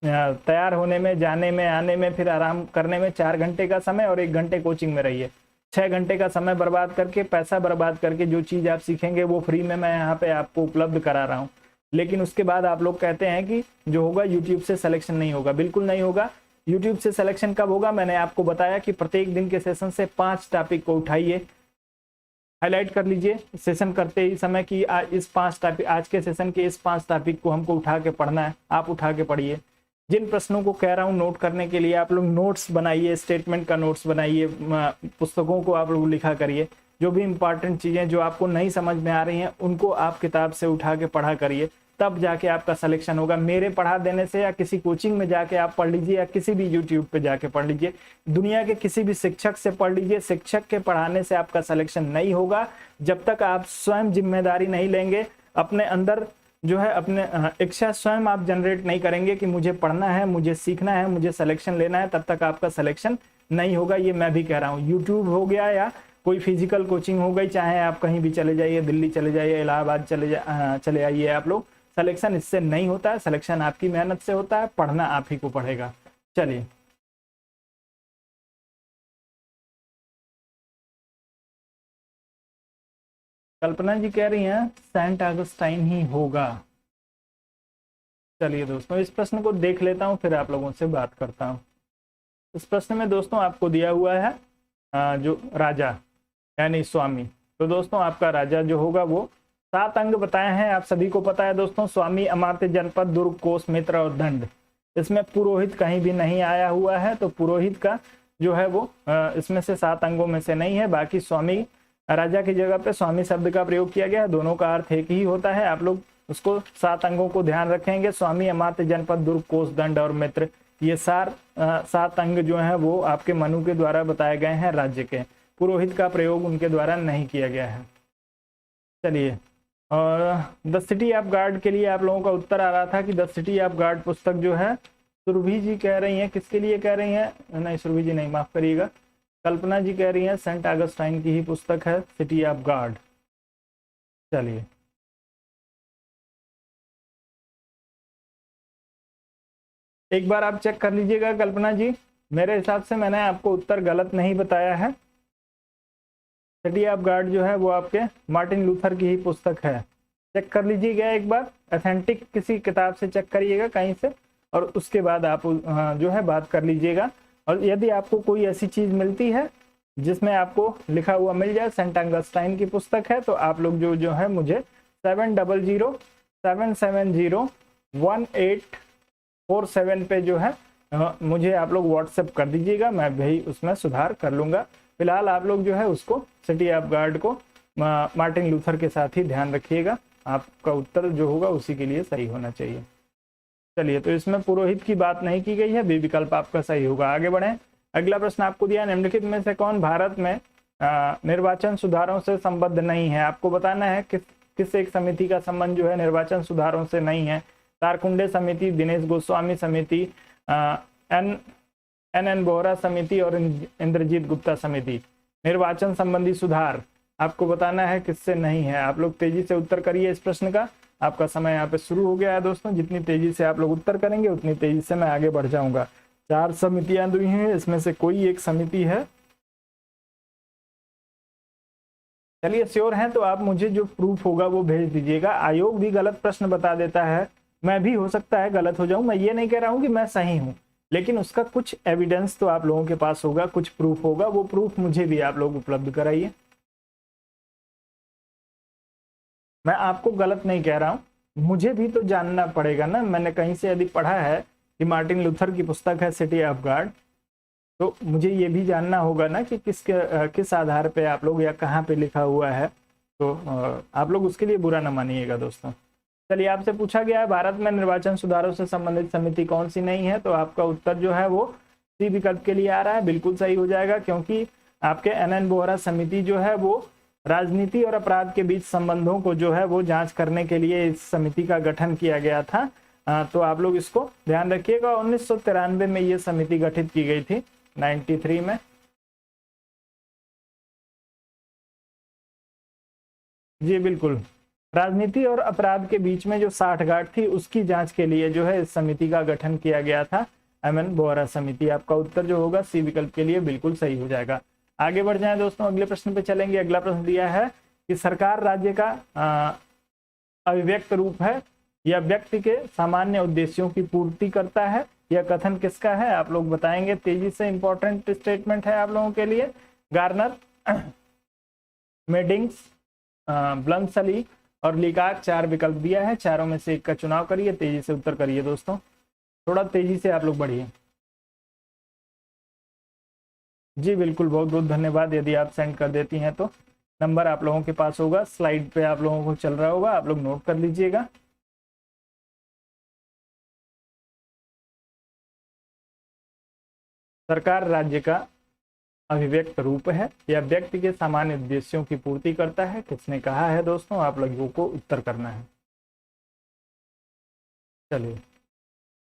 तैयार होने में, जाने में, आने में, फिर आराम करने में 4 घंटे का समय और 1 घंटे कोचिंग में रहिए। 6 घंटे का समय बर्बाद करके, पैसा बर्बाद करके जो चीज़ आप सीखेंगे वो फ्री में मैं यहाँ पे आपको उपलब्ध करा रहा हूँ। लेकिन उसके बाद आप लोग कहते हैं कि जो होगा YouTube से सिलेक्शन नहीं होगा। बिल्कुल नहीं होगा। YouTube से सिलेक्शन कब होगा? मैंने आपको बताया कि प्रत्येक दिन के सेशन से 5 टॉपिक को उठाइए, हाईलाइट कर लीजिए सेशन करते ही समय कि इस 5 टॉपिक, आज के सेशन के इस 5 टॉपिक को हमको उठा के पढ़ना है। आप उठा के पढ़िए। जिन प्रश्नों को कह रहा हूँ नोट करने के लिए, आप लोग नोट्स बनाइए, स्टेटमेंट का नोट्स बनाइए, पुस्तकों को आप लोग लिखा करिए। जो भी इंपॉर्टेंट चीज़ें जो आपको नहीं समझ में आ रही हैं उनको आप किताब से उठा के पढ़ा करिए, तब जाके आपका सिलेक्शन होगा। मेरे पढ़ा देने से या किसी कोचिंग में जाके आप पढ़ लीजिए या किसी भी यूट्यूब पे जाके पढ़ लीजिए, दुनिया के किसी भी शिक्षक से पढ़ लीजिए, शिक्षक के पढ़ाने से आपका सिलेक्शन नहीं होगा जब तक आप स्वयं जिम्मेदारी नहीं लेंगे। अपने अंदर जो है अपने इच्छा स्वयं आप जनरेट नहीं करेंगे कि मुझे पढ़ना है, मुझे सीखना है, मुझे सिलेक्शन लेना है, तब तक आपका सिलेक्शन नहीं होगा। ये मैं भी कह रहा हूँ। यूट्यूब हो गया या कोई फिजिकल कोचिंग हो गई, चाहे आप कहीं भी चले जाइए, दिल्ली चले जाइए, इलाहाबाद चले आइए आप लोग, सिलेक्शन इससे नहीं होता है। सिलेक्शन आपकी मेहनत से होता है, पढ़ना आप ही को पड़ेगा। चलिए, कल्पना जी कह रही हैं सेंट ऑगस्टाइन ही होगा। चलिए दोस्तों, इस प्रश्न को देख लेता हूं, फिर आप लोगों से बात करता हूं। इस प्रश्न में दोस्तों आपको दिया हुआ है जो राजा यानी स्वामी। तो दोस्तों आपका राजा जो होगा वो 7 अंग बताए हैं, आप सभी को पता है दोस्तों। स्वामी, अमात्य, जनपद, दुर्ग, कोष, मित्र और दंड। इसमें पुरोहित कहीं भी नहीं आया हुआ है, तो पुरोहित का जो है वो इसमें से 7 अंगों में से नहीं है। बाकी स्वामी, राजा की जगह पे स्वामी शब्द का प्रयोग किया गया है, दोनों का अर्थ एक ही होता है। आप लोग उसको 7 अंगों को ध्यान रखेंगे। स्वामी, अमात्य, जनपद, दुर्ग, कोष, दंड और मित्र, ये 7 अंग जो हैं वो आपके मनु के द्वारा बताए गए हैं राज्य के। पुरोहित का प्रयोग उनके द्वारा नहीं किया गया है। चलिए, और द सिटी ऑफ गॉड के लिए आप लोगों का उत्तर आ रहा था कि द सिटी ऑफ गॉड पुस्तक जो है, सुरभि जी कह रही हैं, किसके लिए कह रही हैं? नहीं, सुरभि जी नहीं, माफ करिएगा, कल्पना जी कह रही हैं सेंट ऑगस्टाइन की ही पुस्तक है सिटी ऑफ गॉड। चलिए, एक बार आप चेक कर लीजिएगा कल्पना जी, मेरे हिसाब से मैंने आपको उत्तर गलत नहीं बताया है। सिटी ऑफ गॉड जो है वो आपके मार्टिन लूथर की ही पुस्तक है। चेक कर लीजिएगा एक बार, ऑथेंटिक किसी किताब से चेक करिएगा कहीं से, और उसके बाद आप जो है बात कर लीजिएगा। और यदि आपको कोई ऐसी चीज मिलती है जिसमें आपको लिखा हुआ मिल जाए सेंट ऑगस्टाइन की पुस्तक है, तो आप लोग जो है मुझे 7007701847 पे जो है मुझे आप लोग व्हाट्सएप कर दीजिएगा, मैं भी उसमें सुधार कर लूंगा। फिलहाल आप लोग जो है उसको सिटी ऑफ गॉड को मार्टिन लूथर के साथ ही ध्यान रखिएगा, आपका उत्तर जो होगा उसी के लिए सही होना चाहिए। चलिए, तो इसमें पुरोहित की बात नहीं की गई है, बी विकल्प आपका सही होगा। आगे बढ़े। अगला प्रश्न आपको दिया, निम्नलिखित में से कौन भारत में निर्वाचन सुधारों से संबद्ध नहीं है। आपको बताना है किस एक समिति का संबंध जो है निर्वाचन सुधारों से नहीं है। तारकुंडे समिति, दिनेश गोस्वामी समिति, एन बोहरा समिति और इंद्रजीत गुप्ता समिति। निर्वाचन संबंधी सुधार आपको बताना है किससे नहीं है। आप लोग तेजी से उत्तर करिए इस प्रश्न का, आपका समय यहाँ पे शुरू हो गया है दोस्तों। जितनी तेजी से आप लोग उत्तर करेंगे उतनी तेजी से मैं आगे बढ़ जाऊंगा। 4 समितियां दी हैं, इसमें से कोई एक समिति है। चलिए, श्योर हैं तो आप मुझे जो प्रूफ होगा वो भेज दीजिएगा। आयोग भी गलत प्रश्न बता देता है, मैं भी हो सकता है गलत हो जाऊं, मैं ये नहीं कह रहा हूं कि मैं सही हूं, लेकिन उसका कुछ एविडेंस तो आप लोगों के पास होगा, कुछ प्रूफ होगा, वो प्रूफ मुझे भी आप लोग उपलब्ध कराइए। मैं आपको गलत नहीं कह रहा हूं, मुझे भी तो जानना पड़ेगा ना। मैंने कहीं से यदि पढ़ा है कि मार्टिन लूथर की पुस्तक है सिटी ऑफ गॉड, तो मुझे ये भी जानना होगा ना कि किस आधार पे आप लोग या कहाँ पे लिखा हुआ है। तो आप लोग उसके लिए बुरा ना मानिएगा दोस्तों। चलिए, आपसे पूछा गया है भारत में निर्वाचन सुधारों से संबंधित समिति कौन सी नहीं है, तो आपका उत्तर जो है वो सी विकल्प के लिए आ रहा है, बिल्कुल सही हो जाएगा। क्योंकि आपके एन बोहरा समिति जो है वो राजनीति और अपराध के बीच संबंधों को जो है वो जांच करने के लिए इस समिति का गठन किया गया था। तो आप लोग इसको ध्यान रखिएगा। 1993 में ये समिति गठित की गई थी, 93 में। जी बिल्कुल, राजनीति और अपराध के बीच में जो साठगांठ थी उसकी जांच के लिए जो है इस समिति का गठन किया गया था, एन बोहरा समिति। आपका उत्तर जो होगा सी विकल्प के लिए बिल्कुल सही हो जाएगा। आगे बढ़ जाएं दोस्तों, अगले प्रश्न पे चलेंगे। अगला प्रश्न दिया है कि सरकार राज्य का अभिव्यक्त रूप है या व्यक्ति के सामान्य उद्देश्यों की पूर्ति करता है। यह कथन किसका है, आप लोग बताएंगे तेजी से। इंपॉर्टेंट स्टेटमेंट है आप लोगों के लिए। गार्नर, मेडिंग्स, ब्लंसली और लिकाक 4 विकल्प दिया है, चारों में से एक का चुनाव करिए। तेजी से उत्तर करिए दोस्तों, थोड़ा तेजी से आप लोग बढ़िए। जी बिल्कुल, बहुत बहुत धन्यवाद। यदि आप सेंड कर देती हैं तो नंबर आप लोगों के पास होगा, स्लाइड पे आप लोगों को चल रहा होगा, आप लोग नोट कर लीजिएगा। सरकार राज्य का अभिव्यक्त रूप है या व्यक्ति के सामान्य उद्देश्यों की पूर्ति करता है, किसने कहा है दोस्तों, आप लोगों को उत्तर करना है। चलिए,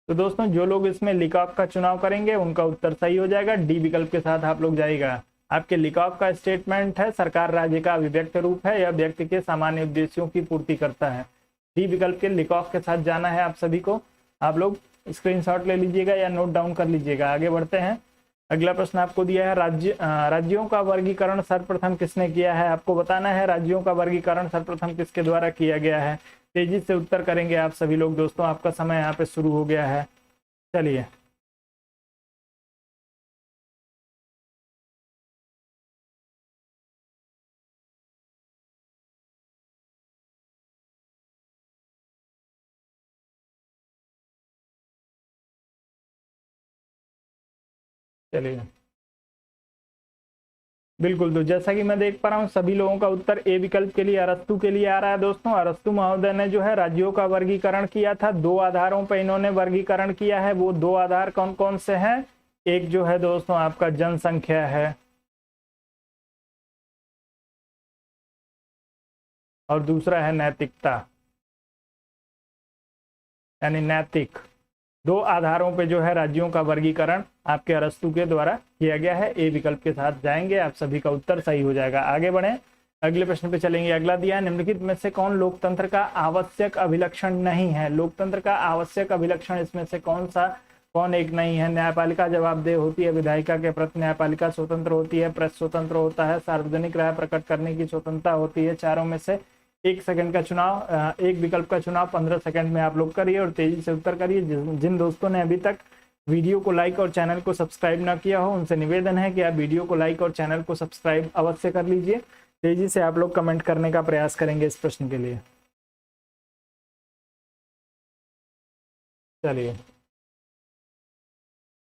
तो दोस्तों जो लोग इसमें लिकॉक का चुनाव करेंगे उनका उत्तर सही हो जाएगा। डी विकल्प के साथ आप लोग जाइएगा। आपके लिकॉक का स्टेटमेंट है सरकार राज्य का अभिव्यक्त रूप है या व्यक्ति के सामान्य उद्देश्यों की पूर्ति करता है। डी विकल्प के लिकॉक के साथ जाना है आप सभी को। आप लोग स्क्रीनशॉट ले लीजिएगा या नोट डाउन कर लीजिएगा। आगे बढ़ते हैं। अगला प्रश्न आपको दिया है राज्यों का वर्गीकरण सर्वप्रथम किसने किया है। आपको बताना है राज्यों का वर्गीकरण सर्वप्रथम किसके द्वारा किया गया है। तेजी से उत्तर करेंगे आप सभी लोग दोस्तों, आपका समय यहाँ पे शुरू हो गया है। चलिए, चलिए बिल्कुल, तो जैसा कि मैं देख पा रहा हूँ सभी लोगों का उत्तर ए विकल्प के लिए अरस्तु के लिए आ रहा है दोस्तों। अरस्तु महोदय ने जो है राज्यों का वर्गीकरण किया था, 2 आधारों पर इन्होंने वर्गीकरण किया है। वो 2 आधार कौन कौन से हैं, एक जो है दोस्तों आपका जनसंख्या है और दूसरा है नैतिकता, यानी नैतिक। 2 आधारों पे जो है राज्यों का वर्गीकरण आपके अरस्तु के द्वारा किया गया है। ए विकल्प के साथ जाएंगे, आप सभी का उत्तर सही हो जाएगा। आगे बढ़ें, अगले प्रश्न पे चलेंगे। अगला दिया है निम्नलिखित में से कौन लोकतंत्र का आवश्यक अभिलक्षण नहीं है। लोकतंत्र का आवश्यक अभिलक्षण इसमें से कौन सा कौन एक नहीं है? न्यायपालिका जवाबदेह होती है, विधायिका के प्रति न्यायपालिका स्वतंत्र होती है, प्रेस स्वतंत्र होता है, सार्वजनिक राय प्रकट करने की स्वतंत्रता होती है। चारों में से 1 सेकंड का चुनाव, एक विकल्प का चुनाव 15 सेकंड में आप लोग करिए और तेजी से उत्तर करिए। जिन दोस्तों ने अभी तक वीडियो को लाइक और चैनल को सब्सक्राइब ना किया हो, उनसे निवेदन है कि आप वीडियो को लाइक और चैनल को सब्सक्राइब अवश्य कर लीजिए। तेजी से आप लोग कमेंट करने का प्रयास करेंगे इस प्रश्न के लिए। चलिए,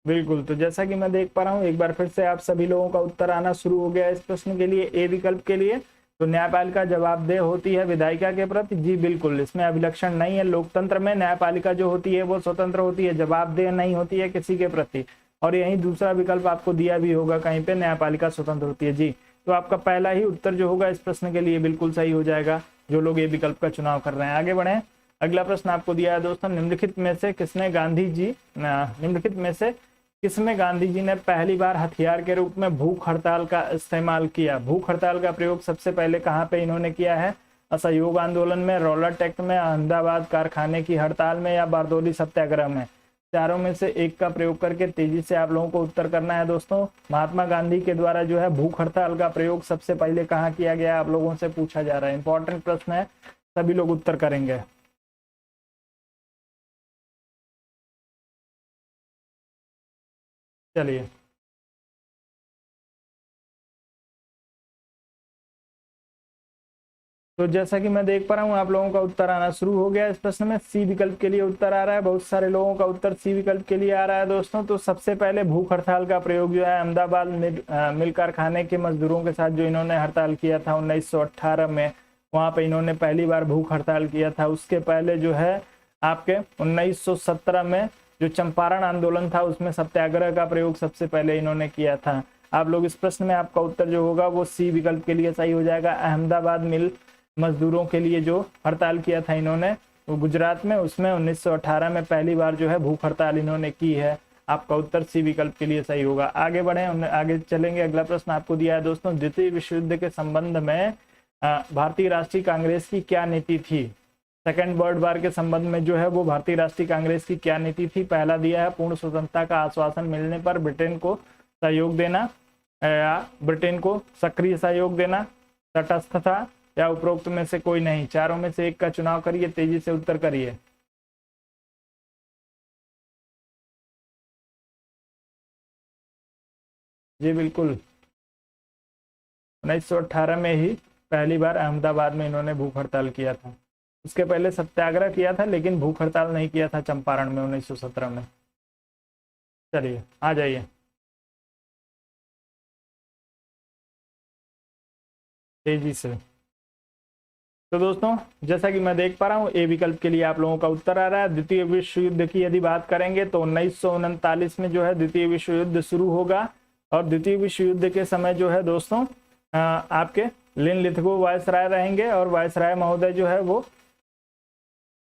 बिल्कुल, तो जैसा कि मैं देख पा रहा हूँ, एक बार फिर से आप सभी लोगों का उत्तर आना शुरू हो गया इस प्रश्न के लिए। ए विकल्प के लिए तो न्यायपालिका जवाबदेह होती है विधायिका के प्रति, जी बिल्कुल, इसमें अभिलक्षण नहीं है। लोकतंत्र में न्यायपालिका जो होती है वो स्वतंत्र होती है, जवाबदेह नहीं होती है किसी के प्रति। और यही दूसरा विकल्प आपको दिया भी होगा कहीं पे, न्यायपालिका स्वतंत्र होती है। जी, तो आपका पहला ही उत्तर जो होगा इस प्रश्न के लिए बिल्कुल सही हो जाएगा, जो लोग ये विकल्प का चुनाव कर रहे हैं। आगे बढ़े, अगला प्रश्न आपको दिया है दोस्तों, निम्नलिखित में से किसमें गांधी जी ने पहली बार हथियार के रूप में भूख हड़ताल का इस्तेमाल किया? भूख हड़ताल का प्रयोग सबसे पहले कहाँ पे इन्होंने किया है? असहयोग आंदोलन में, रॉलेट एक्ट में, अहमदाबाद कारखाने की हड़ताल में, या बारदोली सत्याग्रह में? चारों में से एक का प्रयोग करके तेजी से आप लोगों को उत्तर करना है दोस्तों। महात्मा गांधी के द्वारा जो है भूख हड़ताल का प्रयोग सबसे पहले कहाँ किया गया, आप लोगों से पूछा जा रहा है। इंपॉर्टेंट प्रश्न है, सभी लोग उत्तर करेंगे। चलिए, तो जैसा कि मैं देख पा रहा हूँ आप लोगों का उत्तर आना शुरू हो गया इस प्रश्न में। सी विकल्प के लिए उत्तर आ रहा है, बहुत सारे लोगों का उत्तर सी विकल्प के लिए आ रहा है दोस्तों। तो सबसे पहले भूख हड़ताल का प्रयोग जो है अहमदाबाद मिल कारखाने के मजदूरों के साथ जो इन्होंने हड़ताल किया था 1918 में, वहां पे इन्होंने पहली बार भूख हड़ताल किया था। उसके पहले जो है आपके 1917 में जो चंपारण आंदोलन था उसमें सत्याग्रह का प्रयोग सबसे पहले इन्होंने किया था। आप लोग इस प्रश्न में आपका उत्तर जो होगा वो सी विकल्प के लिए सही हो जाएगा। अहमदाबाद मिल मजदूरों के लिए जो हड़ताल किया था इन्होंने वो गुजरात में, उसमें 1918 में पहली बार जो है भूख हड़ताल इन्होंने की है। आपका उत्तर सी विकल्प के लिए सही होगा। आगे बढ़े, आगे चलेंगे। अगला प्रश्न आपको दिया है दोस्तों, द्वितीय विश्व युद्ध के संबंध में भारतीय राष्ट्रीय कांग्रेस की क्या नीति थी? सेकेंड वर्ल्ड वार के संबंध में जो है वो भारतीय राष्ट्रीय कांग्रेस की क्या नीति थी? पहला दिया है, पूर्ण स्वतंत्रता का आश्वासन मिलने पर ब्रिटेन को सहयोग देना, या ब्रिटेन को सक्रिय सहयोग देना, तटस्थता, या उपरोक्त में से कोई नहीं? चारों में से एक का चुनाव करिए, तेजी से उत्तर करिए। जी बिल्कुल, 1918 में ही पहली बार अहमदाबाद में इन्होंने भूख हड़ताल किया था। उसके पहले सत्याग्रह किया था लेकिन भूख हड़ताल नहीं किया था चंपारण में 1917 में। चलिए, आ जाइए तेजी से। तो दोस्तों जैसा कि मैं देख पा रहा हूँ ए विकल्प के लिए आप लोगों का उत्तर आ रहा है। द्वितीय विश्व युद्ध की यदि बात करेंगे तो 1939 में जो है द्वितीय विश्व युद्ध शुरू होगा। और द्वितीय विश्व युद्ध के समय जो है दोस्तों आपके लिन लिथगो वायसराय रहेंगे, और वायसराय महोदय जो है वो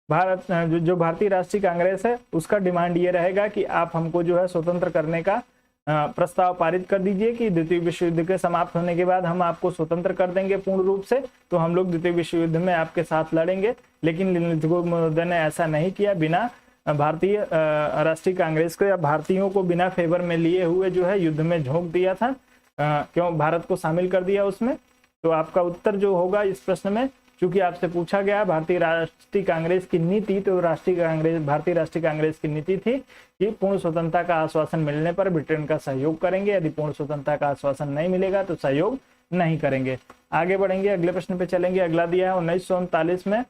भारत जो भारतीय राष्ट्रीय कांग्रेस है उसका डिमांड ये रहेगा कि आप हमको जो है स्वतंत्र करने का प्रस्ताव पारित कर दीजिए कि द्वितीय विश्व युद्ध के समाप्त होने के बाद हम आपको स्वतंत्र कर देंगे पूर्ण रूप से, तो हम लोग द्वितीय विश्व युद्ध में आपके साथ लड़ेंगे। लेकिन लिन लिथगो महोदय ने ऐसा नहीं किया, बिना भारतीय राष्ट्रीय कांग्रेस को या भारतीयों को बिना फेवर में लिए हुए जो है युद्ध में झोंक दिया था, क्यों भारत को शामिल कर दिया उसमें। तो आपका उत्तर जो होगा इस प्रश्न में, चूंकि आपसे पूछा गया भारतीय राष्ट्रीय कांग्रेस की नीति, तो भारतीय राष्ट्रीय कांग्रेस की नीति थी कि पूर्ण स्वतंत्रता का आश्वासन मिलने पर ब्रिटेन का सहयोग करेंगे, यदि पूर्ण स्वतंत्रता का आश्वासन नहीं मिलेगा तो सहयोग नहीं करेंगे। आगे बढ़ेंगे, अगले प्रश्न पे चलेंगे। अगला दिया है 1939 में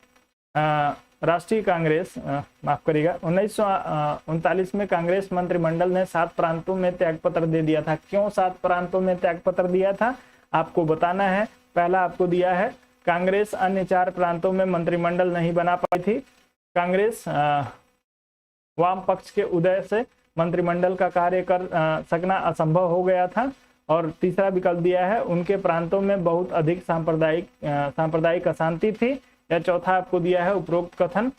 राष्ट्रीय कांग्रेस माफ करिएगा 1939 में कांग्रेस मंत्रिमंडल ने 7 प्रांतों में त्यागपत्र दे दिया था। क्यों 7 प्रांतों में त्यागपत्र दिया था आपको बताना है। पहला आपको दिया है कांग्रेस अन्य 4 प्रांतों में मंत्रिमंडल नहीं बना पाई थी। कांग्रेस वाम पक्ष के उदय से मंत्रिमंडल का कार्य कर सकना असंभव हो गया था। और तीसरा विकल्प दिया है उनके प्रांतों में बहुत अधिक सांप्रदायिक अशांति थी। या चौथा आपको दिया है उपरोक्त कथन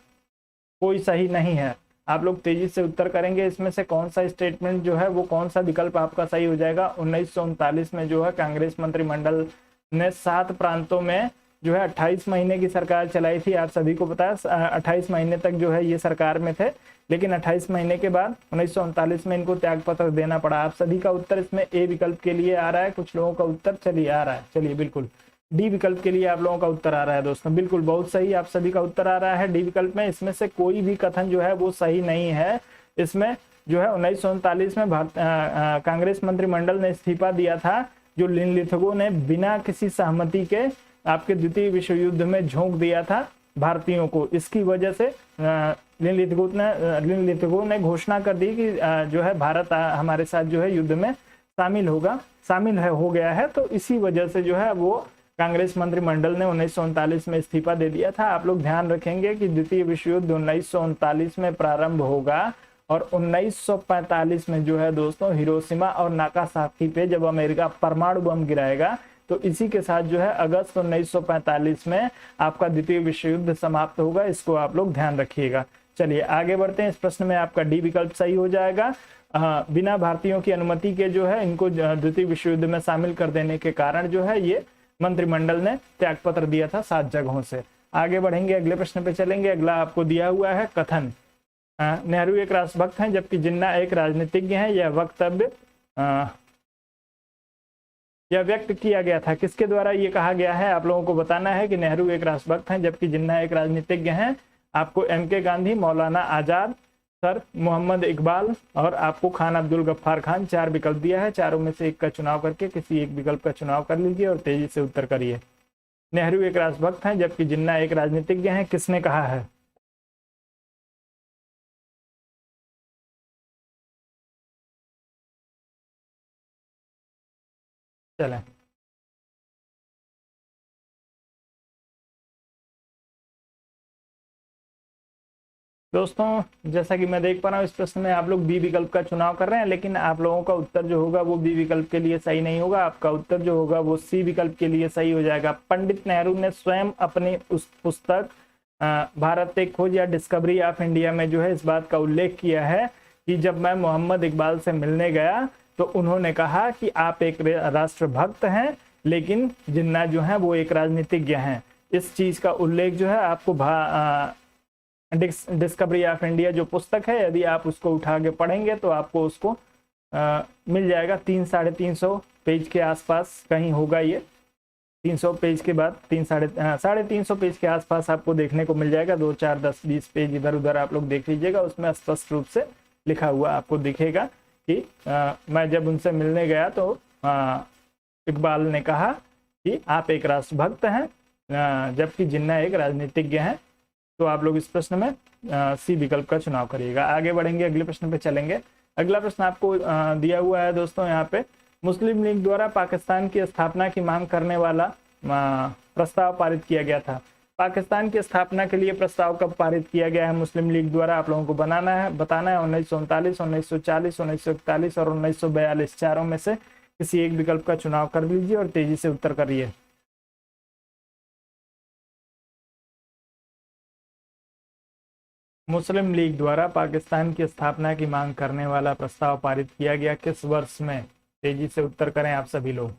कोई सही नहीं है। आप लोग तेजी से उत्तर करेंगे, इसमें से कौन सा स्टेटमेंट जो है वो कौन सा विकल्प आपका सही हो जाएगा। 1939 में जो है कांग्रेस मंत्रिमंडल ने 7 प्रांतों में जो है 28 महीने की सरकार चलाई थी, आप सभी को पता है 28 महीने तक जो है ये सरकार में थे, लेकिन 28 महीने के बाद 1939 में इनको त्याग पत्र देना पड़ा। आप सभी का उत्तर इसमें ए विकल्प के लिए आ रहा है, कुछ लोगों का उत्तर चलिए आ रहा है, चलिए बिल्कुल डी विकल्प के लिए आप लोगों का उत्तर आ रहा है दोस्तों, बिल्कुल बहुत सही आप सभी का उत्तर आ रहा है डी विकल्प में। इसमें से कोई भी कथन जो है वो सही नहीं है। इसमें जो है 1939 में कांग्रेस मंत्रिमंडल ने इस्तीफा दिया था, जो लिनलिथगो ने बिना किसी सहमति के आपके द्वितीय विश्व युद्ध में झोंक दिया था भारतीयों को। इसकी वजह से लिनलिथगो ने घोषणा कर दी कि जो है भारत हमारे साथ जो है युद्ध में शामिल हो गया है। तो इसी वजह से जो है वो कांग्रेस मंत्रिमंडल ने 1939 में इस्तीफा दे दिया था। आप लोग ध्यान रखेंगे कि द्वितीय विश्व युद्ध 1939 में प्रारंभ होगा और 1945 में जो है दोस्तों हिरोशिमा और नागासाकी पे जब अमेरिका परमाणु बम गिराएगा, तो इसी के साथ जो है अगस्त 1945 में आपका द्वितीय विश्व युद्ध समाप्त होगा। इसको आप लोग ध्यान रखिएगा। चलिए आगे बढ़ते हैं। इस प्रश्न में आपका डी विकल्प सही हो जाएगा। बिना भारतीयों की अनुमति के जो है इनको द्वितीय विश्व युद्ध में शामिल कर देने के कारण जो है ये मंत्रिमंडल ने त्यागपत्र दिया था 7 जगहों से। आगे बढ़ेंगे, अगले प्रश्न पे चलेंगे। अगला आपको दिया हुआ है कथन, नेहरू एक राष्ट्रभक्त हैं जबकि जिन्ना एक राजनीतिज्ञ हैं। यह वक्तव्य यह व्यक्त किया गया था, किसके द्वारा ये कहा गया है? आप लोगों को बताना है कि नेहरू एक राष्ट्रभक्त हैं जबकि जिन्ना एक राजनीतिज्ञ हैं। आपको एम.के. गांधी, मौलाना आजाद, सर मोहम्मद इकबाल और आपको खान अब्दुल गफ्फार खान 4 विकल्प दिया है। चारों में से एक का चुनाव करके किसी एक विकल्प का चुनाव कर लीजिए और तेजी से उत्तर करिए। नेहरू एक राष्ट्रभक्त हैं जबकि जिन्ना एक राजनीतिज्ञ हैं, किसने कहा है? चलें दोस्तों, जैसा कि मैं देख पा रहा हूँ इस प्रश्न में आप लोग बी विकल्प का चुनाव कर रहे हैं, लेकिन आप लोगों का उत्तर जो होगा वो बी विकल्प के लिए सही नहीं होगा। आपका उत्तर जो होगा वो सी विकल्प के लिए सही हो जाएगा। पंडित नेहरू ने स्वयं अपनी उस पुस्तक भारत एक खोज या डिस्कवरी ऑफ इंडिया में जो है इस बात का उल्लेख किया है कि जब मैं मोहम्मद इकबाल से मिलने गया तो उन्होंने कहा कि आप एक राष्ट्रभक्त हैं, लेकिन जिन्ना जो है वो एक राजनीतिज्ञ हैं। इस चीज का उल्लेख जो है आपको डिस्कवरी ऑफ इंडिया जो पुस्तक है, यदि आप उसको उठा के पढ़ेंगे तो आपको उसको मिल जाएगा। 300-350 पेज के आसपास कहीं होगा ये। 300 पेज के बाद 300-350 पेज के आसपास आपको देखने को मिल जाएगा। 2, 4, 10, 20 पेज इधर उधर आप लोग देख लीजिएगा, उसमें स्पष्ट रूप से लिखा हुआ आपको दिखेगा कि मैं जब उनसे मिलने गया तो इकबाल ने कहा कि आप एक राष्ट्रभक्त हैं जबकि जिन्ना एक राजनीतिज्ञ हैं। तो आप लोग इस प्रश्न में सी विकल्प का चुनाव करिएगा। आगे बढ़ेंगे, अगले प्रश्न पे चलेंगे। अगला प्रश्न आपको दिया हुआ है दोस्तों यहाँ पे, मुस्लिम लीग द्वारा पाकिस्तान की स्थापना की मांग करने वाला प्रस्ताव पारित किया गया था। पाकिस्तान की स्थापना के लिए प्रस्ताव कब पारित किया गया है मुस्लिम लीग द्वारा? आप लोगों को बताना है 1939, 1940, 1941 और 1942। चारों में से किसी एक विकल्प का चुनाव कर लीजिए और तेजी से उत्तर करिए। मुस्लिम लीग द्वारा पाकिस्तान की स्थापना की मांग करने वाला प्रस्ताव पारित किया गया किस वर्ष में? तेजी से उत्तर करें आप सभी लोग।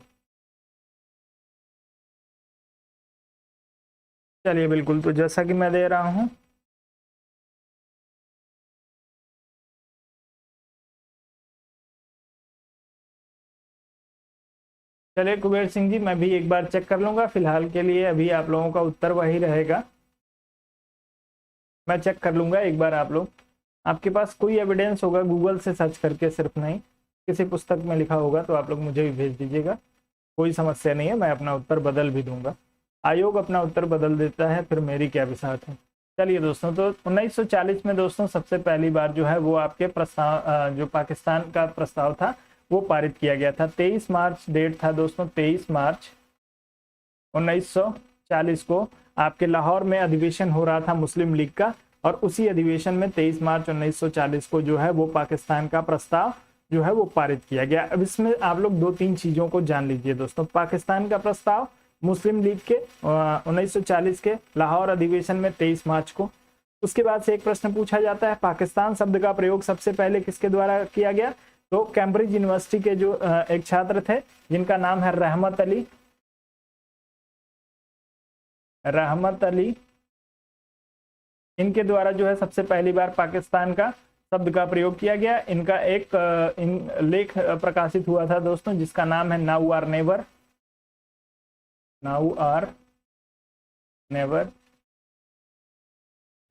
चलिए बिल्कुल, तो जैसा कि मैं दे रहा हूं चलिए कुबेर सिंह जी, मैं भी एक बार चेक कर लूंगा। फिलहाल के लिए अभी आप लोगों का उत्तर वही रहेगा। मैं चेक कर लूंगा एक बार। आप लोग, आपके पास कोई एविडेंस होगा गूगल से सर्च करके, सिर्फ नहीं किसी पुस्तक में लिखा होगा तो आप लोग मुझे भी भेज दीजिएगा, कोई समस्या नहीं है। मैं अपना उत्तर बदल भी दूंगा। आयोग अपना उत्तर बदल देता है, फिर मेरी क्या विसात है। चलिए दोस्तों, तो 1940 में दोस्तों सबसे पहली बार जो है वो आपके प्रस्ताव जो पाकिस्तान का प्रस्ताव था वो पारित किया गया था। 23 मार्च डेट था दोस्तों, 23 मार्च 1940 को आपके लाहौर में अधिवेशन हो रहा था मुस्लिम लीग का, और उसी अधिवेशन में 23 मार्च 1940 को जो है वो पाकिस्तान का प्रस्ताव जो है वो पारित किया गया। अब इसमें आप लोग 2-3 चीजों को जान लीजिए दोस्तों। पाकिस्तान का प्रस्ताव मुस्लिम लीग के 1940 के लाहौर अधिवेशन में 23 मार्च को। उसके बाद से एक प्रश्न पूछा जाता है, पाकिस्तान शब्द का प्रयोग सबसे पहले किसके द्वारा किया गया? तो कैम्ब्रिज यूनिवर्सिटी के जो एक छात्र थे जिनका नाम है रहमत अली, रहमत अली, इनके द्वारा जो है सबसे पहली बार पाकिस्तान का शब्द का प्रयोग किया गया। इनका एक लेख प्रकाशित हुआ था दोस्तों, जिसका नाम है now or never, now or never.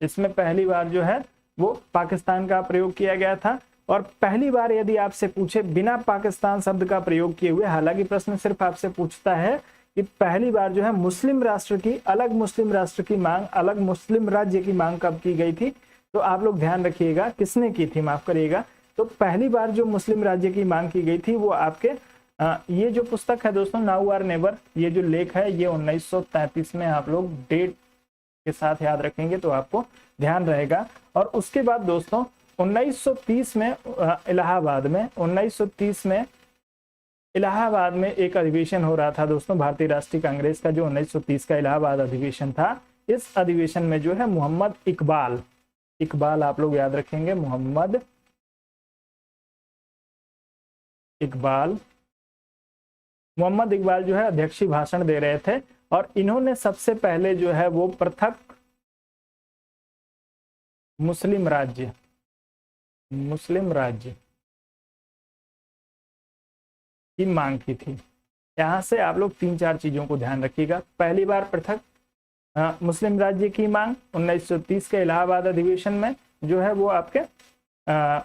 इसमें पहली बार जो है वो पाकिस्तान का प्रयोग किया गया था। और पहली बार यदि आपसे पूछे बिना पाकिस्तान शब्द का प्रयोग किए हुए, हालांकि प्रश्न सिर्फ आपसे पूछता है कि पहली बार जो है मुस्लिम राष्ट्र की, अलग मुस्लिम राष्ट्र की मांग, अलग मुस्लिम राज्य की मांग कब की गई थी, तो आप लोग ध्यान रखिएगा किसने की थी, माफ करिएगा। तो पहली बार जो मुस्लिम राज्य की मांग की गई थी वो आपके ये जो पुस्तक है दोस्तों नाउ आर नेवर, ये जो लेख है ये 1933 में, आप लोग डेट के साथ याद रखेंगे तो आपको ध्यान रहेगा। और उसके बाद दोस्तों 1930 में इलाहाबाद में, 1930 में इलाहाबाद में एक अधिवेशन हो रहा था दोस्तों, भारतीय राष्ट्रीय कांग्रेस का जो 1930 का इलाहाबाद अधिवेशन था। इस अधिवेशन में जो है मोहम्मद इकबाल, इकबाल आप लोग याद रखेंगे, मोहम्मद इकबाल, मोहम्मद इकबाल जो है अध्यक्षीय भाषण दे रहे थे। और इन्होंने सबसे पहले जो है वो पृथक मुस्लिम राज्य, मुस्लिम राज्य की मांग की थी। यहां से आप लोग 3-4 चीजों को ध्यान रखिएगा। पहली बार पृथक मुस्लिम राज्य की मांग 1930 के इलाहाबाद अधिवेशन में जो है वो आपके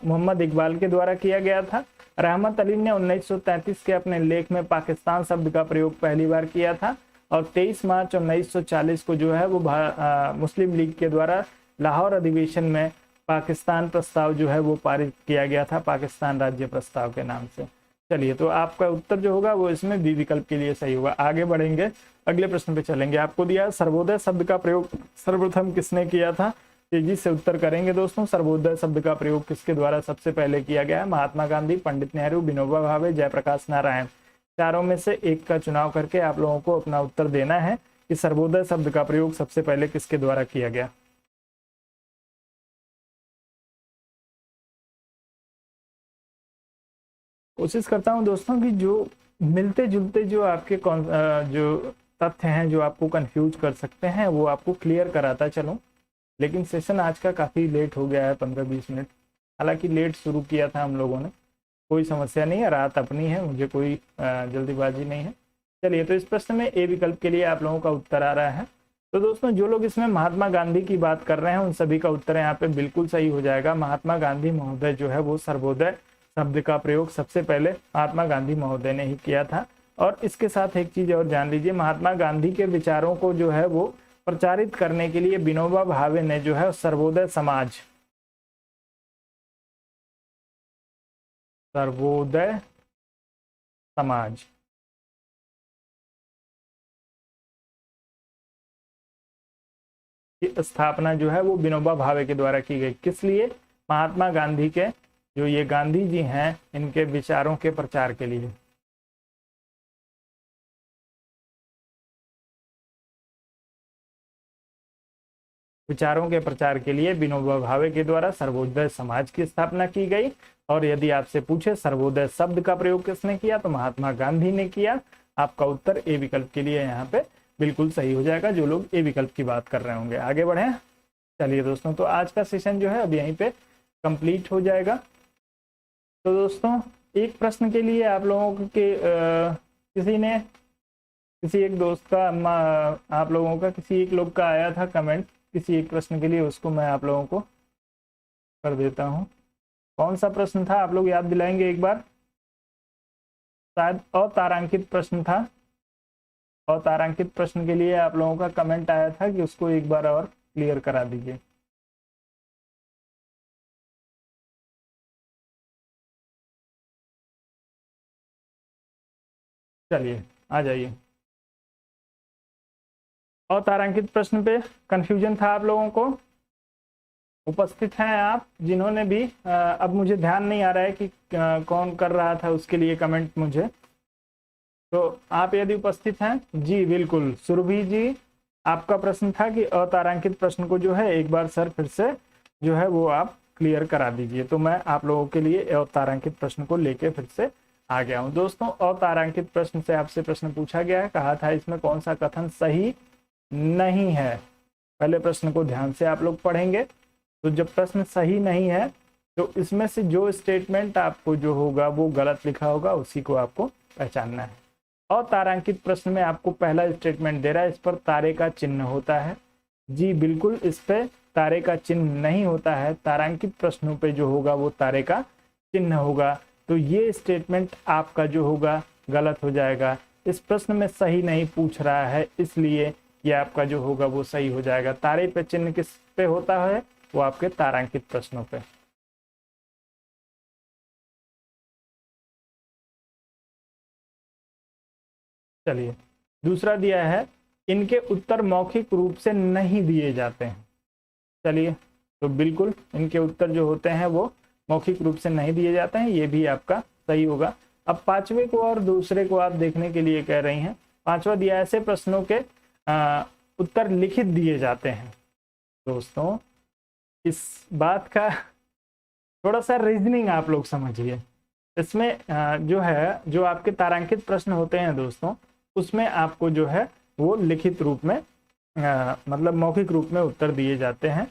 मोहम्मद इकबाल के द्वारा किया गया था। रहमत अली ने 1933 के अपने लेख में पाकिस्तान शब्द का प्रयोग पहली बार किया था। और 23 मार्च 1940 को जो है वो मुस्लिम लीग के द्वारा लाहौर अधिवेशन में पाकिस्तान प्रस्ताव जो है वो पारित किया गया था, पाकिस्तान राज्य प्रस्ताव के नाम से। चलिए, तो आपका उत्तर जो होगा वो इसमें बी विकल्प के लिए सही होगा। आगे बढ़ेंगे, अगले प्रश्न पे चलेंगे। आपको दिया सर्वोदय शब्द का प्रयोग सर्वप्रथम किसने किया था, तेजी से उत्तर करेंगे दोस्तों। सर्वोदय शब्द का प्रयोग किसके द्वारा सबसे पहले किया गया है? महात्मा गांधी, पंडित नेहरू, विनोबा भावे, जयप्रकाश नारायण। चारों में से एक का चुनाव करके आप लोगों को अपना उत्तर देना है कि सर्वोदय शब्द का प्रयोग सबसे पहले किसके द्वारा किया गया। कोशिश करता हूं दोस्तों कि जो मिलते जुलते जो आपके जो तथ्य हैं जो आपको कंफ्यूज कर सकते हैं वो आपको क्लियर कराता चलूं। लेकिन सेशन आज का काफ़ी लेट हो गया है, 15-20 मिनट। हालांकि लेट शुरू किया था हम लोगों ने, कोई समस्या नहीं है, रात अपनी है, मुझे कोई जल्दीबाजी नहीं है। चलिए, तो इस प्रश्न में ए विकल्प के लिए आप लोगों का उत्तर आ रहा है। तो दोस्तों जो लोग इसमें महात्मा गांधी की बात कर रहे हैं उन सभी का उत्तर यहाँ पे बिल्कुल सही हो जाएगा। महात्मा गांधी महोदय जो है वो सर्वोदय शब्द का प्रयोग सबसे पहले महात्मा गांधी महोदय ने ही किया था। और इसके साथ एक चीज और जान लीजिए, महात्मा गांधी के विचारों को जो है वो प्रचारित करने के लिए विनोबा भावे ने जो है सर्वोदय समाज, सर्वोदय समाज की स्थापना जो है वो विनोबा भावे के द्वारा की गई। किस लिए? महात्मा गांधी के जो ये गांधी जी हैं इनके विचारों के प्रचार के लिए। विचारों के प्रचार के लिए विनोबा भावे के द्वारा सर्वोदय समाज की स्थापना की गई। और यदि आपसे पूछे सर्वोदय शब्द का प्रयोग किसने किया तो महात्मा गांधी ने किया। आपका उत्तर ए विकल्प के लिए यहाँ पे बिल्कुल सही हो जाएगा, जो लोग ए विकल्प की बात कर रहे होंगे। आगे बढ़े। चलिए दोस्तों, तो आज का सेशन जो है अब यहीं पे कंप्लीट हो जाएगा। तो दोस्तों एक प्रश्न के लिए आप लोगों के किसी एक दोस्त का आप लोगों का किसी एक लोग का आया था कमेंट किसी एक प्रश्न के लिए, उसको मैं आप लोगों को कर देता हूं। कौन सा प्रश्न था आप लोग याद दिलाएंगे एक बार? शायद अतारांकित प्रश्न था। अतारांकित प्रश्न के लिए आप लोगों का कमेंट आया था कि उसको एक बार और क्लियर करा दीजिए। चलिए आ जाइए। अतारांकित प्रश्न पे कंफ्यूजन था आप लोगों को? उपस्थित हैं आप जिन्होंने भी अब मुझे ध्यान नहीं आ रहा है कि कौन कर रहा था उसके लिए कमेंट मुझे। तो आप यदि उपस्थित हैं, जी बिल्कुल सुरभि जी, आपका प्रश्न था कि अतारांकित प्रश्न को जो है एक बार सर फिर से जो है वो आप क्लियर करा दीजिए। तो मैं आप लोगों के लिए अतारांकित प्रश्न को लेके फिर से आ गया हूँ। दोस्तों अतारांकित प्रश्न से आपसे प्रश्न पूछा गया है, कहा था इसमें कौन सा कथन सही नहीं है। पहले प्रश्न को ध्यान से आप लोग पढ़ेंगे। तो जब प्रश्न सही नहीं है तो इसमें से जो स्टेटमेंट आपको जो होगा वो गलत लिखा होगा उसी को आपको पहचानना है। और तारांकित प्रश्न में आपको पहला स्टेटमेंट दे रहा है, इस पर तारे का चिन्ह होता है। जी बिल्कुल, इस पे तारे का चिन्ह नहीं होता है। तारांकित प्रश्नों पे जो होगा वो तारे का चिन्ह होगा। तो ये स्टेटमेंट आपका जो होगा गलत हो जाएगा। इस प्रश्न में सही नहीं पूछ रहा है, इसलिए ये आपका जो होगा वो सही हो जाएगा। तारे पे चिन्ह किस पे होता है? वो आपके तारांकित प्रश्नों पे। चलिए, दूसरा दिया है, इनके उत्तर मौखिक रूप से नहीं दिए जाते हैं। चलिए, तो बिल्कुल इनके उत्तर जो होते हैं वो मौखिक रूप से नहीं दिए जाते हैं, ये भी आपका सही होगा। अब पांचवे को और दूसरे को आप देखने के लिए कह रही हैं। पांचवा दिया, ऐसे प्रश्नों के उत्तर लिखित दिए जाते हैं। दोस्तों, इस बात का थोड़ा सा रीजनिंग आप लोग समझिए। इसमें जो है, जो आपके तारांकित प्रश्न होते हैं दोस्तों, उसमें आपको जो है वो लिखित रूप में मतलब मौखिक रूप में उत्तर दिए जाते हैं।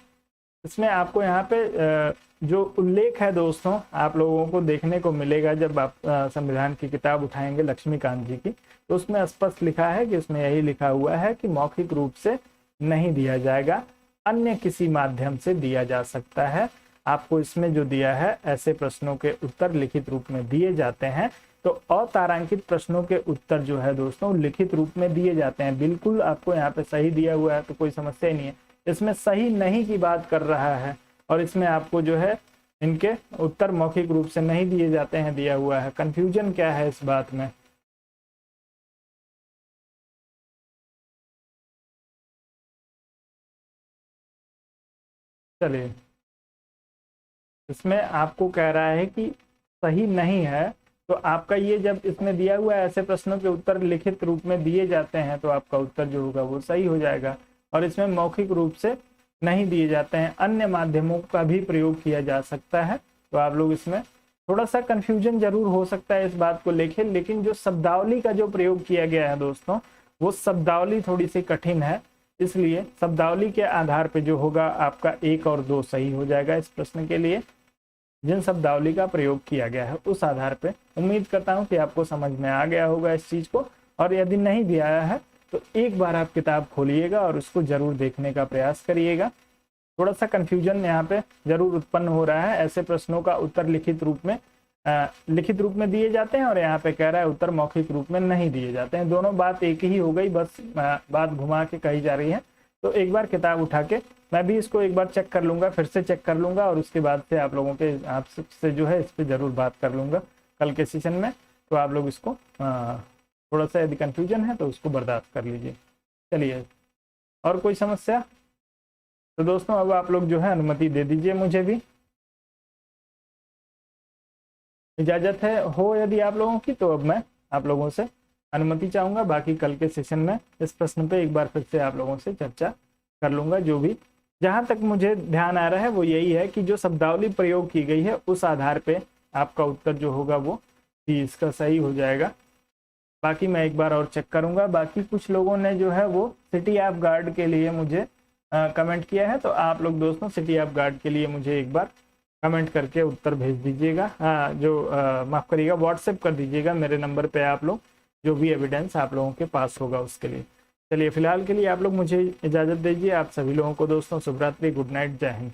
इसमें आपको यहाँ पे जो उल्लेख है दोस्तों, आप लोगों को देखने को मिलेगा जब आप संविधान की किताब उठाएंगे लक्ष्मीकांत जी की, तो उसमें स्पष्ट लिखा है कि उसमें यही लिखा हुआ है कि मौखिक रूप से नहीं दिया जाएगा, अन्य किसी माध्यम से दिया जा सकता है। आपको इसमें जो दिया है, ऐसे प्रश्नों के उत्तर लिखित रूप में दिए जाते हैं। तो अतारांकित प्रश्नों के उत्तर जो है दोस्तों लिखित रूप में दिए जाते हैं। बिल्कुल आपको यहाँ पे सही दिया हुआ है, तो कोई समस्या ही नहीं है। इसमें सही नहीं की बात कर रहा है, और इसमें आपको जो है इनके उत्तर मौखिक रूप से नहीं दिए जाते हैं दिया हुआ है। कंफ्यूजन क्या है इस बात में? चलिए, इसमें आपको कह रहा है कि सही नहीं है, तो आपका ये जब इसमें दिया हुआ है ऐसे प्रश्नों के उत्तर लिखित रूप में दिए जाते हैं, तो आपका उत्तर जो होगा वो सही हो जाएगा। और इसमें मौखिक रूप से नहीं दिए जाते हैं, अन्य माध्यमों का भी प्रयोग किया जा सकता है। तो आप लोग इसमें थोड़ा सा कंफ्यूजन जरूर हो सकता है इस बात को लेके, लेकिन जो शब्दावली का जो प्रयोग किया गया है दोस्तों, वो शब्दावली थोड़ी सी कठिन है, इसलिए शब्दावली के आधार पे जो होगा आपका 1 और 2 सही हो जाएगा इस प्रश्न के लिए। जिन शब्दावली का प्रयोग किया गया है उस आधार पे उम्मीद करता हूं कि आपको समझ में आ गया होगा इस चीज को। और यदि नहीं भी आया है तो एक बार आप किताब खोलिएगा और उसको जरूर देखने का प्रयास करिएगा। थोड़ा सा कंफ्यूजन यहाँ पे जरूर उत्पन्न हो रहा है। ऐसे प्रश्नों का उत्तर लिखित रूप में दिए जाते हैं, और यहाँ पे कह रहा है उत्तर मौखिक रूप में नहीं दिए जाते हैं। दोनों बात एक ही हो गई, बस बात घुमा के कही जा रही है। तो एक बार किताब उठा के मैं भी इसको एक बार चेक कर लूंगा, फिर से चेक कर लूंगा, और उसके बाद से आप लोगों के आपसे जो है इस पर जरूर बात कर लूंगा कल के सेशन में। तो आप लोग इसको थोड़ा सा यदि कंफ्यूजन है तो उसको बर्दाश्त कर लीजिए। चलिए, और कोई समस्या? तो दोस्तों अब आप लोग जो है अनुमति दे दीजिए मुझे भी। इजाजत है हो यदि आप लोगों की, तो अब मैं आप लोगों से अनुमति चाहूंगा। बाकी कल के सेशन में इस प्रश्न पे एक बार फिर से आप लोगों से चर्चा कर लूंगा। जो भी जहां तक मुझे ध्यान आ रहा है वो यही है कि जो शब्दावली प्रयोग की गई है उस आधार पे आपका उत्तर जो होगा वो इसका सही हो जाएगा। बाकी मैं एक बार और चेक करूंगा। बाकी कुछ लोगों ने जो है वो सिटी ऑफ गार्ड के लिए मुझे कमेंट किया है, तो आप लोग दोस्तों सिटी ऑफ गार्ड के लिए मुझे एक बार कमेंट करके उत्तर भेज दीजिएगा। माफ़ करिएगा, व्हाट्सएप कर दीजिएगा मेरे नंबर पे आप लोग जो भी एविडेंस आप लोगों के पास होगा उसके लिए। चलिए, फिलहाल के लिए आप लोग मुझे इजाज़त दीजिए। आप सभी लोगों को दोस्तों शुभ रात्रि, गुड नाइट, जय हिंद।